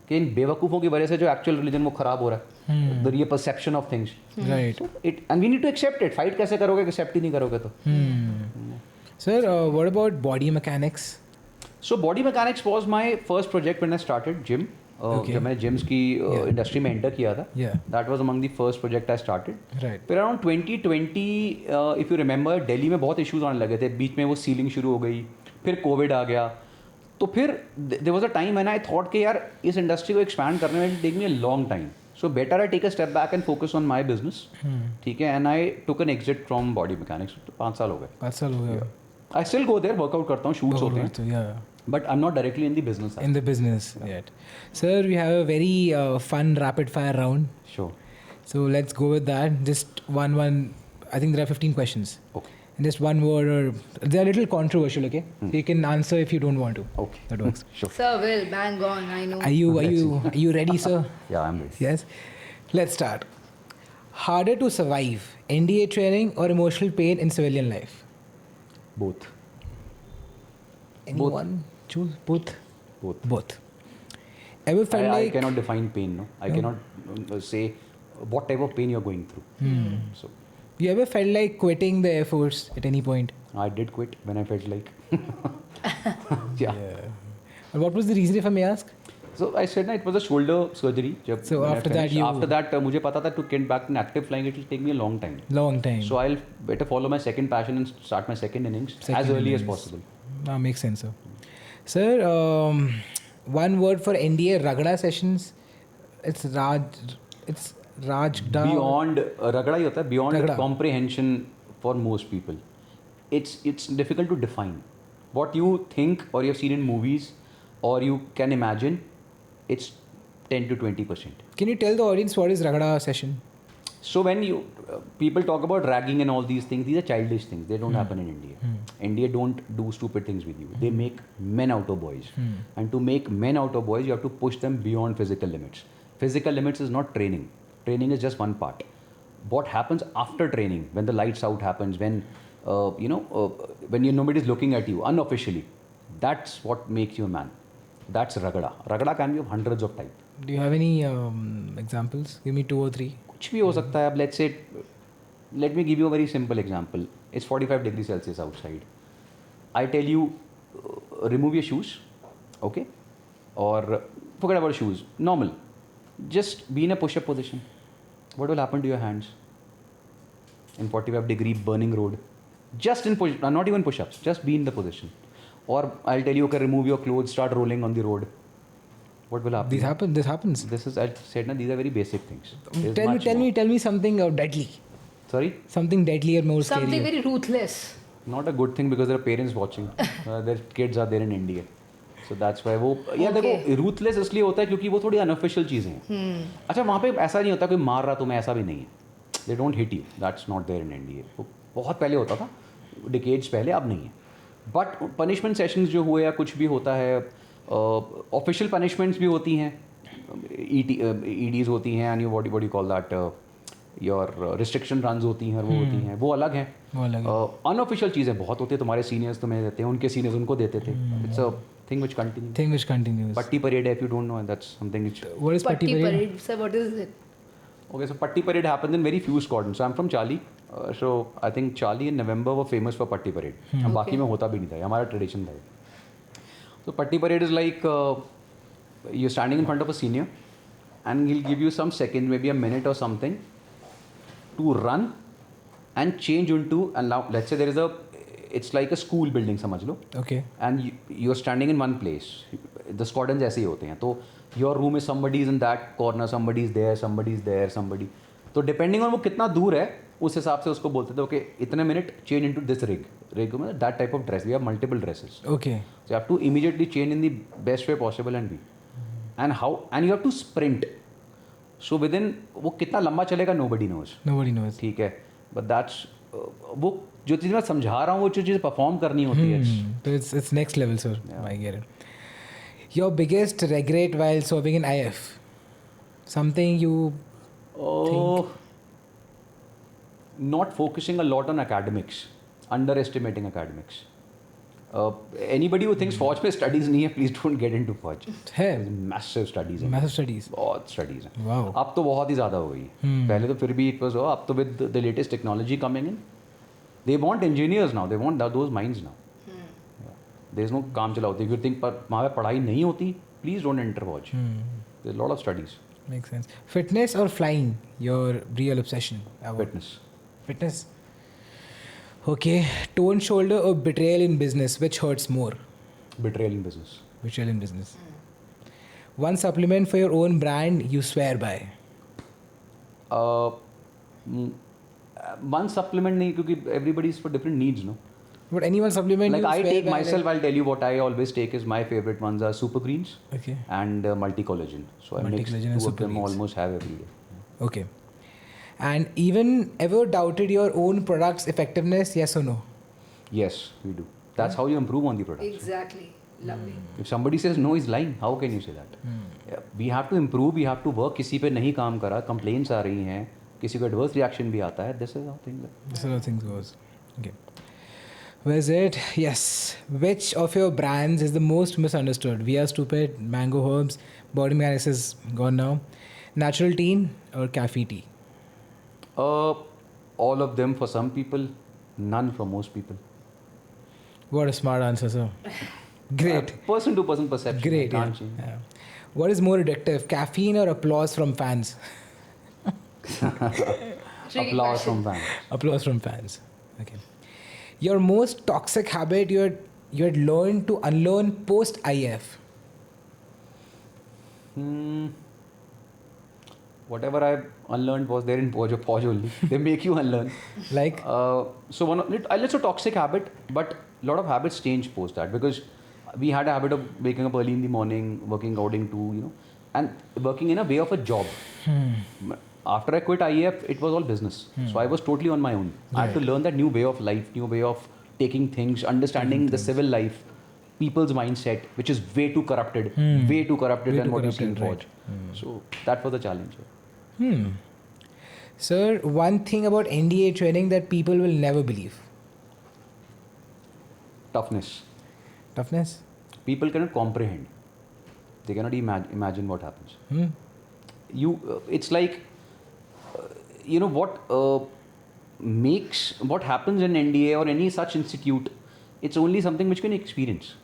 B: कि इन बेवकूफ़ों की वजह से जो एक्चुअल रिलीजन वो खराब हो रहा है, द ये perception of things.
C: Right.
B: It and we need to accept it. Fight कैसे करोगे, एक्सेप्ट ही नहीं करोगे तो।
C: Sir, what about body mechanics?
B: So body mechanics was my first project when I started gym.
C: Okay.
B: जब मैंने gyms की industry में enter किया था,
C: Yeah.
B: that was among the first project I started.
C: Right.
B: फिर around 2020 if you remember, Delhi में बहुत issues आने लगे थे, बीच में वो सीलिंग शुरू हो गई, फिर कोविड आ गया, तो फिर there was a time when I thought कि यार इस इंडस्ट्री को एक्सपैंड करने में take me a long time, so better I take a step back and focus on my business. ठीक है, and I took an exit from body mechanics. 5 साल हो गए।
C: 5 साल हो गया.
B: I still go there, workout करता हूँ, shoots होते हैं,
C: So, yeah.
B: but I'm not directly in the business.
C: In the business yet. Sir, we have a very fun rapid fire round.
B: Sure.
C: So let's go with that. Just one. I think there are 15 questions.
B: Okay.
C: And just one word, or they're a little controversial, okay? So you can answer if you don't want to.
B: Okay.
C: That works.
B: Sure.
A: Sir will bang on, I know.
C: Are you ready, sir?
B: Yeah, I'm ready.
C: Yes. Let's start. Harder to survive, NDA training or emotional pain in civilian life?
B: Both.
C: Anyone? Choose both.
B: Both.
C: Both. Ever felt
B: I
C: like
B: cannot define pain, no? I
C: No?
B: cannot say what type of pain you're going through. So,
C: you ever felt like quitting the Air Force at any point?
B: I did quit when I felt like. Yeah.
C: And what was the reason, if I may ask?
B: So I said that it was a shoulder surgery.
C: So
B: when I
C: after that
B: finished.
C: you-
B: After that, मुझे पता था to get back in active flying, it will take me a long time.
C: Long time.
B: So I'll better follow my second passion and start my second innings
C: Second
B: as early as
C: innings.
B: possible.
C: Makes sense, sir. Sir, one word for NDA Ragda sessions. It's Rajda.
B: Beyond रगड़ा ही होता है, beyond
C: Ragda.
B: comprehension for most people. It's difficult to define. What you think or you've seen in movies or you can imagine, it's 10 to 20%.
C: Can you tell the audience what is Ragda session?
B: So when you people talk about ragging and all these things, these are childish things. They don't happen in India. India don't do stupid things with you. They make men out of boys. And to make men out of boys, you have to push them beyond physical limits. Physical limits is not training. Training is just one part. What happens after training, when the lights out happens, when when nobody's looking at you unofficially, that's what makes you a man. That's ragada. Ragada can be of hundreds of types.
C: Do you have any examples? Give me 2 or 3.
B: कुछ भी हो सकता है. अब let's say, let me give you a very simple example. It's 45 degrees Celsius outside. I tell you, remove your shoes, okay? Or forget about shoes. Normal. Just be in a push-up position. What will happen to your hands? In 45 degree burning road. Just in push, not even push-ups. Just be in the position. Or I'll tell you, okay, remove your clothes, start rolling on the road. What will happen?
C: This happens.
B: This is, I said, na, these are very basic things. There's
C: Tell
B: much more.
C: me something deadly.
B: Sorry?
C: Something deadly or more
A: Something
C: scary.
A: very ruthless.
B: Not a good thing because there are parents watching. Their kids are there in India. So that's why वो या
A: Okay.
B: देखो ruthless इसलिए होता है क्योंकि वो थोड़ी unofficial चीज़ें हैं. अच्छा वहाँ पे ऐसा नहीं होता कोई मार रहा तुम्हें, ऐसा भी नहीं है. They don't hit you. That's not there in India. वो बहुत पहले होता था, decades पहले, अब नहीं है. But punishment sessions जो हुए या कुछ भी होता है, official punishments भी होती हैं, EDs होती हैं, and what do you call that? Your restriction runs होती हैं और वो होती हैं, वो अलग हैं.
C: वो अलग है.
B: अनऑफिशियल चीज़ें बहुत होती है. तुम्हारे सीनियर्स तुम्हें देते हैं, उनके सीनियर्स उनको देते थे. It's a thing which continue.
C: Thing which continues.
B: पट्टी parade, if you don't know, that's something which.
C: What is Patti
A: Patti
C: Parade?
A: parade. Sir, what is it?
B: Okay, so Patti parade happens in very few squadrons. So I'm from Charlie. So I think Charlie in November were famous for Patti parade. अब बाकी में होता भी नहीं था, ये हमारा tradition था. So Patti parade is like you're standing in front of a senior and he'll give you some seconds, maybe a minute or something, to run and change into, and now let's say there is it's like a school building समझ लो.
C: Okay.
B: And you're standing in one place. The squadrons ऐसे ही होते हैं. तो your room is somebody is in that corner, somebody is there, somebody is there, somebody. तो depending on वो कितना दूर है, उस हिसाब से उसको बोलते थे, okay, इतने minute change into this rig. Rig में that type of dress. We have multiple dresses.
C: Okay.
B: So you have to immediately change in the best way possible and be. And you have to sprint. So within वो कितना लंबा चलेगा nobody knows.
C: Nobody knows.
B: ठीक है. But that's वो जो चीज़ मैं समझा रहा हूँ, वो जो चीज़ परफॉर्म करनी होती है.
C: So it's next level, sir. I get it. Your biggest regret while serving in IF? Something you
B: Oh, not focusing a lot on academics, underestimating academics. Anybody who thinks फौज में studies नहीं है, please don't get into फौज.
C: है
B: Massive studies हैं.
C: massive studies.
B: बहुत studies हैं.
C: Wow.
B: अब तो बहुत ही ज़्यादा हो गई है. पहले तो फिर भी it was, अब तो with the latest technology coming in, they want engineers now. They want those minds now. There is no काम चलाओ. If you think पर वहाँ पे पढ़ाई नहीं होती, please don't enter फौज. There's a lot of studies.
C: Makes sense. Fitness or flying? Your real obsession?
B: Fitness.
C: Fitness. Okay. Torn shoulder or betrayal in business? Which hurts more?
B: Betrayal in business.
C: Betrayal in business. One supplement for your own brand you swear by?
B: One supplement नहीं, क्योंकि everybody is for different needs, no?
C: But any one supplement
B: Like
C: you
B: I
C: swear
B: take
C: by,
B: myself, I'll tell you what I always take is my favorite ones are Super Greens
C: Okay.
B: and Multi-Collagen. So I mix
C: Multi-collagen and
B: two of
C: Super
B: them
C: Greens.
B: almost have every day.
C: Okay. And even ever doubted your own product's effectiveness? Yes or no?
B: Yes, we do. That's how you improve on the product.
A: Exactly. Lovely.
B: If somebody says no, he's lying. How can you say that? Yeah, we have to improve. We have to work. किसी पे नहीं काम करा, complaints आ रही हैं, किसी को adverse reaction भी आता है. This is how things are.
C: This is how things goes. Okay. Where's it? Yes. Which of your brands is the most misunderstood? We Are Stupid, Mango Herbs, Body Mechanics is gone now. Natural Teen or Cafe Tea?
B: All of them for some people, none for most people.
C: What a smart answer, sir. Great.
B: Person to person perception.
C: Great.
B: Can't
C: Yeah.
B: change.
C: Yeah. What is more addictive, caffeine or applause from fans?
A: Tricky
B: Applause
A: question.
B: from fans.
C: Applause from fans. Okay. Your most toxic habit you had learned to unlearn post IF.
B: Whatever I've unlearned was there in Poj only. They make you unlearn.
C: Like
B: So let's say toxic habit, but a lot of habits change post that because we had a habit of waking up early in the morning, working according to and working in a way of a job. After I quit IEF, it was all business. So I was totally on my own. I had to learn that new way of life, new way of taking things, understanding the civil life, people's mindset, which is way too corrupted, way too corrupted than what you see in Poj. So that was the challenge.
C: Sir, one thing about NDA training that people will never believe.
B: Toughness.
C: Toughness?
B: People cannot comprehend. They cannot imagine what happens. It's like, what happens in NDA or any such institute, it's only something which can experience.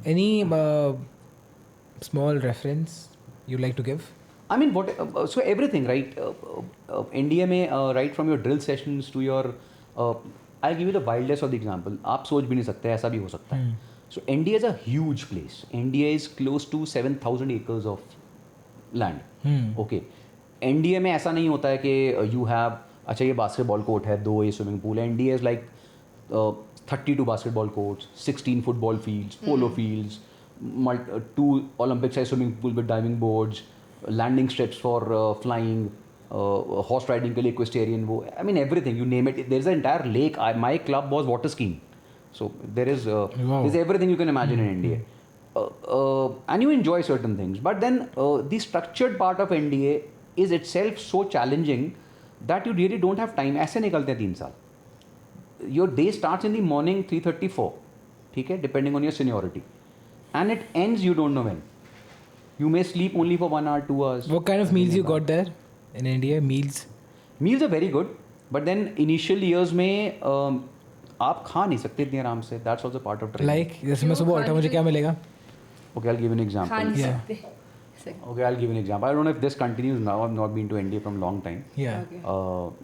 C: Any small reference you'd like to give?
B: I mean, so everything, right? NDA में, right from your drill sessions to your, I'll give you the wildest of the example. आप सोच भी नहीं सकते, ऐसा भी हो सकता है. So NDA is a huge place. NDA is close to 7,000 acres of land. Okay. NDA में ऐसा नहीं होता है कि you have, अच्छा ये basketball court है, 2 ये swimming pool है. NDA is like 32 basketball courts, 16 football fields, polo fields, 2 Olympic-sized swimming pool with diving boards, landing strips for flying, horse riding के लिए equestrian I mean everything, you name it. There's an entire lake. My club was water skiing. So there's everything you can imagine in NDA. And you enjoy certain things. But then the structured part of NDA is itself so challenging that you really don't have time. ऐसे निकलते हैं 3 साल. Your day starts in the morning 3:34, ठीक है, depending on your seniority. And it ends you don't know when. You may sleep only for 1 hour, 2 hours.
C: What kind of meals you got there in India? Meals?
B: Meals are very good. But then initial years में आप खा नहीं सकते इतने आराम से. That's also part of training.
C: Like, जैसे मैं सुबह उठा मुझे क्या मिलेगा?
B: Okay, I'll give you an example.
A: खा नहीं
C: Yeah.
A: सकते.
B: Okay, I'll give you an example. I don't know if this continues now. I've not been to NDA from a long time.
C: Yeah.
A: Okay.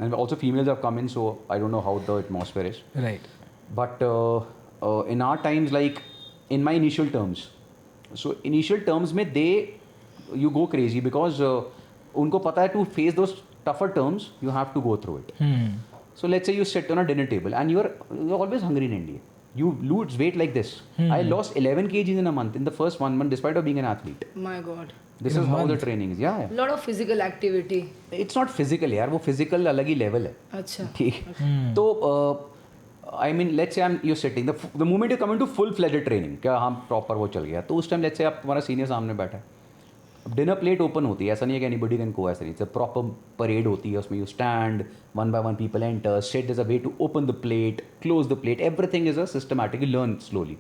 B: And also females have come in, so I don't know how the atmosphere is.
C: Right.
B: But in our times, like in my initial terms, so initial terms में you go crazy because उनको पता है to face those tougher terms, you have to go through it. So let's say you sit on a dinner table and you're always hungry in India. You lose weight like this. I lost 11 kgs in a month, in the first 1 month, despite of being an athlete.
A: My God.
B: This is how the training is. Yeah.
A: Lot of physical activity.
B: It's not physical यार, वो physical अलग ही level है.
A: अच्छा.
B: ठीक. तो I mean, let's say you're sitting. The moment you come into full-fledged training, क्या हम proper वो चल गया, तो उस time let's say आप तुम्हारा senior सामने बैठा है. डिनर प्लेट ओपन होती है, ऐसा नहीं है कि एनीबडी कैन गो, ऐसा नहीं. इट्स अ प्रॉपर परेड होती है, उसमें you stand, 1 by 1 people enter, set is a way to open the plate, close the plate, everything is a systematic, you learn slowly.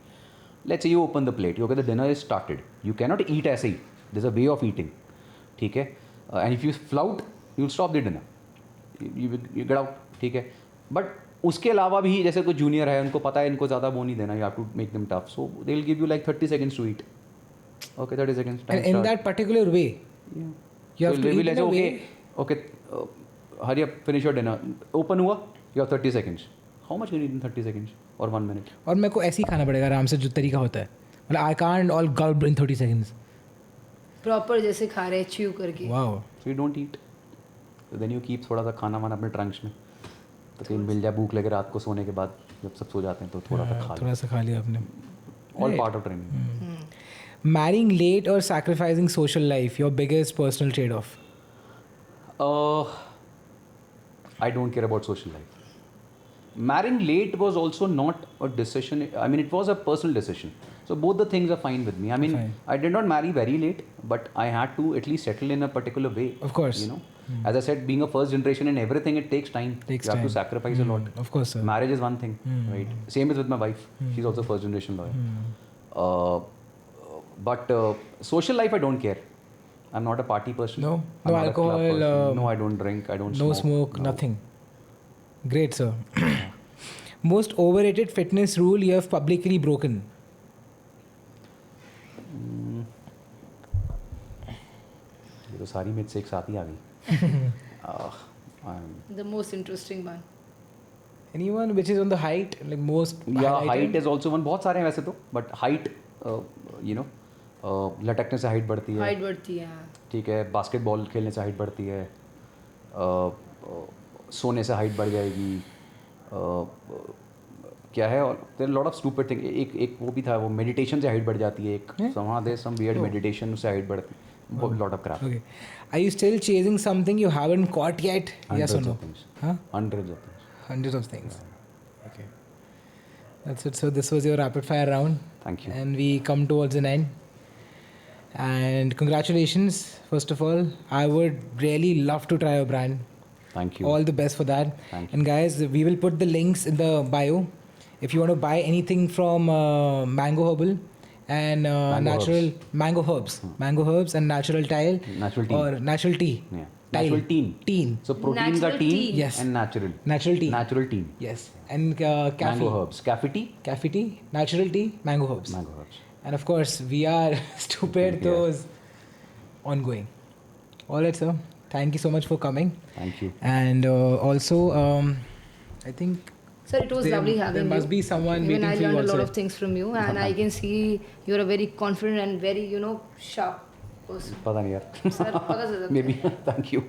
B: Let's say you open the plate, you okay the dinner is started, you can not eat ऐसे ही, there is a way of eating, ठीक है. And if you flout you stop the dinner, you get out, ठीक है. But उसके अलावा भी जैसे कोई जूनियर है, उनको पता है इनको ज़्यादा वो नहीं देना, you have to make them tough, so they will give you like 30 seconds to eat. Okay, 30 seconds.
C: And in that particular way, you have to eat in a way.
B: Okay, hurry up, finish your dinner. Open हुआ, you have 30 seconds. How much can you eat in 30 seconds or 1 minute?
C: और मेरे को ऐसे ही खाना पड़ेगा आराम से जो तरीका होता है. मतलब I can't all gulp in 30 seconds.
A: Proper जैसे खा रहे chew करके.
C: Wow.
B: So you don't eat. So then you keep थोड़ा सा खाना वाना अपने trunks में. तो कहीं मिल जाए, भूख लगे रात को सोने के बाद जब सब सो जाते हैं तो थोड़ा सा खा
C: थोड़ा सा खा लिया आपने.
B: All part of training.
C: Marrying late or sacrificing social life, your biggest personal trade-off?
B: I don't care about social life. Marrying late was also not a decision. I mean, it was a personal decision. So both the things are fine with me. I mean,
C: Fine.
B: I did not marry very late, but I had to at least settle in a particular way.
C: Of course.
B: You know, as I said, being a first generation and everything, it takes time.
C: Takes
B: you have to
C: time.
B: sacrifice a lot.
C: Of course, sir.
B: Marriage is one thing, right? Same is with my wife. She's also first generation lawyer. But social life, I don't care. I'm not a party person.
C: No?
B: I'm
C: No
B: not a club
C: alcohol,
B: person. No, I don't drink. I don't
C: No
B: smoke.
C: smoke,
B: no.
C: nothing. Great, sir. Most overrated fitness rule you have publicly broken?
B: ये तो सारी मेरे से एक साथ ही आ गई.
A: The most interesting one.
C: Anyone which is on the height, like most
B: या
C: highlighted?
B: Height is also one. बहुत सारे हैं वैसे तो, बट हाइट यू नो लटकने से हाइट बढ़ती है.
A: हाइट बढ़ती है.
B: ठीक है, बास्केटबॉल खेलने से हाइट बढ़ती है, सोने से हाइट बढ़ जाएगी. क्या है, और there lot of stupid thing. एक वो भी था, वो मेडिटेशन से हाइट बढ़ जाती है. एक somehow there's some weird meditation से हाइट बढ़ती है. Lot of crap.
C: Okay. Are you still chasing something you haven't caught yet? Yes or no? Huh?
B: Hundreds of things.
C: Hundreds of things. Okay. That's it. So this was your rapid fire round.
B: Thank you.
C: And we come towards an end. And congratulations, first of all. I would really love to try your brand.
B: Thank you.
C: All the best for that.
B: Thank you.
C: And guys, we will put the links in the bio. If you want to buy anything from Mango Herbal and natural
B: herbs.
C: mango herbs, mango herbs and natural tile
B: Natural tea.
C: or natural tea.
B: Yeah.
C: Tile.
B: Natural teen.
C: Teen.
B: So proteins
A: Natural
B: are teen
A: teen.
C: Yes.
B: and natural.
C: Natural tea.
B: Natural teen.
C: Yes. And cafe.
B: Mango herbs. Cafe tea.
C: Cafe tea, natural tea, mango herbs.
B: Mango herbs.
C: And of course, we are stupid,
B: Yeah.
C: those ongoing. All right, sir. Thank you so much for coming.
B: Thank you.
C: And also, I think
A: Sir, it was lovely having
C: there
A: you.
C: must be someone
A: Even
C: waiting
A: I
C: for you
A: learned a
C: also.
A: lot of things from you, and I can see you're a very confident and very, sharp person.
B: पता नहीं यार.
A: Sir, पता चल सकता है.
B: Maybe. Thank you.